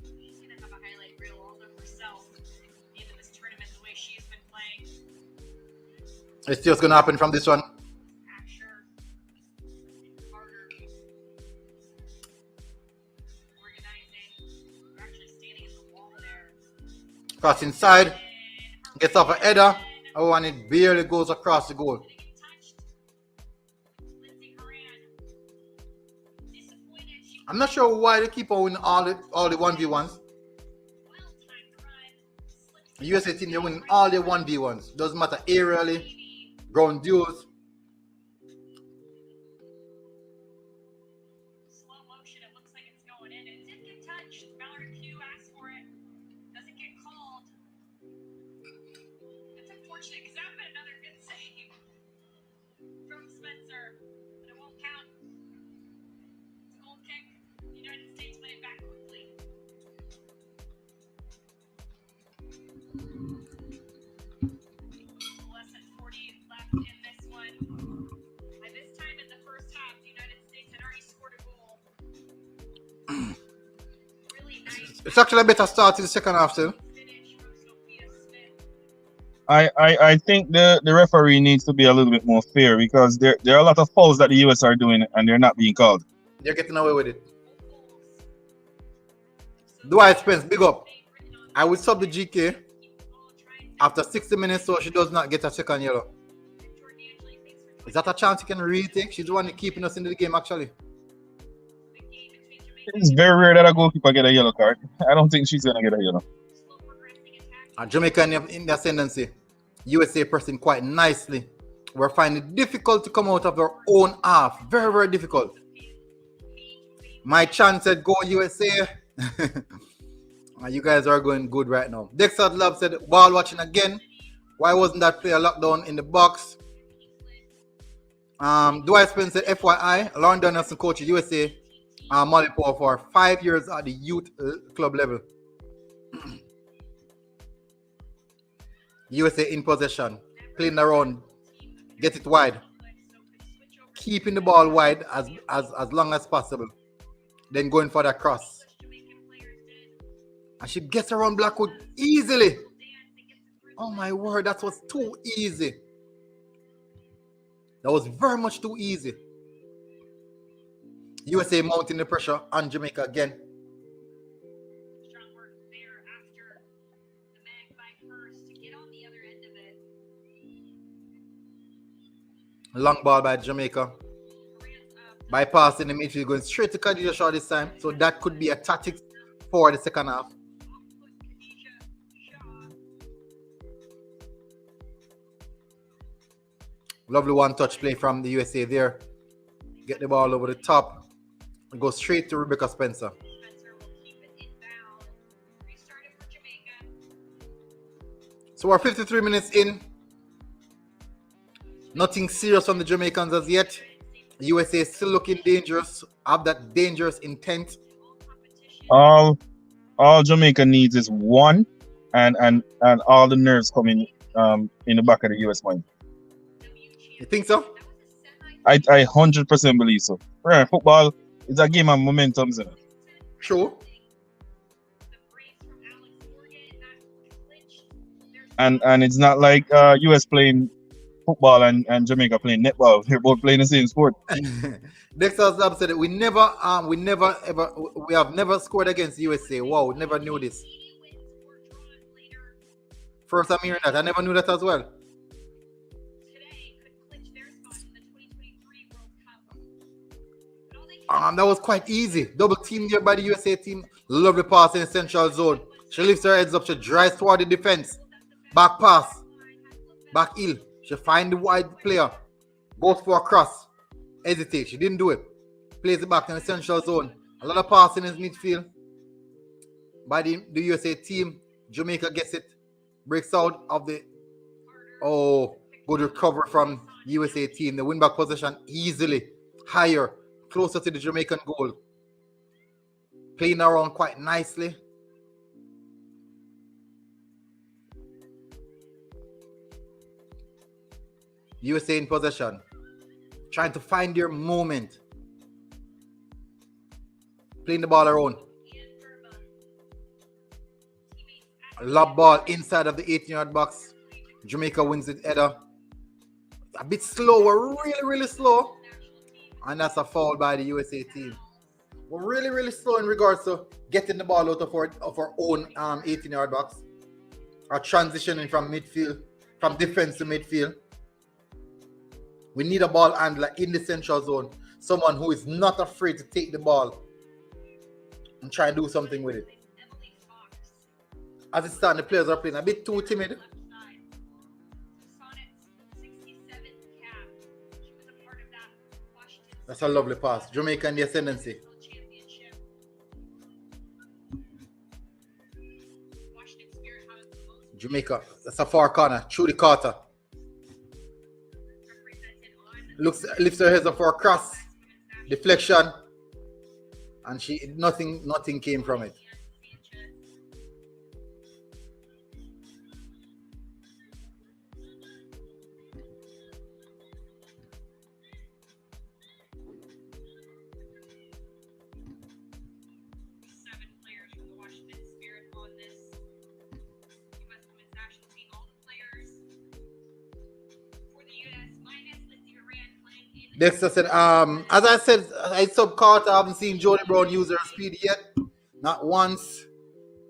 She's gonna have a highlight reel all of herself at the end of this tournament, the way she's been playing. Let's see what's gonna happen from this one. Asher, Carter, organizing. We're actually standing at the wall there. Cross inside. Gets off a header. Oh, and it barely goes across the goal. They get touched. Lindsay Moran. Disappointed. She I'm not sure why they keep on winning all the 1v1s. well-timed run. Slips The USA team, they're winning all the 1v1s. Doesn't matter aerially, ground duels. slow motion. It looks like it's going in. It did get touched. Mallory Pugh asked for it. Doesn't get called. It's unfortunate because that would have been another good save from Spencer, but it won't count. It's a goal kick. The United States put it back quickly. Less than 40 left in this one. By this time in the first half, the United States had already scored a goal. Really nice It's actually a better start in the second half still. finish from Sophia Smith. I think the referee needs to be a little bit more fair, because there are a lot of fouls that the US are doing and they're not being called. They're getting away with it. Dwight Spence, big up. I will sub the GK after 60 minutes so she does not get a second yellow. Is that a chance you can really take? She's the one keeping us in the game actually. It's very rare that a goalkeeper get a yellow card. I don't think she's gonna get a yellow. Jamaica in the ascendancy. USA pressing quite nicely. We're finding it difficult to come out of our own half. Very, very difficult. My chance said go USA. You guys are going good right now. Dexter Love said ball watching again. Why wasn't that player locked down in the box? Dwight Spence said FYI, Lauren Donaldson coach at USA Molly Power for 5 years at the youth club level. USA in possession, playing around, get it wide, keeping the ball wide as long as possible, then going for that cross. And she gets around Blackwood easily. Oh my word, that was too easy. That was very much too easy. USA mounting the pressure on Jamaica again. Strong work there after the Magpie first to get on the other end of it. Long ball by Jamaica. Bypassing the midfield, going straight to Khadija Shaw this time. So that could be a tactic for the second half. Lovely one-touch play from the USA there. Get the ball over the top and go straight to Rebecca Spencer. Spencer will keep it inbound. Restarted for Jamaica. So we're 53 minutes in. Nothing serious from the Jamaicans as yet. USA is still looking dangerous. Have that dangerous intent. All Jamaica needs is one, and all the nerves coming in the back of the US mind. You think so? I 100% believe so. Right, football is a game of momentum, isn't it? Sure. And it's not like US playing football and Jamaica playing netball. They're both playing the same sport. Dexter's Lab said that we have never scored against USA. Wow, never knew this. First I'm hearing that. I never knew that as well. That was quite easy. Double team there by the USA team. Lovely pass in the central zone. She lifts her heads up. She drives toward the defense. Back pass. Back heel. She finds the wide player. Goes for a cross. Hesitate. She didn't do it. Plays it back in the central zone. A lot of passing in midfield by the USA team. Jamaica gets it. Breaks out of the... Oh, good recovery from USA team. The win back position easily. Higher. Closer to the Jamaican goal. Playing around quite nicely. USA in possession. Trying to find their moment. Playing the ball around. Lob ball inside of the 18-yard box. Jamaica wins it header. A bit slower, really slow. And that's a foul by the USA team. We're really slow in regards to getting the ball out of our own 18-yard box. Or transitioning from midfield, from defense to midfield. We need a ball handler in the central zone. Someone who is not afraid to take the ball and try and do something with it. As it stands, the players are playing a bit too timid. That's a lovely pass. Jamaica in the ascendancy. Jamaica. That's a far corner. Through the Carter. Lifts her head up for a cross. Deflection. And nothing came from it. Dexter said, as I said, I sub Carter. I haven't seen Jody Brown use her speed yet. Not once.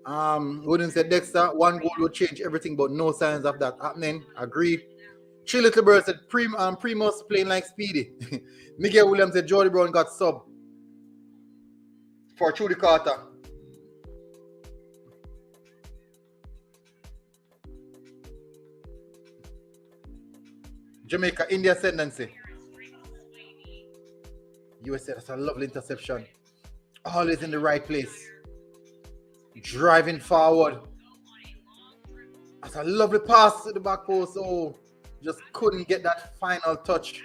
Wouldn't say Dexter, one goal will change everything, but no signs of that happening. Agreed. Three Little Bird said, Primus playing like Speedy. Miguel Williams said, Jody Brown got sub for Trudy Carter. Jamaica, India ascendancy. USA, that's a lovely interception. Always in the right place. Driving forward. That's a lovely pass to the back post. Oh, just couldn't get that final touch.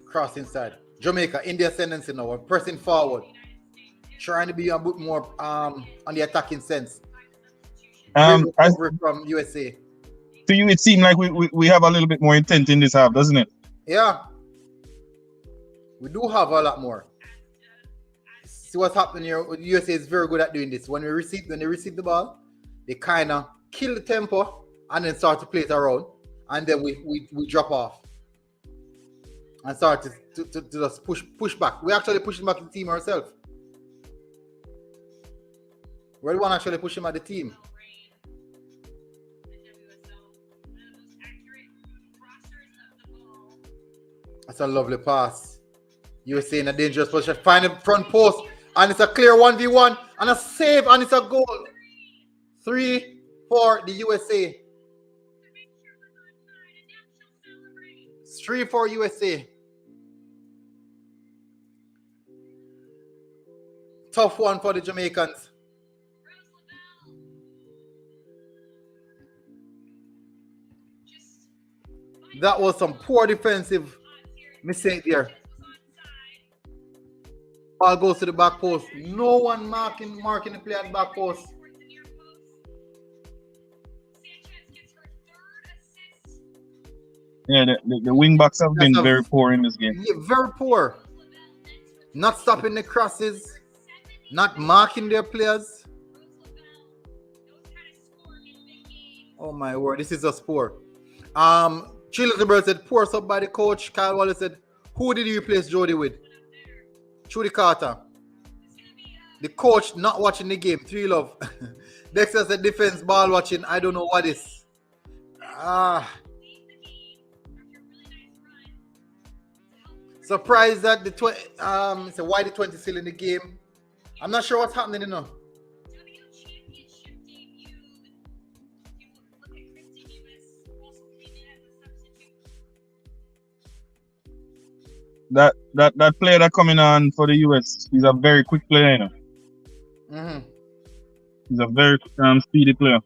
Cross inside. Jamaica in the ascendancy now. We're pressing forward. Trying to be a bit more on the attacking sense. From USA. To you, it seemed like we have a little bit more intent in this half, doesn't it? Yeah. We do have a lot more. See what's happening here. USA is very good at doing this. When they receive the ball, they kind of kill the tempo and then start to play it around. And then we drop off. And start to just push back. We're actually pushing back the team ourselves. We're the one actually pushing back the team. That's a lovely pass. USA in a dangerous position. Find the front post. And it's a clear 1v1. And a save. And it's a goal. 3 for the USA. 3 for USA. Tough one for the Jamaicans. That was some poor defensive mistake there. Ball goes to the back post. No one marking the play at the back post. Yeah, the wing backs have been That's a- very poor in this game. Yeah, very poor. Not stopping the crosses, not marking their players. Oh my word, this is just poor. Childeberg said, poor sub by the coach. Kyle Wallace said, who did you replace Jody with? Trudy Carter. The coach not watching the game. 3 love. Dexter said, defense ball watching. I don't know what is. Surprised that the 20 so why the 20 still in the game. I'm not sure what's happening, you know. That player that coming on for the US, he's a very quick player, you know. Mm-hmm. He's a very speedy player.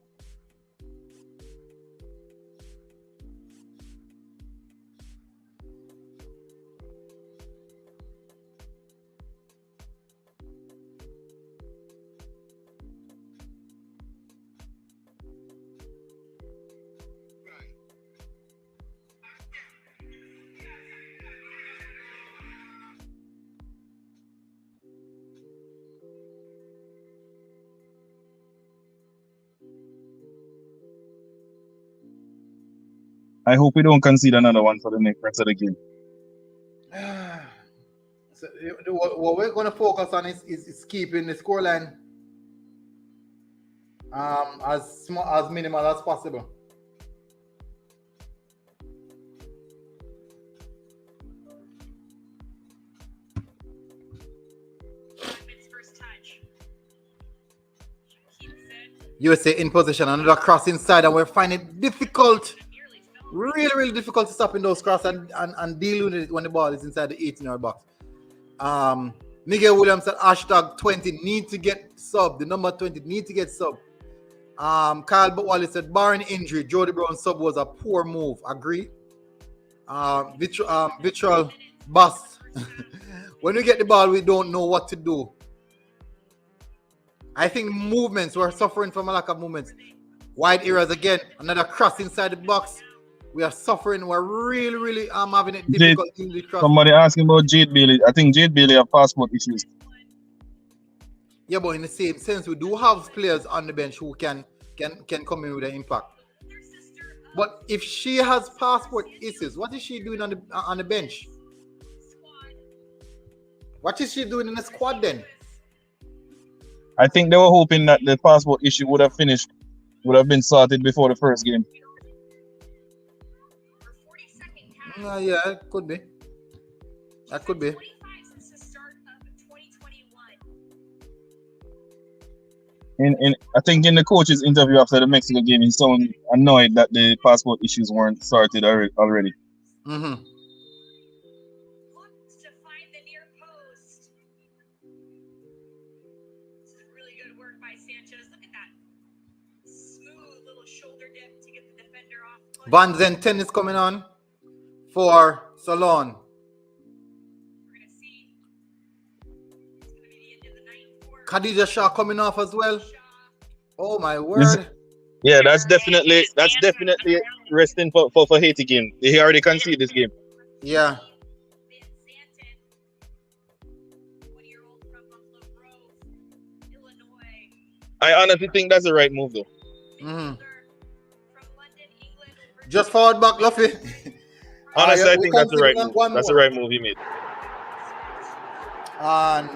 I hope we don't concede another one for the next rest of the game. So, what we're going to focus on is keeping the scoreline as minimal as possible. USA in position, another cross inside, and we're finding it difficult, really difficult to stop in those crosses and deal with it when the ball is inside the 18-yard box. Miguel Williams said hashtag 20 need to get sub. The number 20 need to get sub. Kyle Wallace said barring injury, Jody Brown sub was a poor move. Agree. Virtual bust. When we get the ball, we don't know what to do. I think movements, we're suffering from a lack of movements. Wide areas again, another cross inside the box. We are suffering. We're really having it difficult in the cross. Somebody asking about Jade Bailey. I think Jade Bailey have passport issues. Yeah, but in the same sense, we do have players on the bench who can come in with an impact. But if she has passport issues, what is she doing on the bench? What is she doing in the squad then? I think they were hoping that the passport issue would have been sorted before the first game. Yeah, it could be. That could be. I think in the coach's interview after the Mexico game, he sounded annoyed that the passport issues weren't sorted already. Mm-hmm. Van Zenten is coming on for Salon. Khadija Shah coming off as well. Oh my word. Yeah, that's definitely resting for Haiti game. They already conceded this game. Yeah. I honestly think that's the right move though. Mm-hmm. Just forward back, Luffy. Honestly, I think that's the right move. That's the right move he made. And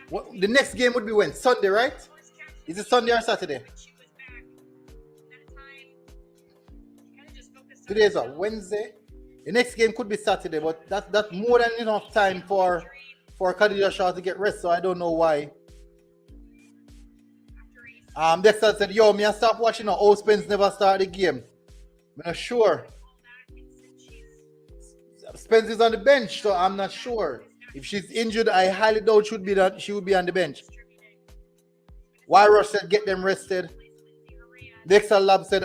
what the next game would be when? Sunday, right? Is it Sunday or Saturday? Today is a Wednesday. The next game could be Saturday, but that's more than enough time for Khadija Shah to get rest, so I don't know why. Dexter said, yo, me I stop watching now. Spence never started the game. I'm not sure. Spence is on the bench, so I'm not sure. If she's injured, I highly doubt she would be on the bench. Why Rush said get them rested. Dexter Lab said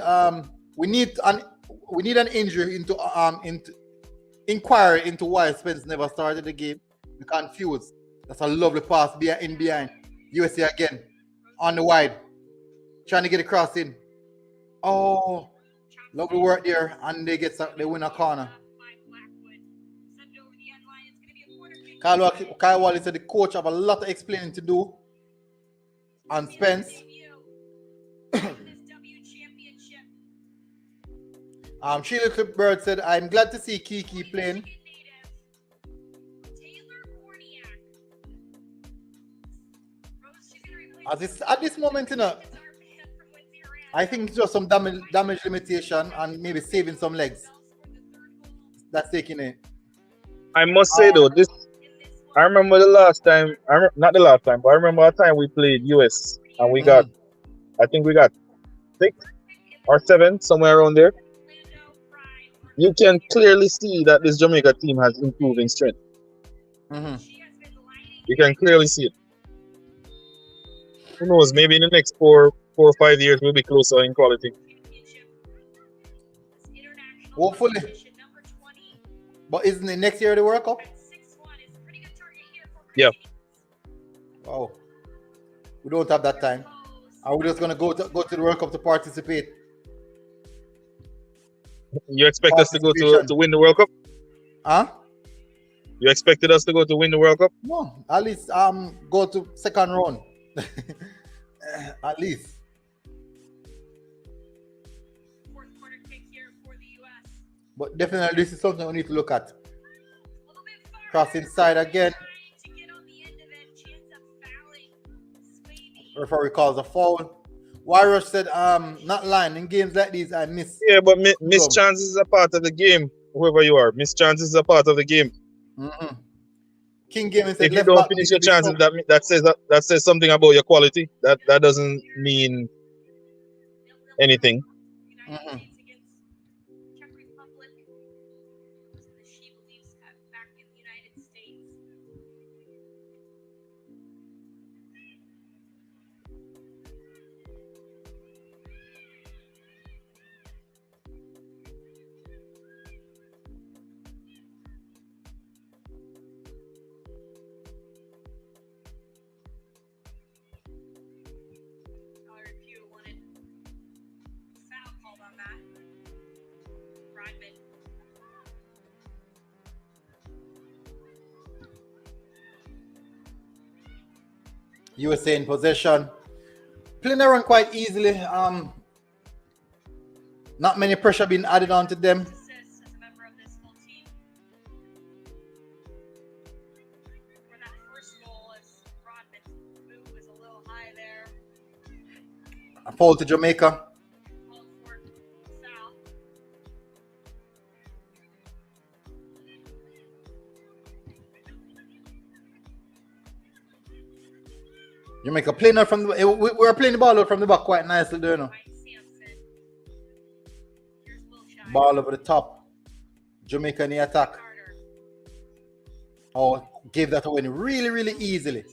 we need an injury into inquiry into why Spence never started the game. We're confused. That's a lovely pass behind. USA again on the wide, trying to get a cross in. Oh, lovely work there, and they win a corner. Kyle Wallace said the coach have a lot of explaining to do. And Spence. Sheila Clipbird said, I'm glad to see Kiki playing. At this moment, I think it's just some damage limitation and maybe saving some legs. That's taking it. I must say though, I remember the last time, not the last time, but I remember a time we played US and we got, I think we got 6 or 7, somewhere around there. You can clearly see that this Jamaica team has improved in strength. You can clearly see it. Who knows? Maybe in the next 4 or 5 years we'll be closer in quality. Hopefully. But isn't it next year the World Cup? Yeah. Wow. We don't have that time. Are we just gonna go to the World Cup to participate? You expect us to go to win the World Cup? Huh? You expected us to go to win the World Cup? No, at least go to second round. At least. But definitely this is something we need to look at. Cross inside again. Referee calls a foul. Warriors said, not lying. In games like these, I miss. Yeah, but miss chances is a part of the game. Whoever you are, miss chances is a part of the game. King Gaming said, if you don't finish your chances, that says something about your quality. That doesn't mean anything. USA in possession. Playing around quite easily. Not many pressure being added on to them. A foul to Jamaica. Jamaica playing out from the we were playing the ball out from the back quite nicely there, you know. Ball over the top. Jamaica in the attack. Oh, gave that away really, really easily.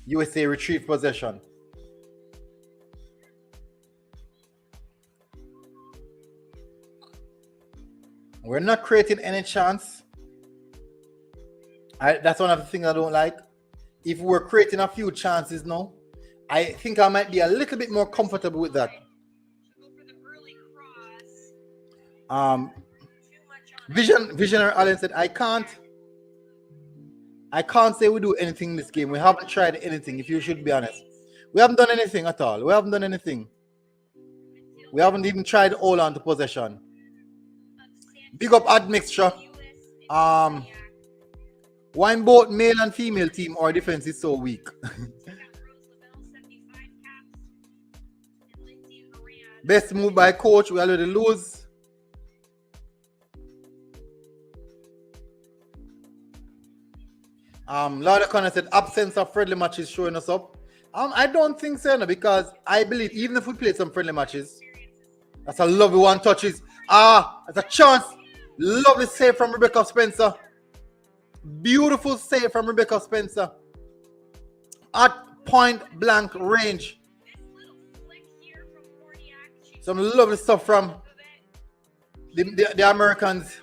USA retrieve possession. We're not creating any chance. That's one of the things I don't like. If we're creating a few chances now, I think I might be a little bit more comfortable with that. Visionary Allen said, I can't say we do anything in this game. We haven't tried anything, if you should be honest. We haven't done anything at all. We haven't done anything. We haven't even tried to hold on to possession. Big up admixture. Why in both male and female team our defense is so weak? Best move by coach. We already lose. Lauda Connor said absence of friendly matches showing us up. I don't think so, no, because I believe even if we play some friendly matches, that's a lovely one touches. That's a chance. Lovely save from Rebecca Spencer. Beautiful save from Rebecca Spencer. At point blank range. Some lovely stuff from the Americans.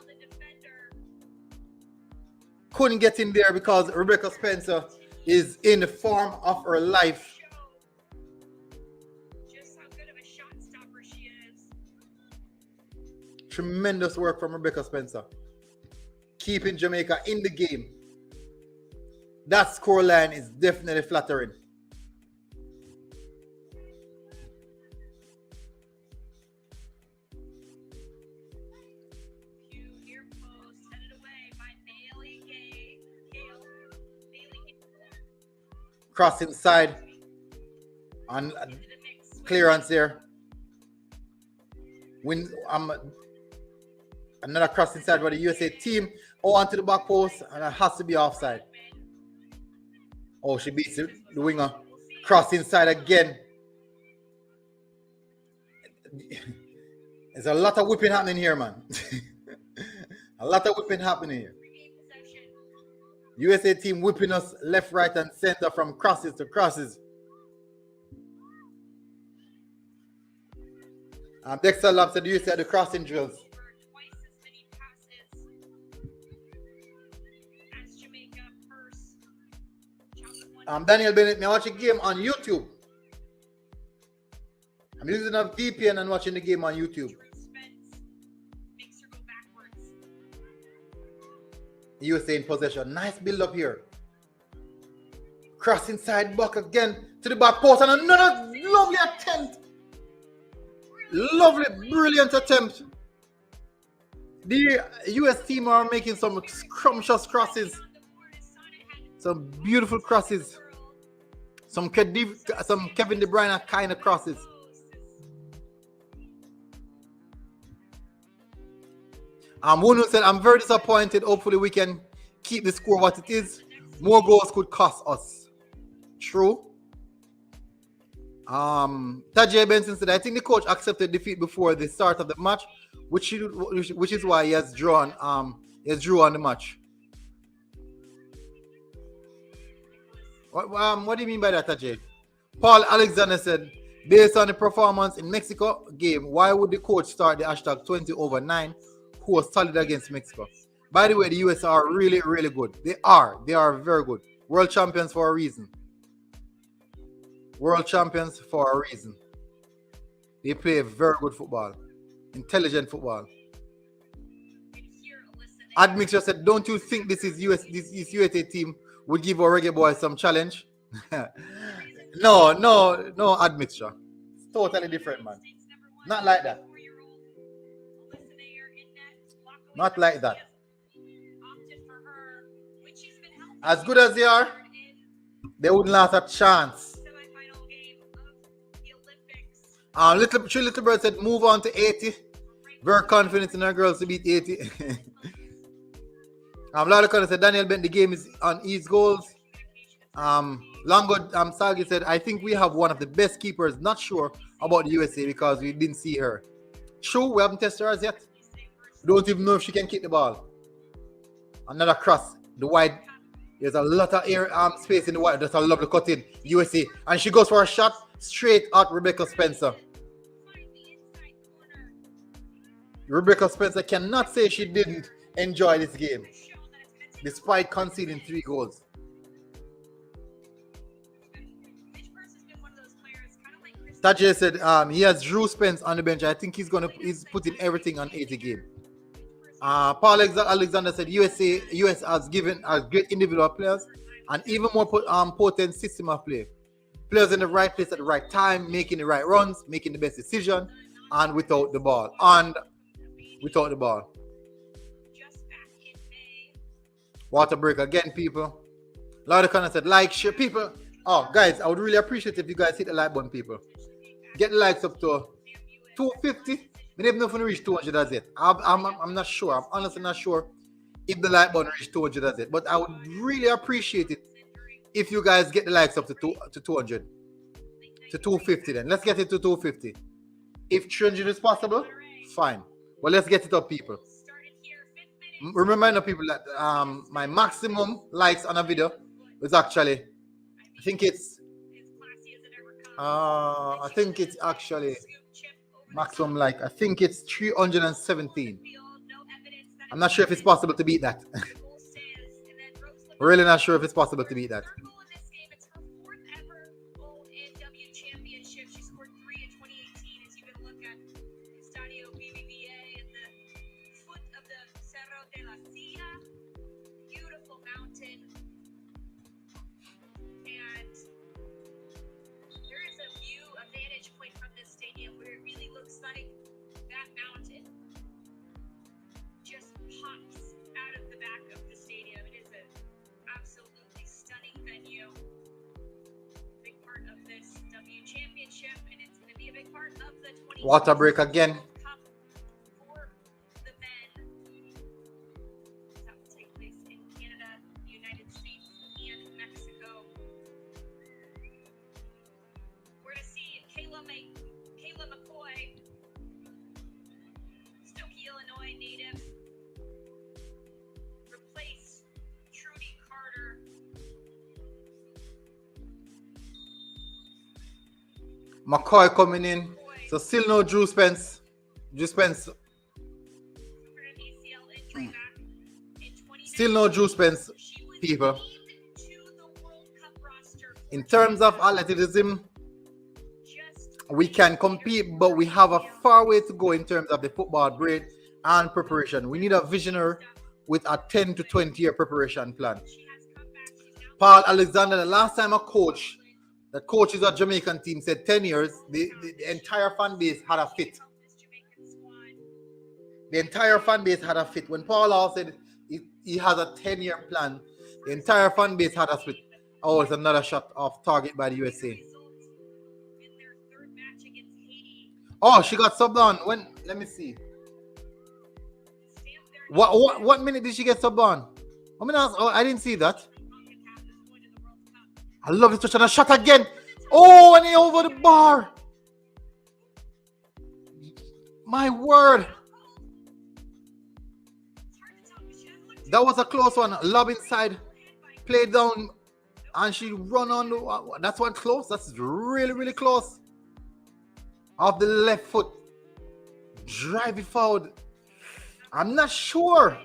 Couldn't get in there because Rebecca Spencer is in the form of her life. Just how good of a shot stopper she is. Tremendous work from Rebecca Spencer. Keeping Jamaica in the game. That scoreline is definitely flattering. Near post, headed away by Bailey Gay. Cross inside. And clearance there. When another cross inside by the USA team. Oh, onto the back post, and it has to be offside. Oh, she beats the winger. Cross inside again. There's a lot of whipping happening here, man. A lot of whipping happening here. USA team whipping us left, right, and center from crosses to crosses. Dexter Lab said USA the crossing drills. Twice as many passes as Jamaica. Purse. Daniel Bennett, me watch a game on YouTube. I'm using a VPN and watching the game on YouTube. Makes her go backwards. USA in possession. Nice build up here. Cross inside, back again to the back post, and another lovely attempt. Lovely, brilliant attempt. The US team are making some scrumptious crosses. Some beautiful crosses. Some Kevin De Bruyne kind of crosses. Wunu said, I'm very disappointed. Hopefully we can keep the score what it is. More goals could cost us. True. Tajay Benson said, I think the coach accepted defeat before the start of the match, which is why he has drawn on the match. What do you mean by that, Tajay? Paul Alexander said, based on the performance in Mexico game, why would the coach start the hashtag 20/9, who was solid against Mexico? By the way, the US are really, really good. They are very good. World champions for a reason. World champions for a reason. They play very good football. Intelligent football. Admixture said, don't you think this USA team would give our Reggae Boyz some challenge? No, Admixture. It's totally different, man. Not like that. Not like that. As good as they are, they wouldn't last a chance. Little Bird said, move on to 80. Very confident in our girls to beat 80. Lala said, Daniel Bent, the game is on East goals. Longo Sagi said, I think we have one of the best keepers. Not sure about the USA because we didn't see her. True, we haven't tested her as yet. We don't even know if she can kick the ball. Another cross. The wide. There's a lot of air space in the wide. That's a lovely cut in. USA. And she goes for a shot straight at Rebecca Spencer. Rebecca Spencer cannot say she didn't enjoy this game, despite conceding 3 goals. Tajay said he has Drew Spence on the bench. I think he's putting everything on 80 game. Paul Alexander said US has given great individual players and even more potent system of play. Players in the right place at the right time, making the right runs, making the best decision, and without the ball. Water break again, people. Lauda Connor said, like, share, people. Oh, guys, I would really appreciate if you guys hit the like button, people. Get the likes up to 250. We never know if we reach 200 as it. I'm not sure. I'm honestly not sure if the like button reach 200 as it. But I would really appreciate it if you guys get the likes up to 200. To 250 then. Let's get it to 250. If 300 is possible, fine. Well, let's get it up, people. Remind people that my maximum likes on a video is actually, I think it's actually Maximum like I think it's 317. I'm not sure if it's possible to beat that. Really not sure if it's possible to beat that. Water break again. McCoy coming in. So still no Drew Spence. Drew Spence. Still no Drew Spence, people. In terms of athleticism, we can compete, but we have a far way to go in terms of the football brain and preparation. We need a visionary with a 10 to 20 year preparation plan. Paul Alexander, the last time a coach that coaches a Jamaican team said 10 years, the entire fan base had a fit. The entire fan base had a fit. When Paul Hall said he has a 10-year plan, the entire fan base had a fit. Oh, it's another shot off target by the USA. Oh, she got subbed on. When? Let me see. What minute did she get subbed on? I didn't see that. I love this touch and a shot again. Oh, and he over the bar. My word. That was a close one. Lob inside. Play down. And she run on. That's one close. That's really, really close. Off the left foot. Drive it forward. I'm not sure.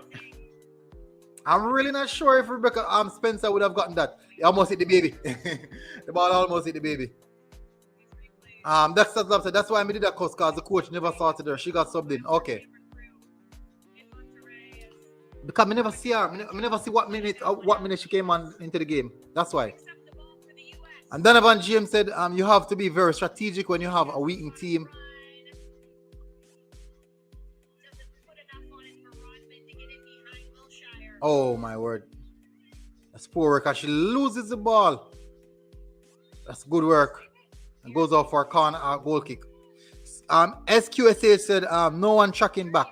I'm really not sure if Rebecca Spencer would have gotten that. He almost hit the baby. The ball almost hit the baby. That's why I did that because the coach never started her. She got subbed in. Okay. Because I never see her. I never see what minute she came on into the game. That's why. And Donovan James said you have to be very strategic when you have a weakened team. Oh my word. That's poor work. And she loses the ball. That's good work. And goes off for a corner goal kick. SQSA said no one tracking back.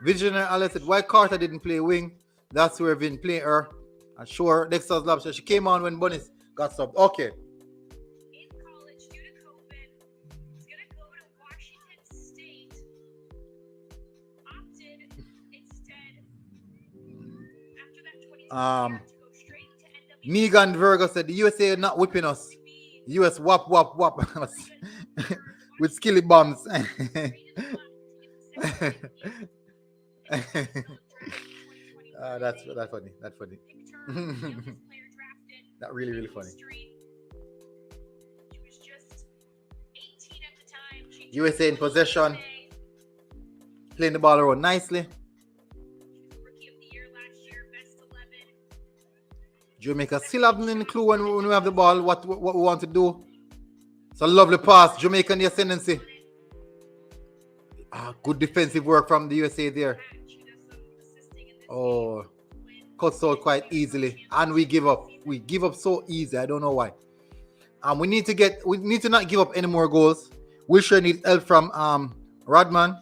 Visionary Alice said why Carter didn't play wing. That's where Vin played her. And sure, Dexter's Lab said she came on when Bunny got subbed. Okay. Megan Virgo said the USA are not whipping us. US whop whop whop with skilly bombs. That's funny. That's funny. That really funny. USA in possession, playing the ball around nicely. Jamaica still haven't any clue when we have the ball what we want to do. It's a lovely pass. Jamaica in the ascendancy. Good defensive work from the USA there. Oh, cuts out quite easily, and we give up. We give up so easy. I don't know why. We need to not give up any more goals. We sure need help from Rodman.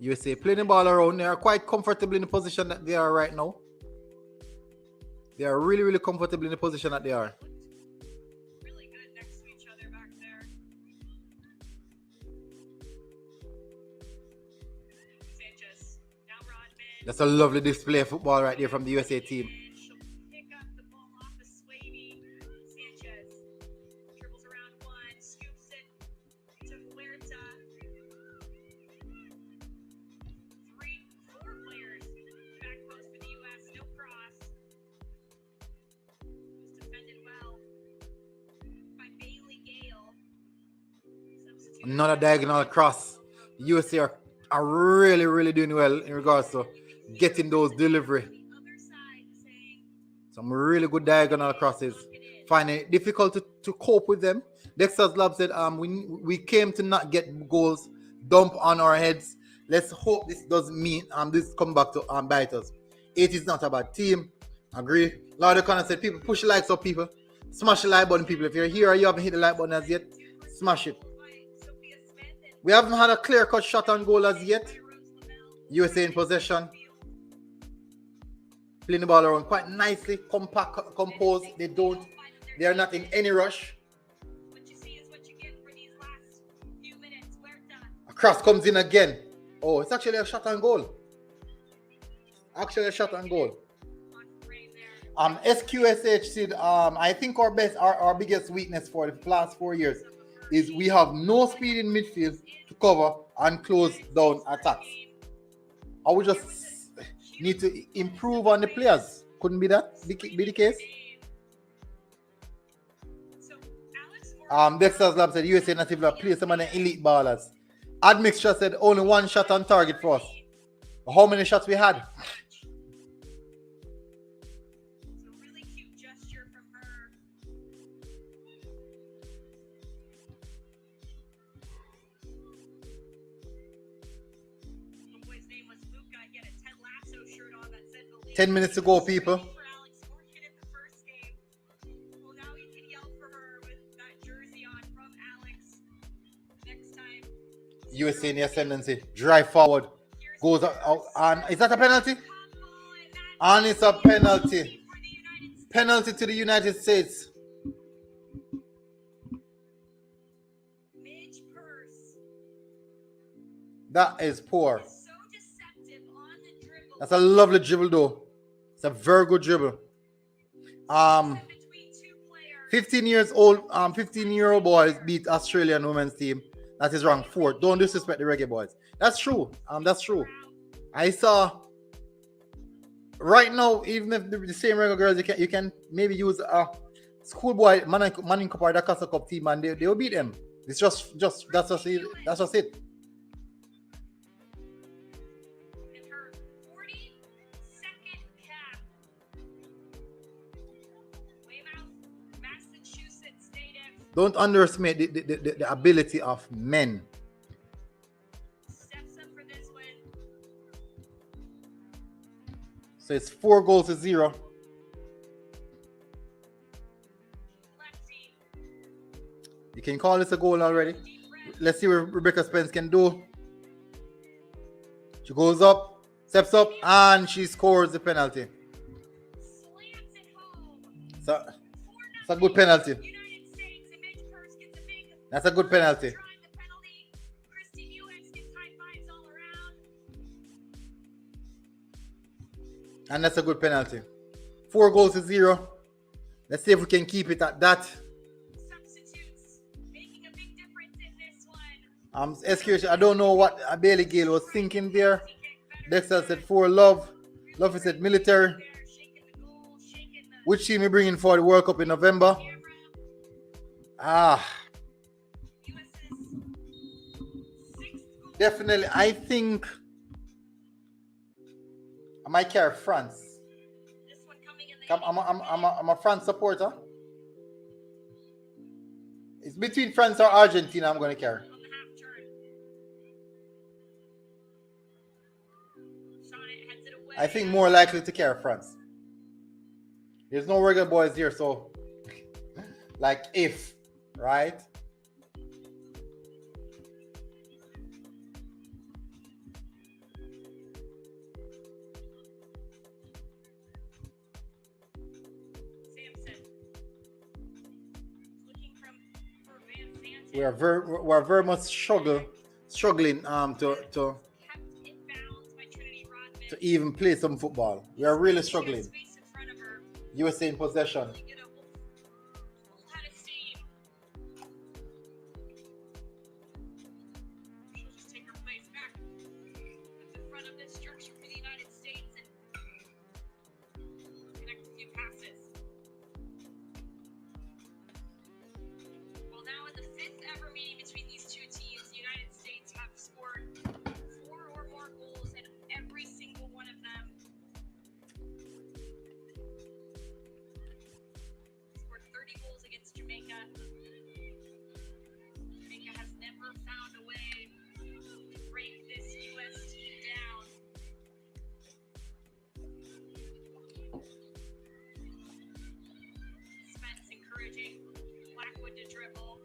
USA playing the ball around. They are quite comfortable in the position that they are right now. They are really comfortable in the position that they are. That's a lovely display of football right there from the USA team. And she'll pick up the ball off of Swavey. Sanchez dribbles around one, scoops it to Huerta. 4 players back post for the U.S. No cross. Was defended well by Bailey Gale. Substitute Another diagonal cross. The USA are really, really doing well in regards to getting those delivery. the other side saying, Some really good diagonal crosses. Finding it difficult to cope with them. Dexter's Lab said, we came to not get goals dump on our heads. Let's hope this doesn't mean this come back to bite us. It is not a bad team. Agree. Lord O'Connor said, people push the likes up, people. Smash the like button, people. If you're here or you haven't hit the like button as yet, smash it. Sophia Smith and We haven't had a clear-cut shot on goal as yet. Rose Lavelle. USA in possession. Playing the ball around quite nicely, compact, composed. They are not in any rush. What you see is what you get for these last few minutes. Huerta. A cross comes in again. Oh, it's actually a shot on goal. Actually a shot on goal. On frame there. SQSH said, I think our biggest weakness for the last 4 years is we have no speed in midfield to cover and close down attacks. I would just need to improve on the players. Couldn't be the case. So Alex Dexter's Lab said USA native lab play some of the elite ballers. Admixture said only 1 shot on target for us. How many shots we had? It's a really cute gesture from her. Homeboy's name was Luca. He had a Ted Lasso shirt on that said "Believe." 10 minutes to go, people. For Alex Morgan in the first game. Well, now he can yell for her with that jersey on from Alex. Next time. USA in the ascendancy. Drive forward. Goes out. And is that a penalty? And it's a penalty. Penalty to the United States. Midge Purse That is poor. is so deceptive on the dribble. That's a lovely dribble though. It's a very good dribble. Between 2 players. 15 years old, 15-year-old boys beat Australian women's team. That is rank 4. Don't disrespect the Reggae Boyz. That's true. That's true. I saw right now, even if the same Reggae girls, you can maybe use a schoolboy Manning Cup or the Casa Cup team and they will beat them. It's just that's just it. In her 42nd cap. Weymouth, Massachusetts native. Don't underestimate the ability of men. Steps up for this win. So it's 4-0. Lefty. You can call this a goal already. Deep breath. Let's see what Rebecca Spence can do. She goes up, steps up, and she scores the penalty. Slams it home. So it's a good penalty. United States. Image Purse gets a big That's a good penalty. try the penalty. Christy Ewens gets high fives all around. And that's a good penalty. 4-0. Let's see if we can keep it at that. Substitutes making a big difference in this one. SQ, I don't know what Bailey Gale was thinking there. Dexter said 4 love. Love said military. There, shaking the goal, shaking the Which team we bringing for the World Cup in November? camera. US's 6th goal. Definitely. I think I might carry France. This one coming in the I'm a France supporter. It's between France or Argentina. I'm going to carry. on the half turn. Shauna heads it away. I think more likely to carry France. There's no Reggae Boyz here, so like if, right? Sampson. Looking for Van Zanten. We're very much struggling to Kept in bounds by Trinity Rodman. to even play some football. We are really struggling. Space in front of her. USA in possession. Really get a full head of steam. She'll just take her place back at the front of this structure for the United States and connect a few passes. Well, now in the 5th ever meeting between these two teams, the United States have scored 4 or more goals in every single one of them. Scored 30 goals against Jamaica. Jamaica has never found a way to break this U.S. team down. Spence encouraging Blackwood to dribble.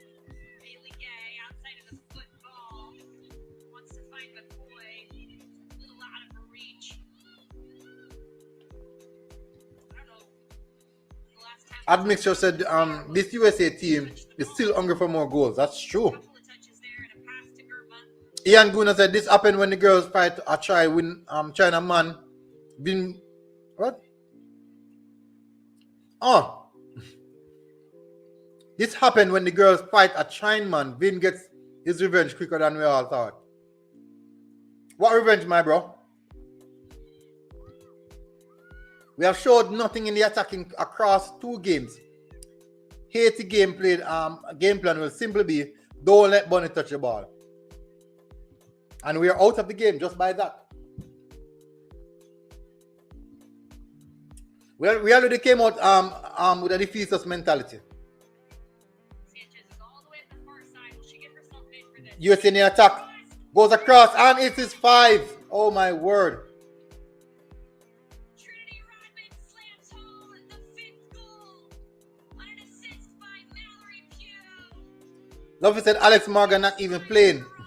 Bailey Gay outside of the football. Wants to find McCoy. A little out of her reach. I don't know. The last time Admixture said this USA team is still hungry for more goals. That's true. a couple of touches there and a pass to Germa. Ian Guna said this happened when the girls fight a try win China man been what? Oh. This happened when the girls fight a Chinaman. Vin gets his revenge quicker than we all thought. What revenge, my bro? We have showed nothing in the attacking across 2 games. Haiti game plan will simply be don't let Bunny touch the ball. And we are out of the game just by that. We already came out with a defeatist mentality. Sanchez is all the way at the far side. Will she get herself in for this? USA in the attack. Goes across and it is 5. Oh my word. Trinity Rodman slams home the 5th goal on an assist by Mallory Pugh. Lovely said Alex Morgan not even playing. Rodman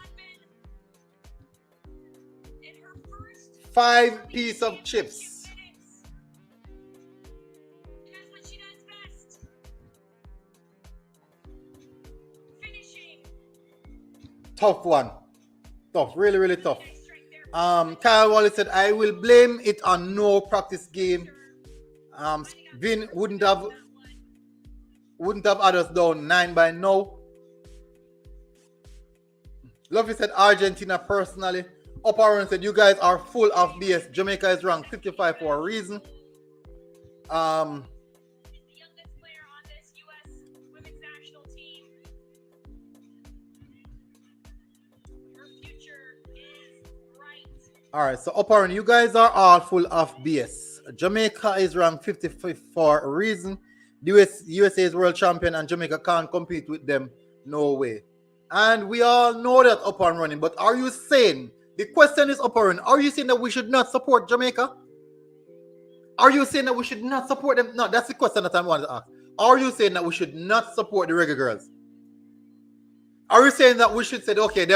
in her first 5 piece of chips. minutes. That's what she does best. Finishing. Tough one. Tough. Really, really tough. Nice strike there. Kyle Wallace said I will blame it on no practice game. Vin wouldn't have had us down 9 by now. Lovely said Argentina personally. Upper said you guys are full of BS. Jamaica is ranked 55 for a reason. Is the youngest player on this U.S. women's national team. Her future is bright. Alright, so Upper you guys are all full of BS. Jamaica is ranked 55 for a reason. The USA is world champion and Jamaica can't compete with them. No way. And we all know that up and running. But are you saying, the question is up and running, are you saying that we should not support Jamaica? Are you saying that we should not support them? No, that's the question that I want to ask. Are you saying that we should not support the Reggae girls? Are you saying that we should say, okay,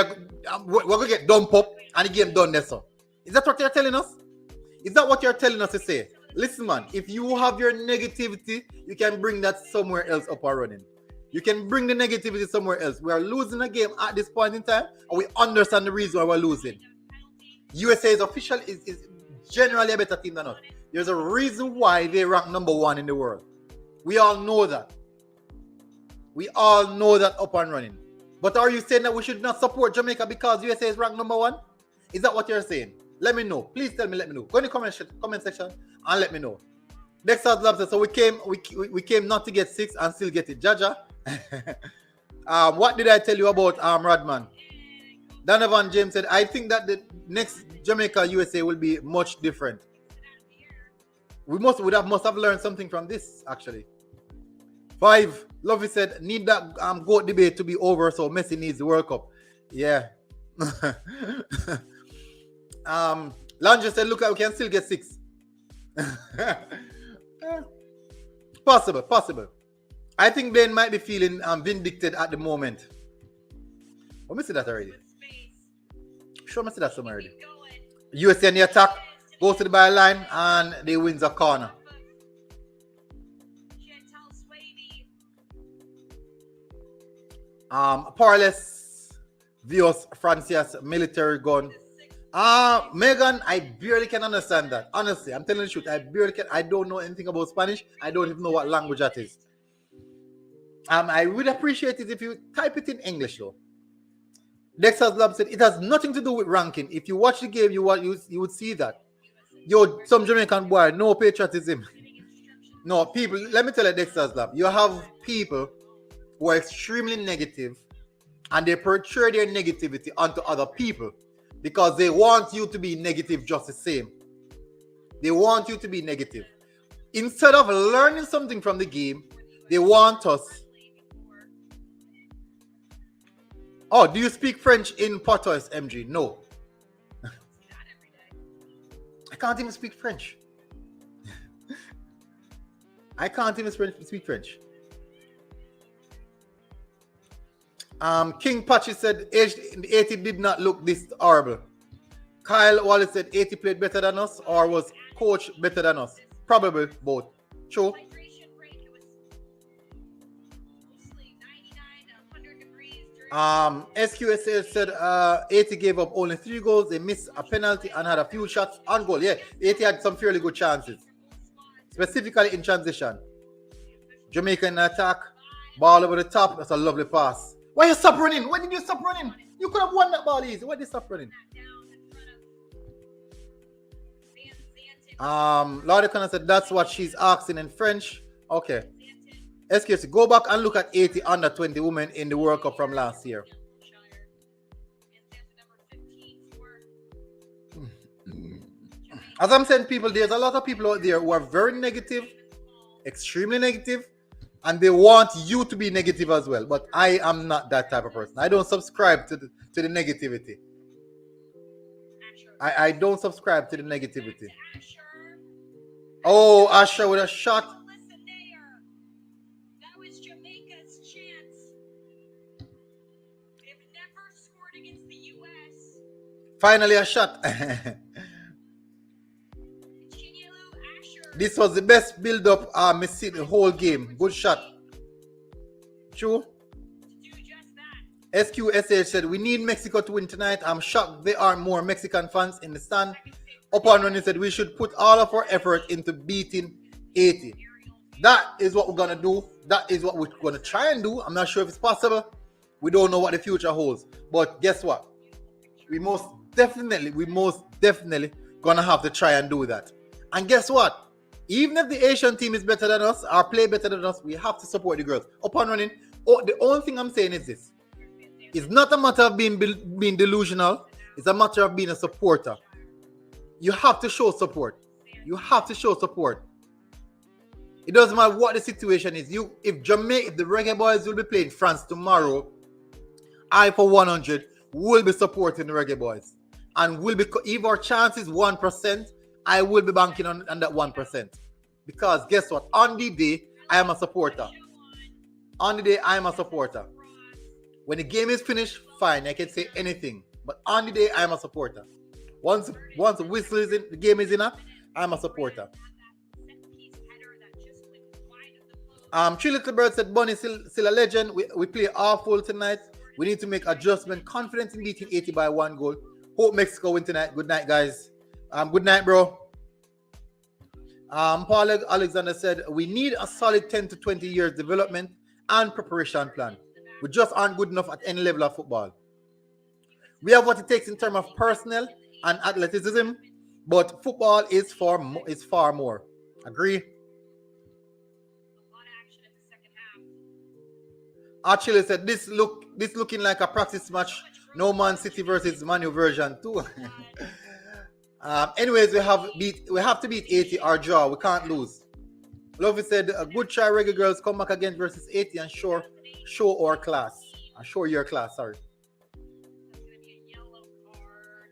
we're going to get dumped up and the game done there, so? Is that what you're telling us? Is that what you're telling us to say? Listen, man, if you have your negativity, you can bring that somewhere else up and running. You can bring the negativity somewhere else. We are losing a game at this point in time, and we understand the reason why we're losing. USA is official is generally a better team than us. There's a reason why they rank number 1 in the world. We all know that. We all know that up and running. But are you saying that we should not support Jamaica because USA is ranked number 1? Is that what you're saying? Let me know. Please tell me, let me know. Go in the comment section and let me know. Next out lobster. So we came not to get 6 and still get it. Jaja. What did I tell you about Rodman? Donovan James said, I think that the next Jamaica USA will be much different. We must have learned something from this, actually. 5. Lovey said, need that GOAT debate to be over, so Messi needs the World Cup. Yeah. Landry said, look, we can still get 6. Possible. I think Blaine might be feeling vindicted at the moment. Let me see that already. Show me see that somewhere already. USA in the attack, goes to the byline, and they wins a corner. Powerless Vios Francias military gun. Megan, I barely can understand that. Honestly, I'm telling the truth. I barely can. I don't know anything about Spanish. I don't even know what language that is. I would appreciate it if you type it in English though. Dexter's Lab said it has nothing to do with ranking. If you watch the game, you would see that. Yo, some Jamaican boy, no patriotism. No, people, let me tell you, Dexter's Lab. You have people who are extremely negative and they portray their negativity onto other people because they want you to be negative just the same. They want you to be negative. Instead of learning something from the game, they want us. Oh, do you speak French in Portuguese, MG? No. I can't even speak French. I can't even speak French. King Patchy said 80 did not look this horrible. Kyle Wallace said 80 played better than us or was coach better than us. Probably both. True. SQSL said 80 gave up only 3 goals. They missed a penalty and had a few shots on goal. Yeah, 80 had some fairly good chances, specifically in transition. Jamaica in attack, ball over the top. That's a lovely pass. Why you stop running? Why did you stop running? You could have won that ball easy. Why did you stop running? Lordy Connor said that's what she's asking in French. Okay. SQC, go back and look at 80 under 20 women in the World Cup from last year. As I'm saying, people, there's a lot of people out there who are very negative, extremely negative, and they want you to be negative as well. But I am not that type of person. I don't subscribe to the negativity. I don't subscribe to the negativity. Oh, Asher with a shot. That was Jamaica's chance. They've never scored against the U.S. Finally a shot. This was the best build-up I see the whole game. Good shot. True. SQSH said, we need Mexico to win tonight. I'm shocked there are more Mexican fans in the stand. Upon running said, we should put all of our effort into beating 80. That is what we're going to do. That is what we're going to try and do. I'm not sure if it's possible. We don't know what the future holds. But guess what? We most definitely going to have to try and do that. And guess what? Even if the Asian team is better than us or play better than us, we have to support the girls. Upon running, the only thing I'm saying is this. It's not a matter of being delusional. It's a matter of being a supporter. You have to show support. You have to show support. It doesn't matter what the situation is. If the Reggae Boyz will be playing France tomorrow, I for 100 will be supporting the Reggae Boyz. And will be, if our chance is 1%, I will be banking on that 1%. Because guess what? On the day, I am a supporter. On the day, I am a supporter. When the game is finished, fine, I can say anything. But on the day, I am a supporter. Once the whistle is in, the game is in, I'm a supporter. Three Little Bird said, Bunny still a legend. We play awful tonight. We need to make adjustment. Confidence in beating 80 by 1 goal. Hope Mexico win tonight. Good night, guys. Good night, bro. Paul Alexander said, we need a solid 10 to 20 years development and preparation plan. We just aren't good enough at any level of football. We have what it takes in terms of personnel and athleticism, but football is far more. Agree? Actually said this looking like a practice match. No Man City versus Man U version 2. Anyways, we have to beat 80 or draw. We can't lose. Lovey said, a good try, Reggae Girls. Come back again versus 80 and show our class. Show your class, sorry.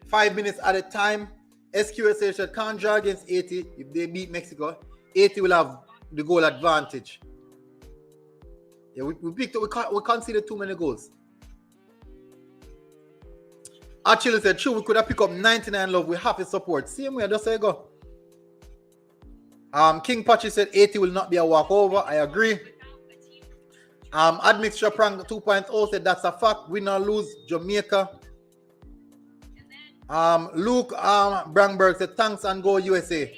5 minutes at a time. SQSH said, can't draw against 80. If they beat Mexico, 80 will have the goal advantage. Yeah, we conceded too many goals. Actually said, true, we could have picked up 99 love. We have to support. Same way, just say go. King Patchy said 80 will not be a walkover. I agree. Admixture Prank 2.0 said that's a fact. Win or lose, Jamaica. Luke Brangberg said thanks and go USA.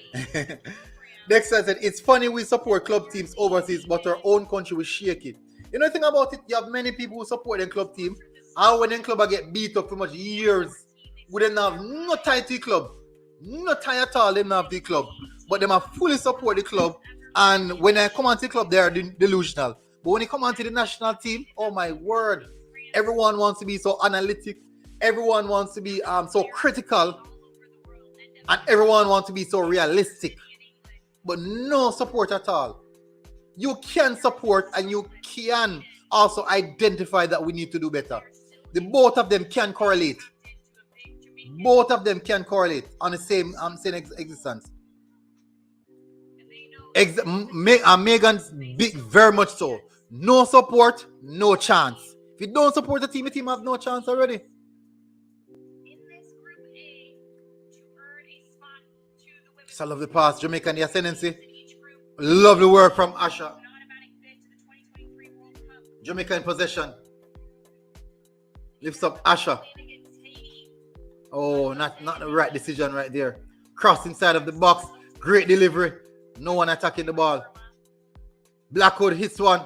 Dexter said it's funny we support club teams overseas, but our own country will shake it. You know the thing about it, you have many people who support the club team, and when the club get beat up for much years, we didn't have no tie to the club. No tie at all, they don't have the club. But they must fully support the club. And when they come onto the club, they are delusional. But when they come onto the national team, oh my word, everyone wants to be so analytic. Everyone wants to be so critical. And everyone wants to be so realistic. But no support at all. You can support and you can also identify that we need to do better. The both of them can correlate. Both of them can correlate on the same existence. Megan's big, very much so. No support, no chance. If you don't support the team have no chance already. I love the pass. Jamaica and the ascendancy. Lovely work from Asha. Jamaica in possession. Lifts up Asha. Oh, not the right decision right there. Cross inside of the box. Great delivery. No one attacking the ball. Blackwood hits one.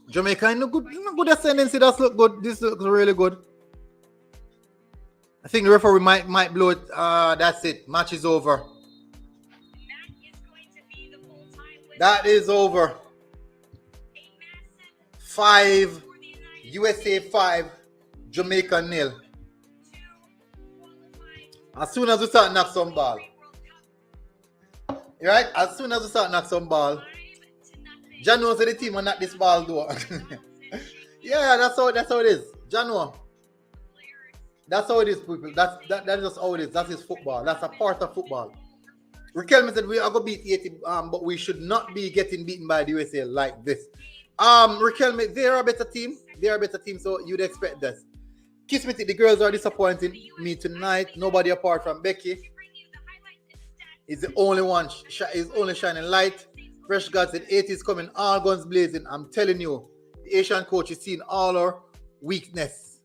Jamaica in a good ascendancy. That's look good. This looks really good. I think the referee might blow it. That's it. Match is over. That is over. 5 USA 5 Jamaica 0. As soon as we start knock some ball. Right? As soon as we start knock some ball. John knows the team will knock this ball though. Yeah, that's how it is. John knows. That's how it is, people. That is just how it is. That is football. That's a part of football. Riquelme said we are going to beat 80, but we should not be getting beaten by the USA like this. Riquelme, they are a better team. They are a better team, so you'd expect this. Kiss Me, the girls are disappointing me tonight. Nobody apart from Becky is the only one. Is only shining light. Fresh God said 80s coming, all guns blazing. I'm telling you, the Asian coach is seeing all our weakness.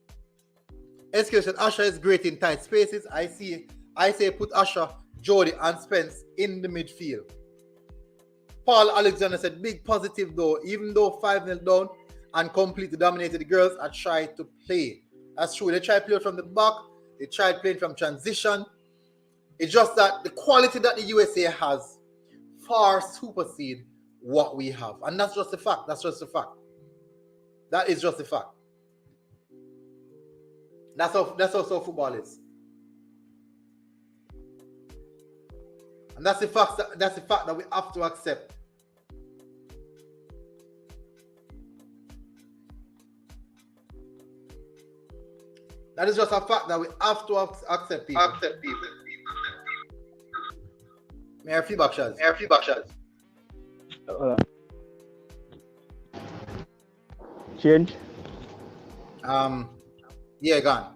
SQ said Asha is great in tight spaces. I say put Asha, Jody, and Spence in the midfield. Paul Alexander said big positive though, even though 5-0 down and completely dominated, the girls are trying to play. That's true. They tried playing from the back, they tried playing from transition. It's just that the quality that the USA has far supersede what we have. And that's just a fact. That's just a fact. That is just a fact. That's how football is. And that's the fact that we have to accept. That is just a fact that we have to accept people. May I have feedback shots? Change? Yeah, gone.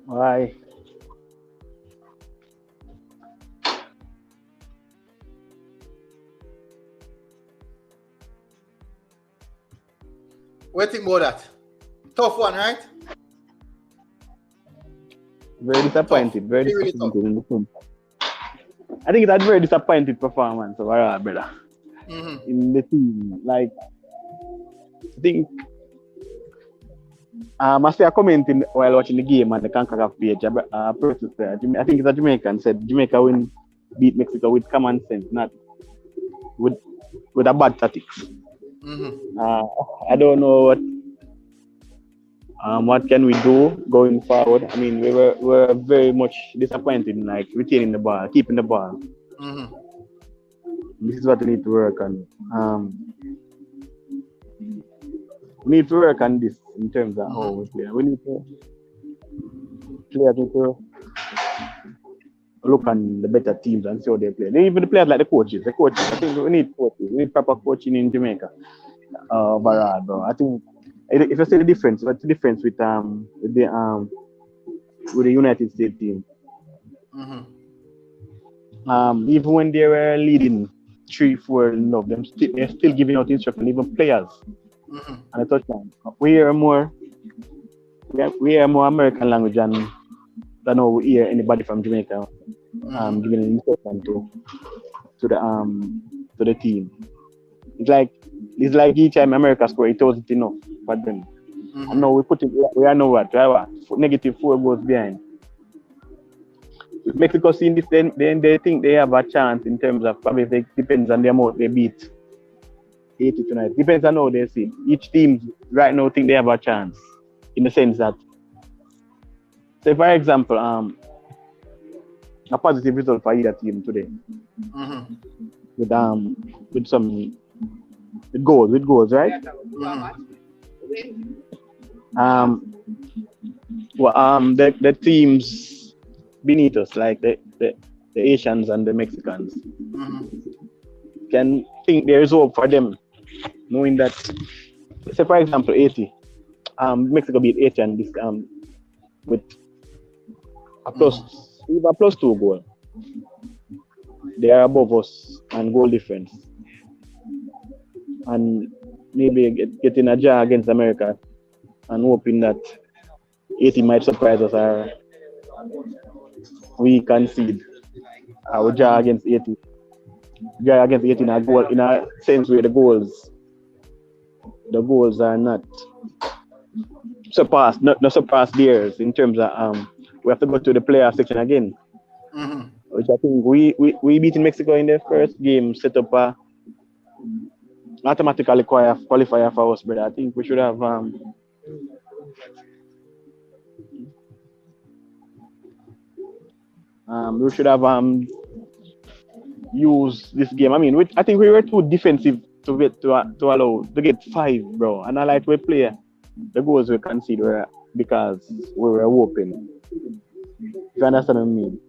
Why? What do you think about that? Tough one, right? Very disappointed. Tough. Very Really disappointed in the team. I think it's a very disappointed performance overall, brother. In the team. Like, I think I see a comment while watching the game on the Concacaf page. A person said, I think it's a Jamaican, said Jamaica will beat Mexico with common sense, not with a bad tactics. I don't know what can we do going forward. I mean, we were very much disappointed in like retaining the ball, keeping the ball. This is what we need to work on. We need to work on this in terms of how we play. We need to players need to look on the better teams and see how they play. Even the players like the coaches. I think we need coaches. We need proper coaching in Jamaica. Overall, bro. I think if you see the difference, what's the difference with the United States team? Even when they were leading 3-4 love. They're still giving out instruction, even players. Mm-hmm. And a touchdown. We hear more American language than how we hear anybody from Jamaica giving an instruction to the team. It's like each time America score, it wasn't enough for them. Mm-hmm. And now we are now what? Negative 4 goals behind. With Mexico seeing this, then they think they have a chance in terms of probably it depends on the amount they beat 80 tonight. Depends on how they see. Each team right now think they have a chance in the sense that, say for example, a positive result for either team today with goals, right? The teams beneath us, like the Asians and the Mexicans, can think there is hope for them, knowing that, say for example, 80, Mexico beat 80 and this with a plus 2 goal. They are above us and goal difference, and maybe getting a draw against America and hoping that 80 might surprise us or we concede. Our draw against 80. Draw against 80 in a sense where the goals are not surpassed theirs in terms of we have to go to the playoff section again. Which I think we beating Mexico in the first game set up a automatically qualifier for us, brother. I think we should have used this game. I mean, I think we were too defensive to allow to get 5, bro. And I like we play the goals we concede were because we were open. If you understand what I mean?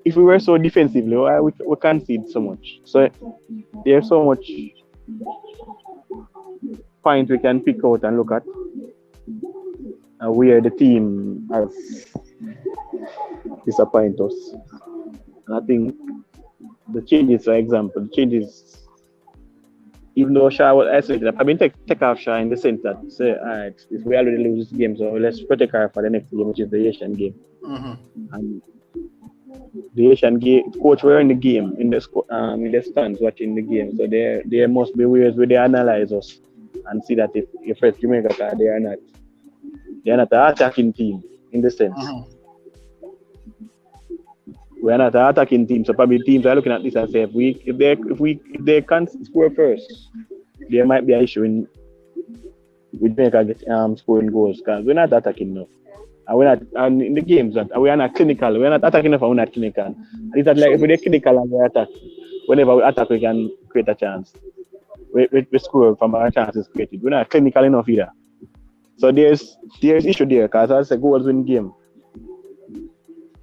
If we were so defensively, we concede so much. So there's so much point we can pick out and look at where the team has disappointed us. And I think the changes, for example, even though Shah was isolated, I mean, take off Shah in the sense that say, all right, if we already lose this game, so let's protect her for the next game, which is the Asian game. And the Asian game coach were in the game in the stands watching the game, so there must be ways where they analyze us and see that if first Jamaica they are not an attacking team in the sense. We are not an attacking team, so probably teams are looking at this and say if they can't score first, there might be an issue with Jamaica scoring goals because we're not attacking enough. And in the games that we are not clinical, we're not attacking enough and we're not clinical. It's that like if we're clinical and we attack, whenever we attack we can create a chance. We score from our chances created. We're not clinical enough either. So there's issue there because as a goals win game.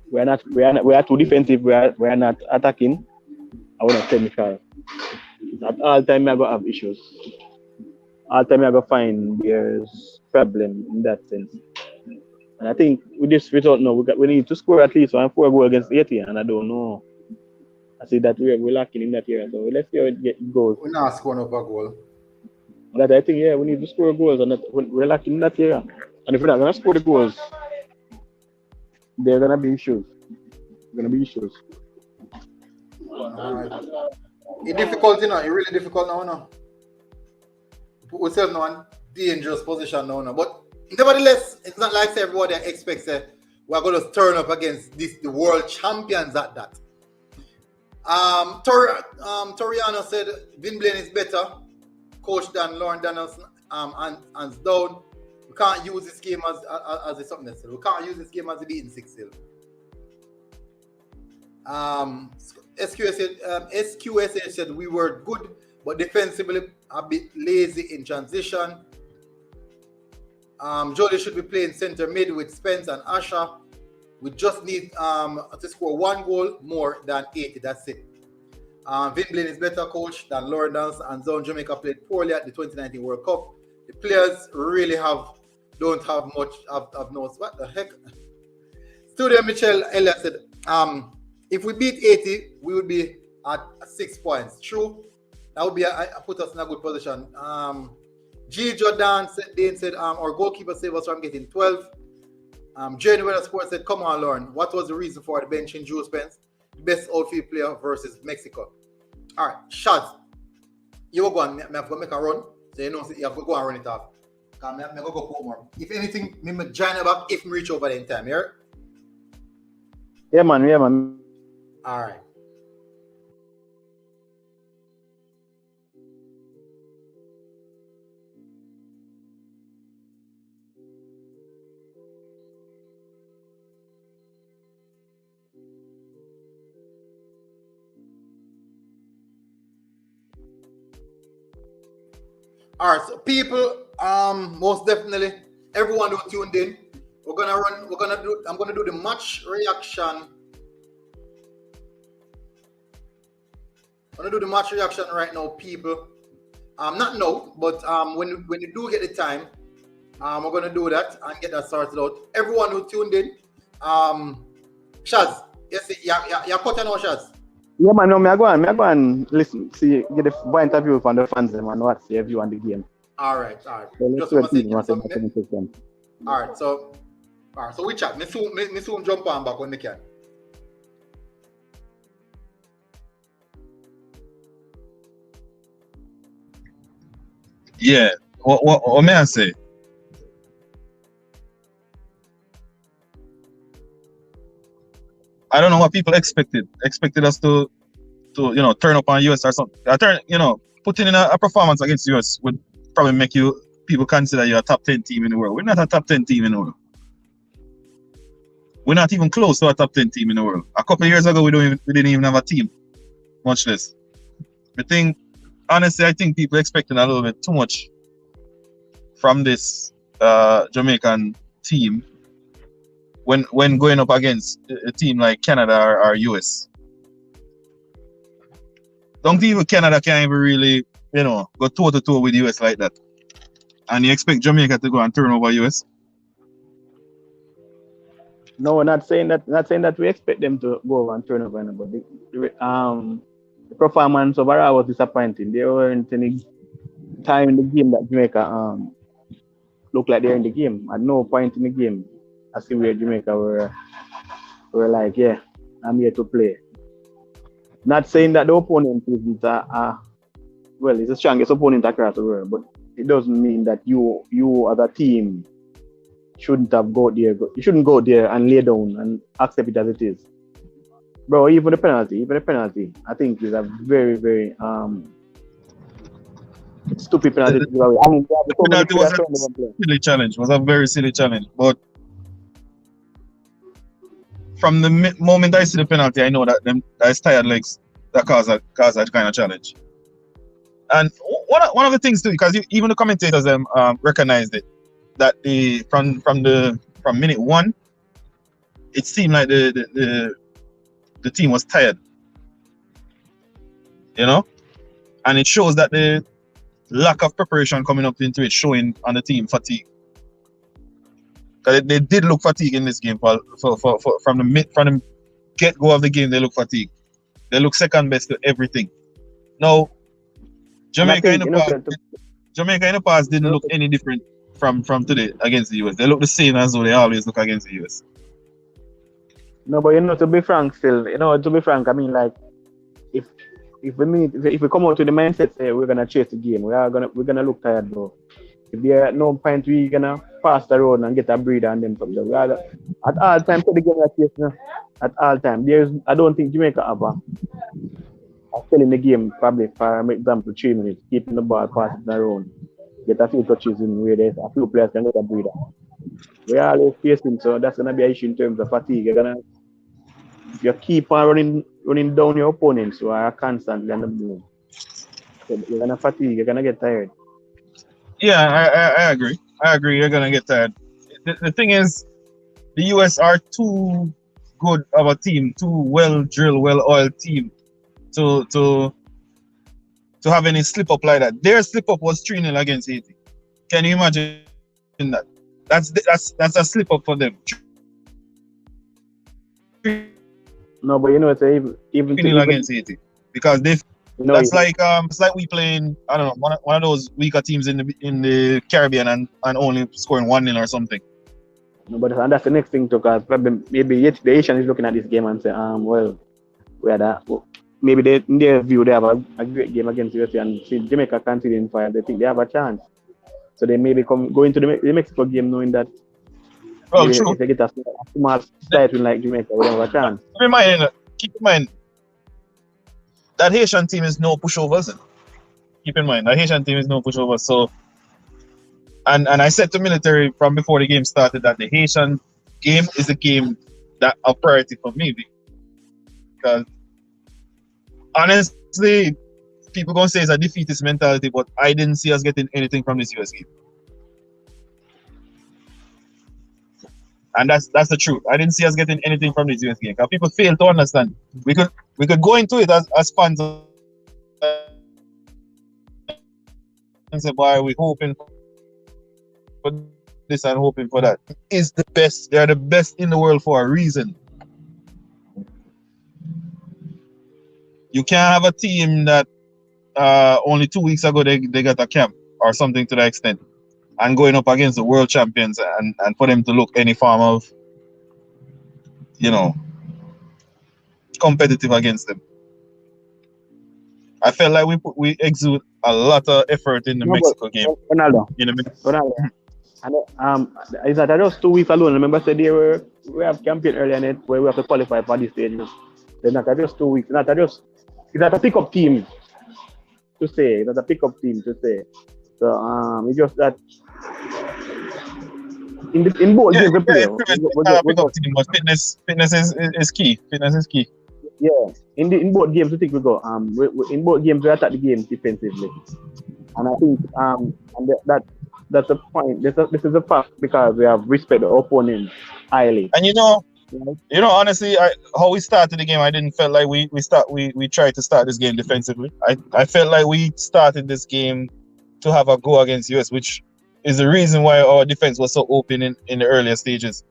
We are too defensive, we are not attacking, and we're not clinical. At all time we are gonna have issues. All time we are gonna find there's problem in that sense. And I think with this result now, we need to score at least 4 goals against 80, and I don't know. I see that we're lacking in that area, so let's see how it goes. We're not scoring up a goal. But I think we need to score goals, and we're lacking in that area. And if we're not gonna score the goals, there are gonna be issues. Alright. It's difficult, you know. It's really difficult now, no. Put ourselves now in a dangerous position now, no. But nevertheless, it's not like everybody expects that we're going to turn up against the world champions at that. Toriano said Vin Blaine is better coach than Lauren Daniels and down. We can't use this game as a something else. We can't use this game as a beating 6-0. SQSA said we were good, but defensively a bit lazy in transition. Jody should be playing center mid with Spence and Asha. We just need to score 1 goal more than 80. That's it. Vin Blaine is better coach than Lauren Dance, and Zone Jamaica played poorly at the 2019 World Cup. The players really don't have much of notes. What the heck? Studio Michelle Elliott said, if we beat 80, we would be at 6 points. True. That would be put us in a good position. G. Jordan said our goalkeeper saved us from getting 12. Jenny Weather Sports said, come on, Lauren. What was the reason for the benching Drew Spence, the best outfield player versus Mexico? All right, Shaz, you will go and make a run. So you know, you have to go and run it off. I'm going to go more. If anything, me join back if me reach over there in time, yeah? Yeah, man. All right. All right, so people, most definitely, everyone who tuned in, I'm gonna do the match reaction. I'm gonna do the match reaction right now, people. Not now, but when you do get the time, we're gonna do that and get that sorted out. Everyone who tuned in, Shaz, yes, you're cutting now, Shaz. Yeah, man, no, me go and listen, see, get the point of view from the fans and what's the view on the game. All right. So let's all right, so we chat. Me soon jump on back when we can. Yeah. What may I say? I don't know what people expected. Expected us to turn up on US or something. Putting in a performance against US would probably make people consider you a top 10 team in the world. We're not a top 10 team in the world. We're not even close to a top 10 team in the world. A couple of years ago, we didn't even have a team, much less. Honestly, I think people expecting a little bit too much from this Jamaican team when going up against a team like Canada or US. Don't even Canada can't even really, go toe to toe with US like that. And you expect Jamaica to go and turn over US? No, we're not saying that we expect them to go and turn over anybody. The performance overall was disappointing. There weren't any time in the game that Jamaica looked like they're in the game. At no point in the game, I see where Jamaica were like, yeah, I'm here to play. Not saying that the opponent isn't it's the strongest opponent across the world, but it doesn't mean that you as a team shouldn't have go there. You shouldn't go there and lay down and accept it as it is. Bro, even the penalty, I think is a very, very stupid penalty. The penalty was a silly challenge. It was a very silly challenge. But from the moment I see the penalty, I know that that's tired legs that cause that kind of challenge. And one of the things too, because even the commentators recognized it, that from minute one, it seemed like the team was tired, and it shows that the lack of preparation coming up into it showing on the team fatigue. Because they did look fatigued in this game from the get go of the game. They look fatigued. They look second best to everything. Now, Jamaica in the past didn't look any different from today against the US. They look the same as though they always look against the US. No, but to be frank, I mean, like, if we come out to the mindset, say we're gonna chase the game, we're gonna look tired, bro. If there are no point, we're gonna pass the road and get a breather and then from there. At all time, put the game like this, at all time. I don't think Jamaica have a spell in the game, probably for example 3 minutes, keeping the ball passing around, get a few touches in where there's a few players can get a breather. We're always facing, so that's gonna be an issue in terms of fatigue. You keep on running down your opponents who are constantly on the move. You're gonna fatigue, you're gonna get tired. Yeah, I agree. You're gonna get tired. The thing is, the US are too good of a team, too well drilled, well oiled team to have any slip up like that. Their slip up was 3-0 against Haiti. Can you imagine that? That's a slip up for them. No, but it's even against Haiti. because they You know, that's like it's like we playing, I don't know, one of those weaker teams in the Caribbean and only scoring 1-0 or something. no, but and that's the next thing too, because probably maybe the Asian is looking at this game and say, well, we had that. Maybe they, in their view, they have a great game against USA, and see Jamaica conceding fire, they think they have a chance. So they maybe go into the Mexico game knowing that Well, true. if they get a small side win like Jamaica, we don't have a chance. Keep in mind, that Haitian team is no pushovers. Keep in mind, that Haitian team is no pushovers. So, and I said to military from before the game started that the Haitian game is a game that a priority for me, because honestly, people gonna say it's a defeatist mentality, but I didn't see us getting anything from this US game. And that's the truth. I didn't see us getting anything from this US game. Because people fail to understand. We could go into it as fans and say, boy, we hoping for this and hoping for that. It's the best. They're the best in the world for a reason. You can't have a team that only 2 weeks ago they got a camp or something to that extent, and going up against the world champions and for them to look any form of, competitive against them. I felt like we exude a lot of effort in the Mexico game. Ronaldo. And is that just 2 weeks alone? Remember, said we have campaign earlier in it where we have to qualify for this stage. They're not just 2 weeks. It's not a pickup team to say. It's not a pickup team to say. So it's just that in both games we play. But fitness is key. Fitness is key. Yeah, in both games we think we go. In both games we attack the game defensively, and I think that's the point. This is a fact because we have respect the opponent highly. And honestly, how we started the game, I didn't feel like we tried to start this game defensively. I felt like we started this game to have a go against US, which is the reason why our defense was so open in the earlier stages.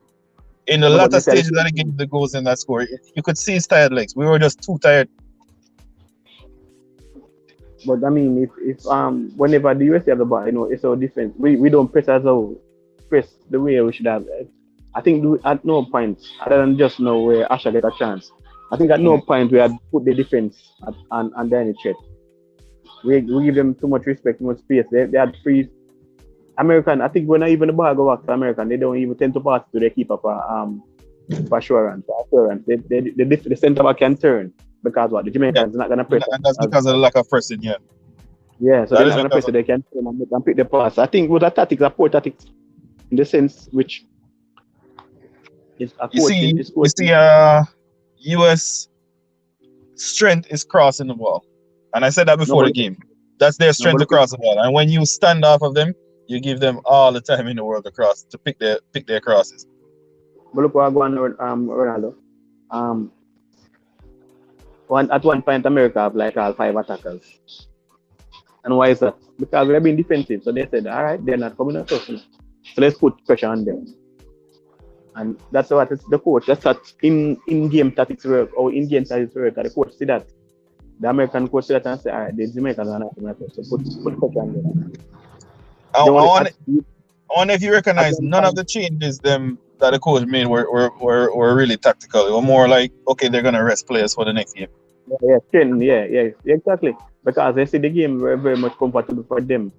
In the latter stages of the game, the goals in that score, you could see his tired legs. We were just too tired. But I mean, if whenever the US have the ball, it's our defense. We don't press the way we should have. I think at no point, other than just know where Asha get a chance, I think at no point we had put the defense under any threat. We give them too much respect, too much space. They had free. American, I think when even the ball go back to American, they don't even tend to pass to their keeper for assurance. The center back can turn because what the Jamaicans not gonna press. And that's because of the lack of pressing, yeah. Yeah, so they're not gonna press it. They can turn and pick the pass. I think it was a tactics, a poor tactics, in the sense which is a you see, US strength is crossing the ball, and I said that before the game. That's their strength to cross the ball, and when you stand off of them, you give them all the time in the world to pick their crosses. But look what going on, Ronaldo. At one point, America have like all 5 attackers. And why is that? Because we're being defensive. So they said, all right, they're not coming at us. So let's put pressure on them. And that's what it's the coach. That's what in-game tactics work or in-game tactics work. The coach see that. The American coach see that and say, all right, the Jamaicans are not coming at us. So put pressure on them. I wonder if you recognize none of the changes that the coach made were really tactical. They were more like, okay, they're gonna rest players for the next game. Yeah, exactly. Because they see the game very much comfortable for them.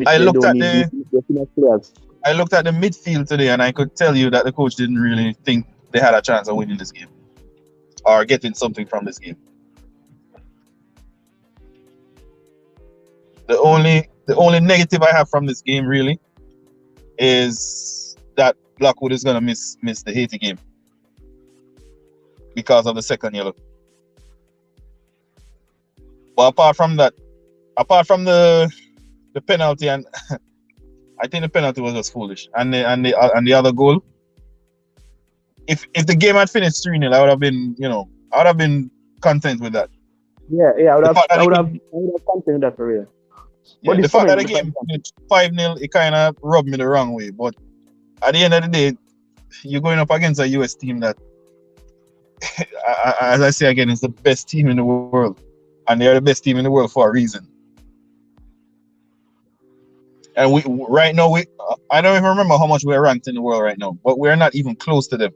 I looked at the midfield today, and I could tell you that the coach didn't really think they had a chance of winning this game or getting something from this game. The only negative I have from this game really is that Blackwood is gonna miss the Haiti game because of the second yellow. But apart from the penalty, and I think the penalty was just foolish, and the other goal. If the game had finished 3-0, I would have been content with that. Yeah, I would have content with that for real. Yeah, the fact that the game finished 5-0, it kind of rubbed me the wrong way. But at the end of the day, you're going up against a US team that, as I say again, is the best team in the world. and they're the best team in the world for a reason. And we right now I don't even remember how much we're ranked in the world right now, but we're not even close to them.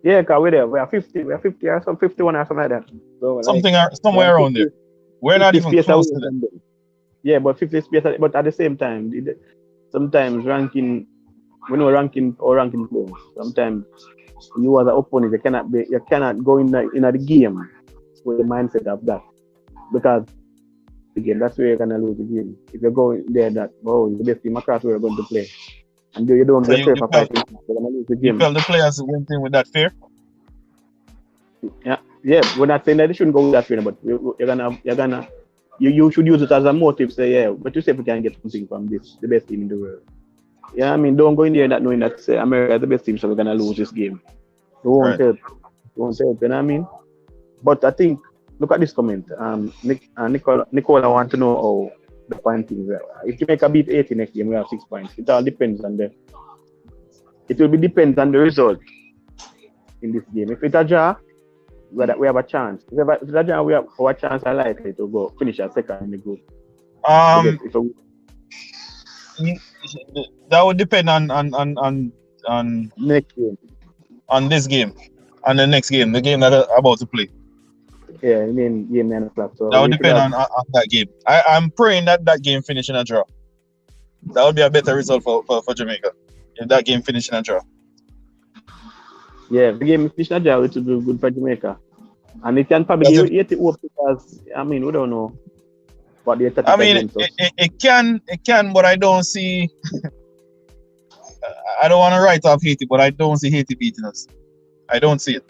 Yeah, cause we're there. We are 50 or some 51 or something like that. So Somewhere around there. We're not even close to them. Yeah, but 50 space. But at the same time, sometimes ranking players. Sometimes you as an opponent, you cannot go in the game with the mindset of that, because again, that's where you're gonna lose the game. If you go there that the best team across we're going to play, and you don't get fair for fighting, you're gonna lose the game. You felt the players went in with that fear? Yeah. We're not saying that they shouldn't go with that fear, but you should use it as a motive. Say, yeah, but you say we can get something from this, the best team in the world. Yeah, I mean, don't go in there not knowing that America is the best team, so we're gonna lose this game. It won't help. You know what I mean? But I think, look at this comment. Nicola want to know how the point things are. If Jamaica beat 80 next game, we have 6 points. It all depends on it will be depends on the result in this game. If it's a draw, we have a chance. If it's a draw, we have our chance are likely to go finish at second in the group. That would depend on next game. On this game, on the next game, the game that I'm about to play. Yeah, I mean game 9 o'clock. So that would depend on that game. I'm praying that game finish in a draw. That would be a better result for Jamaica if that game finish in a draw. Yeah, if the game finish in a draw, it would be good for Jamaica, and it can probably give 80 hope, because I mean we don't know what the I mean it can, but I don't see. I don't want to write off Haiti, but I don't see Haiti beating us. I don't see it.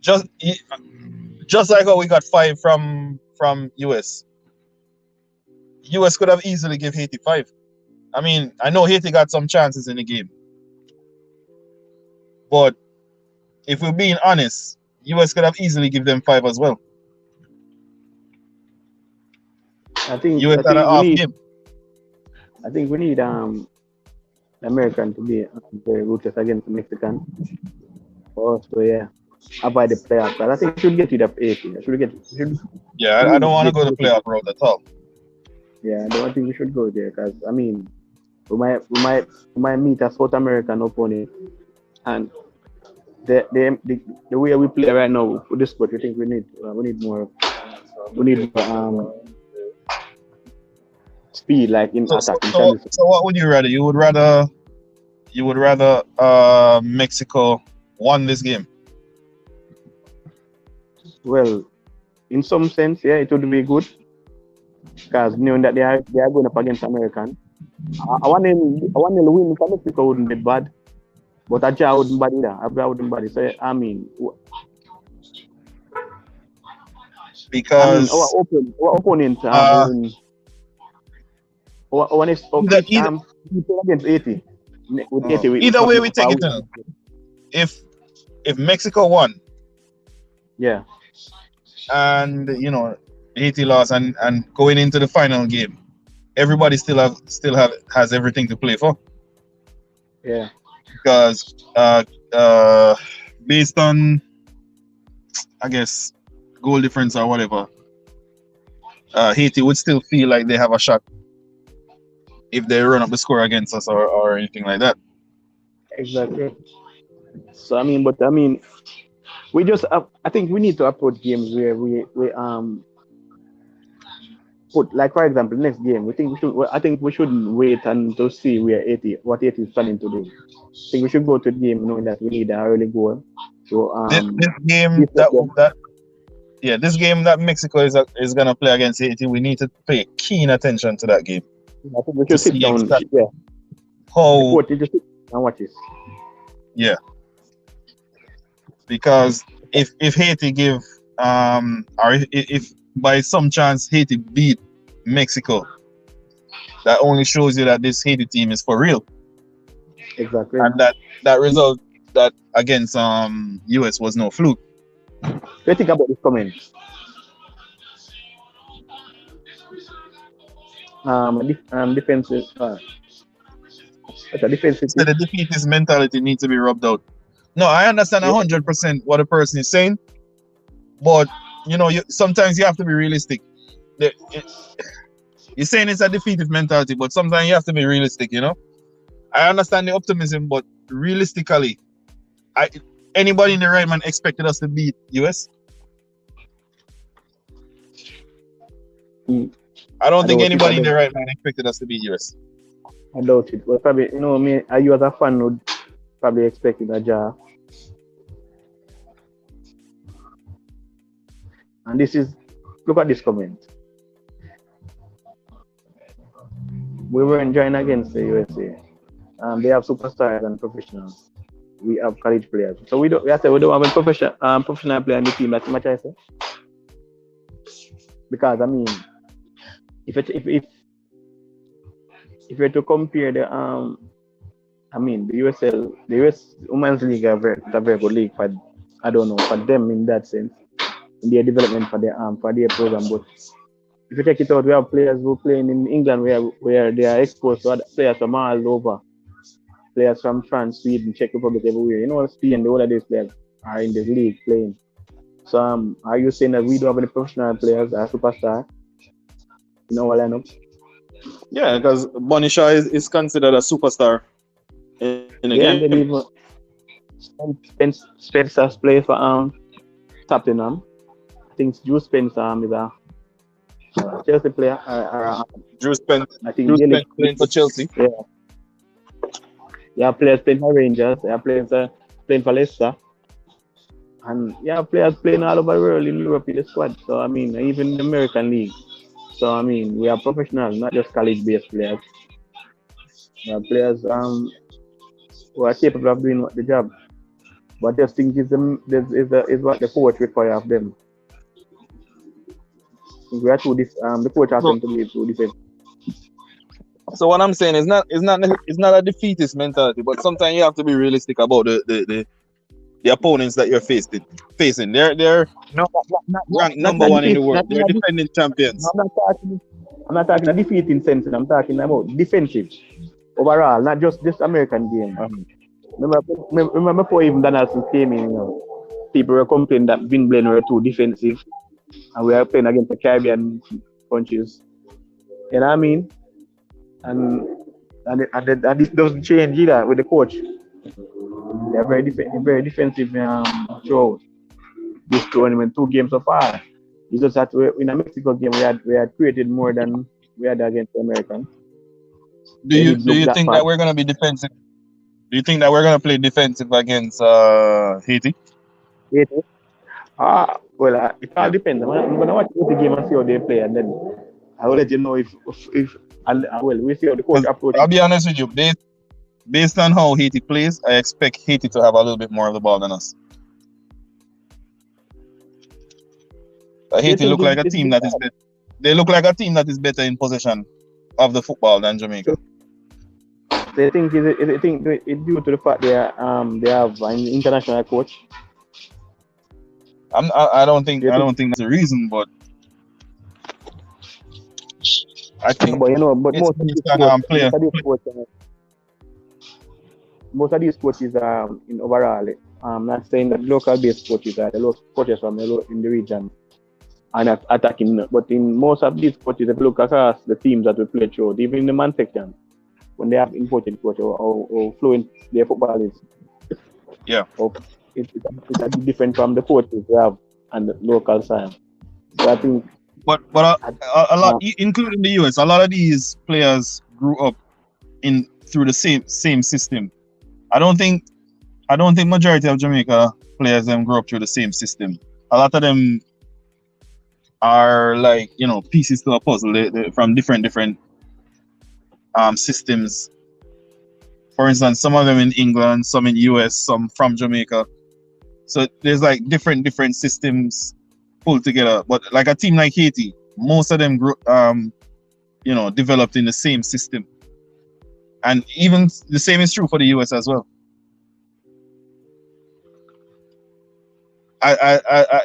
Just like how we got 5 from US. US could have easily give Haiti 5. I mean, I know Haiti got some chances in the game, but if we're being honest, US could have easily give them 5 as well. I think US had a half game. I think we need American to be very ruthless against the Mexican. Also, yeah, avoid the playoff. But I think we should get rid of 80. I don't want to go the playoff route at all. Yeah, I don't think we should go there, because I mean, we might meet a South American opponent, and the way we play right now with this sport, I think we need more speed, like in attack. So what would you rather? You would rather Mexico won this game? Well, in some sense, yeah, it would be good, because knowing that they are going up against American. I want them to win, because Mexico wouldn't be bad, but a draw wouldn't bad either. A draw wouldn't bad. So I mean, because our opponent against 80. Either way we take it in. If Mexico won, yeah, and Haiti lost, and going into the final game, everybody still has everything to play for. Yeah, because based on, I guess, goal difference or whatever, Haiti would still feel like they have a shot if they run up the score against us or anything like that. Exactly. So I mean, we just I think we need to approach games where we put, like, for example, next game I think we shouldn't wait until see what 80 is planning to do. I think we should go to the game knowing that we need an early goal. So this game that Mexico is gonna play against Haiti, we need to pay keen attention to that game. I think we should sit down. Yeah. How just sit and watch it. Yeah. Because if Haiti give or if by some chance Haiti beat Mexico, that only shows you that this Haiti team is for real. Exactly. And that result that against US was no fluke. What do you think about this comment? Defensive. Defensive. So the defeatist mentality needs to be rubbed out. No, I understand 100% what a person is saying, but sometimes you have to be realistic. You're saying it's a defeated mentality, but sometimes you have to be realistic. I understand the optimism, but realistically, anybody in the right man expected us to beat US? I don't think anybody in the right man expected us to beat US. I doubt it. But probably, me, you as a fan would probably expect it a jar. And look at this comment. We were enjoying against the USA. They have superstars and professionals. We have college players. So we don't have a professional player in the team. That's much I say. Because I mean, if you're to compare the US Women's League is a very good league for them in that sense, in their development for their program. But if you take it out, we have players who playing in England where they are exposed to other players from all over. Players from France, Sweden, Czech Republic, everywhere. Spain, the whole of these players are in the league playing. So are you saying that we don't have any professional players as superstar in our lineup? Yeah, because Bonnie Shaw is considered a superstar in the game. And then even Spencer plays for Tottenham. I think Drew Spencer is a Chelsea player. Drew Spencer. I think playing for Chelsea. Yeah. Yeah, players playing for Rangers. Yeah, players playing for Leicester. And yeah, players playing all over the world in Europe in the squad. So I mean, even in the American League. So I mean, we are professionals, not just college-based players. We are players who are capable of doing the job. But just think is what the coach requires of them. We are the coach has them to be too defensive. So what I'm saying is not a defeatist mentality, but sometimes you have to be realistic about the opponents that you're facing. They're ranked number one in the world. They're defending champions. I'm not talking a defeating sense. I'm talking about defensive overall, not just this American game. Remember before even Donaldson came in, people were complaining that Vin Blaine were too defensive, and we are playing against the Caribbean countries. You know what I mean? And this doesn't change either with the coach. They're very defensive throughout this tournament. 2 games so far. It's just that in a Mexico game we had created more than we had against the Americans. Do you think that we're gonna be defensive? Do you think that we're gonna play defensive against Haiti? Haiti? Well, it all depends. I'm gonna watch the game and see how they play, and then I will let you know if we see how the coach approach. I'll be honest with you, based on how Haiti plays, I expect Haiti to have a little bit more of the ball than us. Haiti look like a team that is better. They look like a team that is better in possession of the football than Jamaica. They think it's due to the fact they have an international coach. I don't think that's the reason, but I think. But most of these coaches in overall. I'm not saying that local based coaches are the local coaches from in the region and attacking, but in most of these coaches, if you look across the teams that we play through, even in the man section, when they have imported coaches or fluent their football is. Yeah. It's different from the coaches we have and the local side. So I think. But a lot, including the US, a lot of these players grew up through the same system. I don't think majority of Jamaica players grew up through the same system. A lot of them are like pieces to a puzzle. They're from different systems. For instance, some of them in England, some in US, some from Jamaica. So there's like different systems pulled together. But like a team like Haiti, most of them grew, developed in the same system. And even the same is true for the US as well.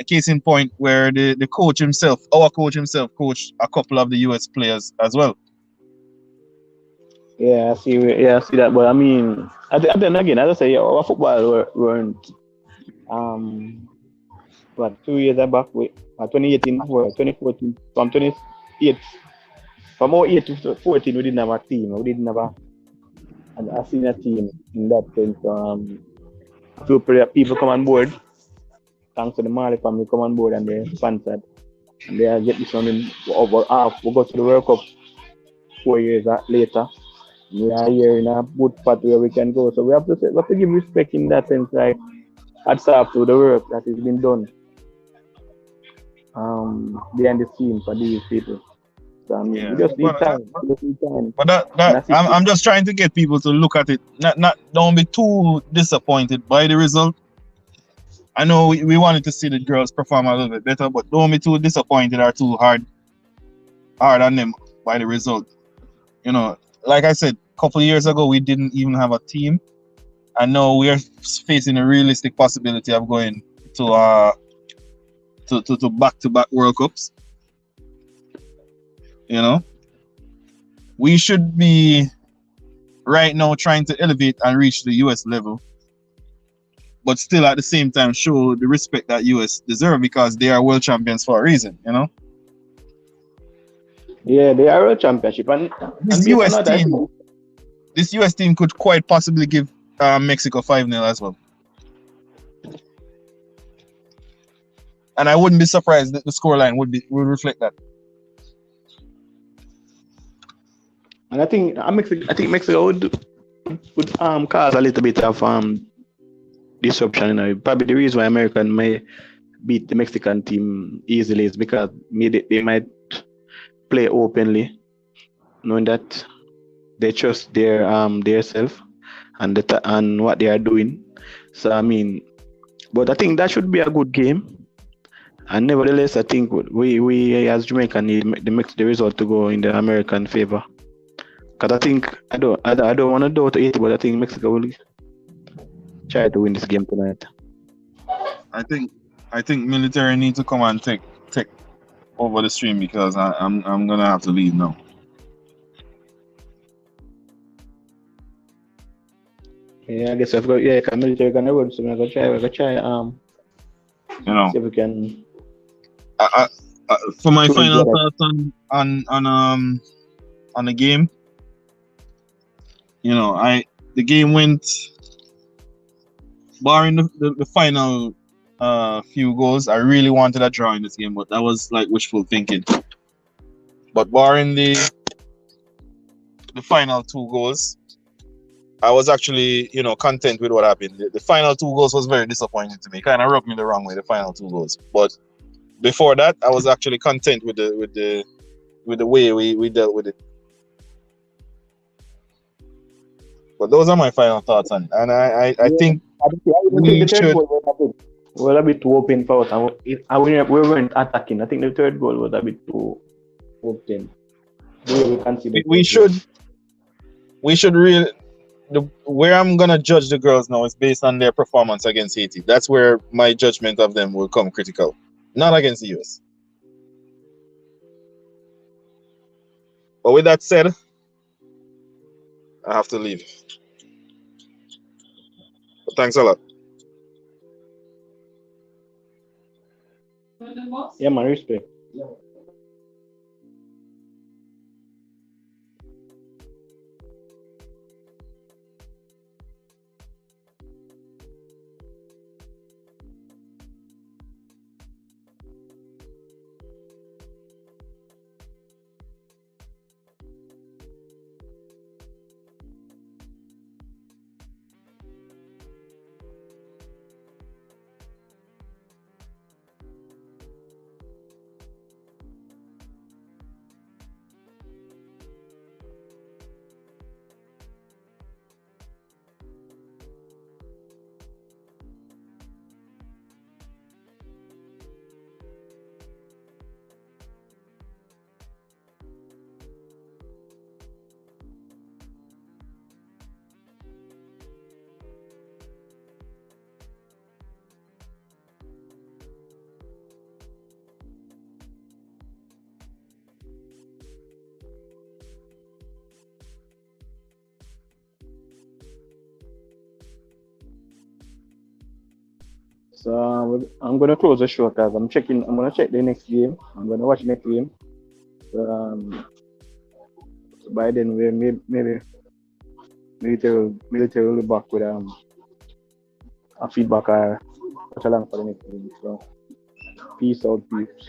Case in point where the coach himself, our coach himself, coached a couple of the US players as well. Yeah, I see that. But I mean, then again, as I say, our football weren't what 2 years back, 2018 or 2014, from 28, from 08 to 14, we didn't have a team. We didn't have a senior team in that sense. A few people come on board. Thanks to the Marley family come on board and they sponsored. And they get this one in over half. We go to the World Cup 4 years later. We are here in a good spot where we can go. So we have to give respect in that sense, like hats off to the work that has been done behind the scenes for these people. So we just need time. But I'm just trying to get people to look at it. Don't be too disappointed by the result. I know we wanted to see the girls perform a little bit better, but don't be too disappointed or too hard on them by the result. You know, like I said, a couple of years ago we didn't even have a team, and now we are facing a realistic possibility of going to back-to-back World Cups. You know, we should be right now trying to elevate and reach the US level, but still at the same time show the respect that US deserve because they are world champions for a reason, you know? Yeah, they are world championship. And this US team could quite possibly give Mexico 5-0 as well. And I wouldn't be surprised that the scoreline would reflect that. And I think Mexico would cause a little bit of disruption. You know, probably the reason why America may beat the Mexican team easily is because they might play openly, knowing that they trust their self and what they are doing. So I mean, but I think that should be a good game. And nevertheless, I think we as Jamaica need the result to go in the American favor. Because I think I don't want to doubt it, but I think Mexico will try to win this game tonight. I think military need to come and take over the stream because I'm gonna have to leave now. Yeah, I guess I've got military gonna run, so we're gonna try you know, see if we can. For my final thoughts on the game, you know, the game went, barring the final few goals. I really wanted a draw in this game, but that was like wishful thinking. But barring the final 2 goals, I was actually, you know, content with what happened. The final 2 goals was very disappointing to me. Kind of rubbed me the wrong way, the final 2 goals. But before that, I was actually content with the way we dealt with it. But those are my final thoughts on it. And I think we should. Well, a bit too open for us, and we weren't attacking. I think the third goal was a bit too open. We should really. Where I'm gonna judge the girls now is based on their performance against Haiti. That's where my judgment of them will come critical, not against the US. But with that said, I have to leave. But thanks a lot. Yeah, man, respect. So I'm gonna close the show because I'm gonna check the next game. I'm gonna watch the next game. So by then we maybe military will be back with a feedback or watch along for the next game. So peace out, peeps.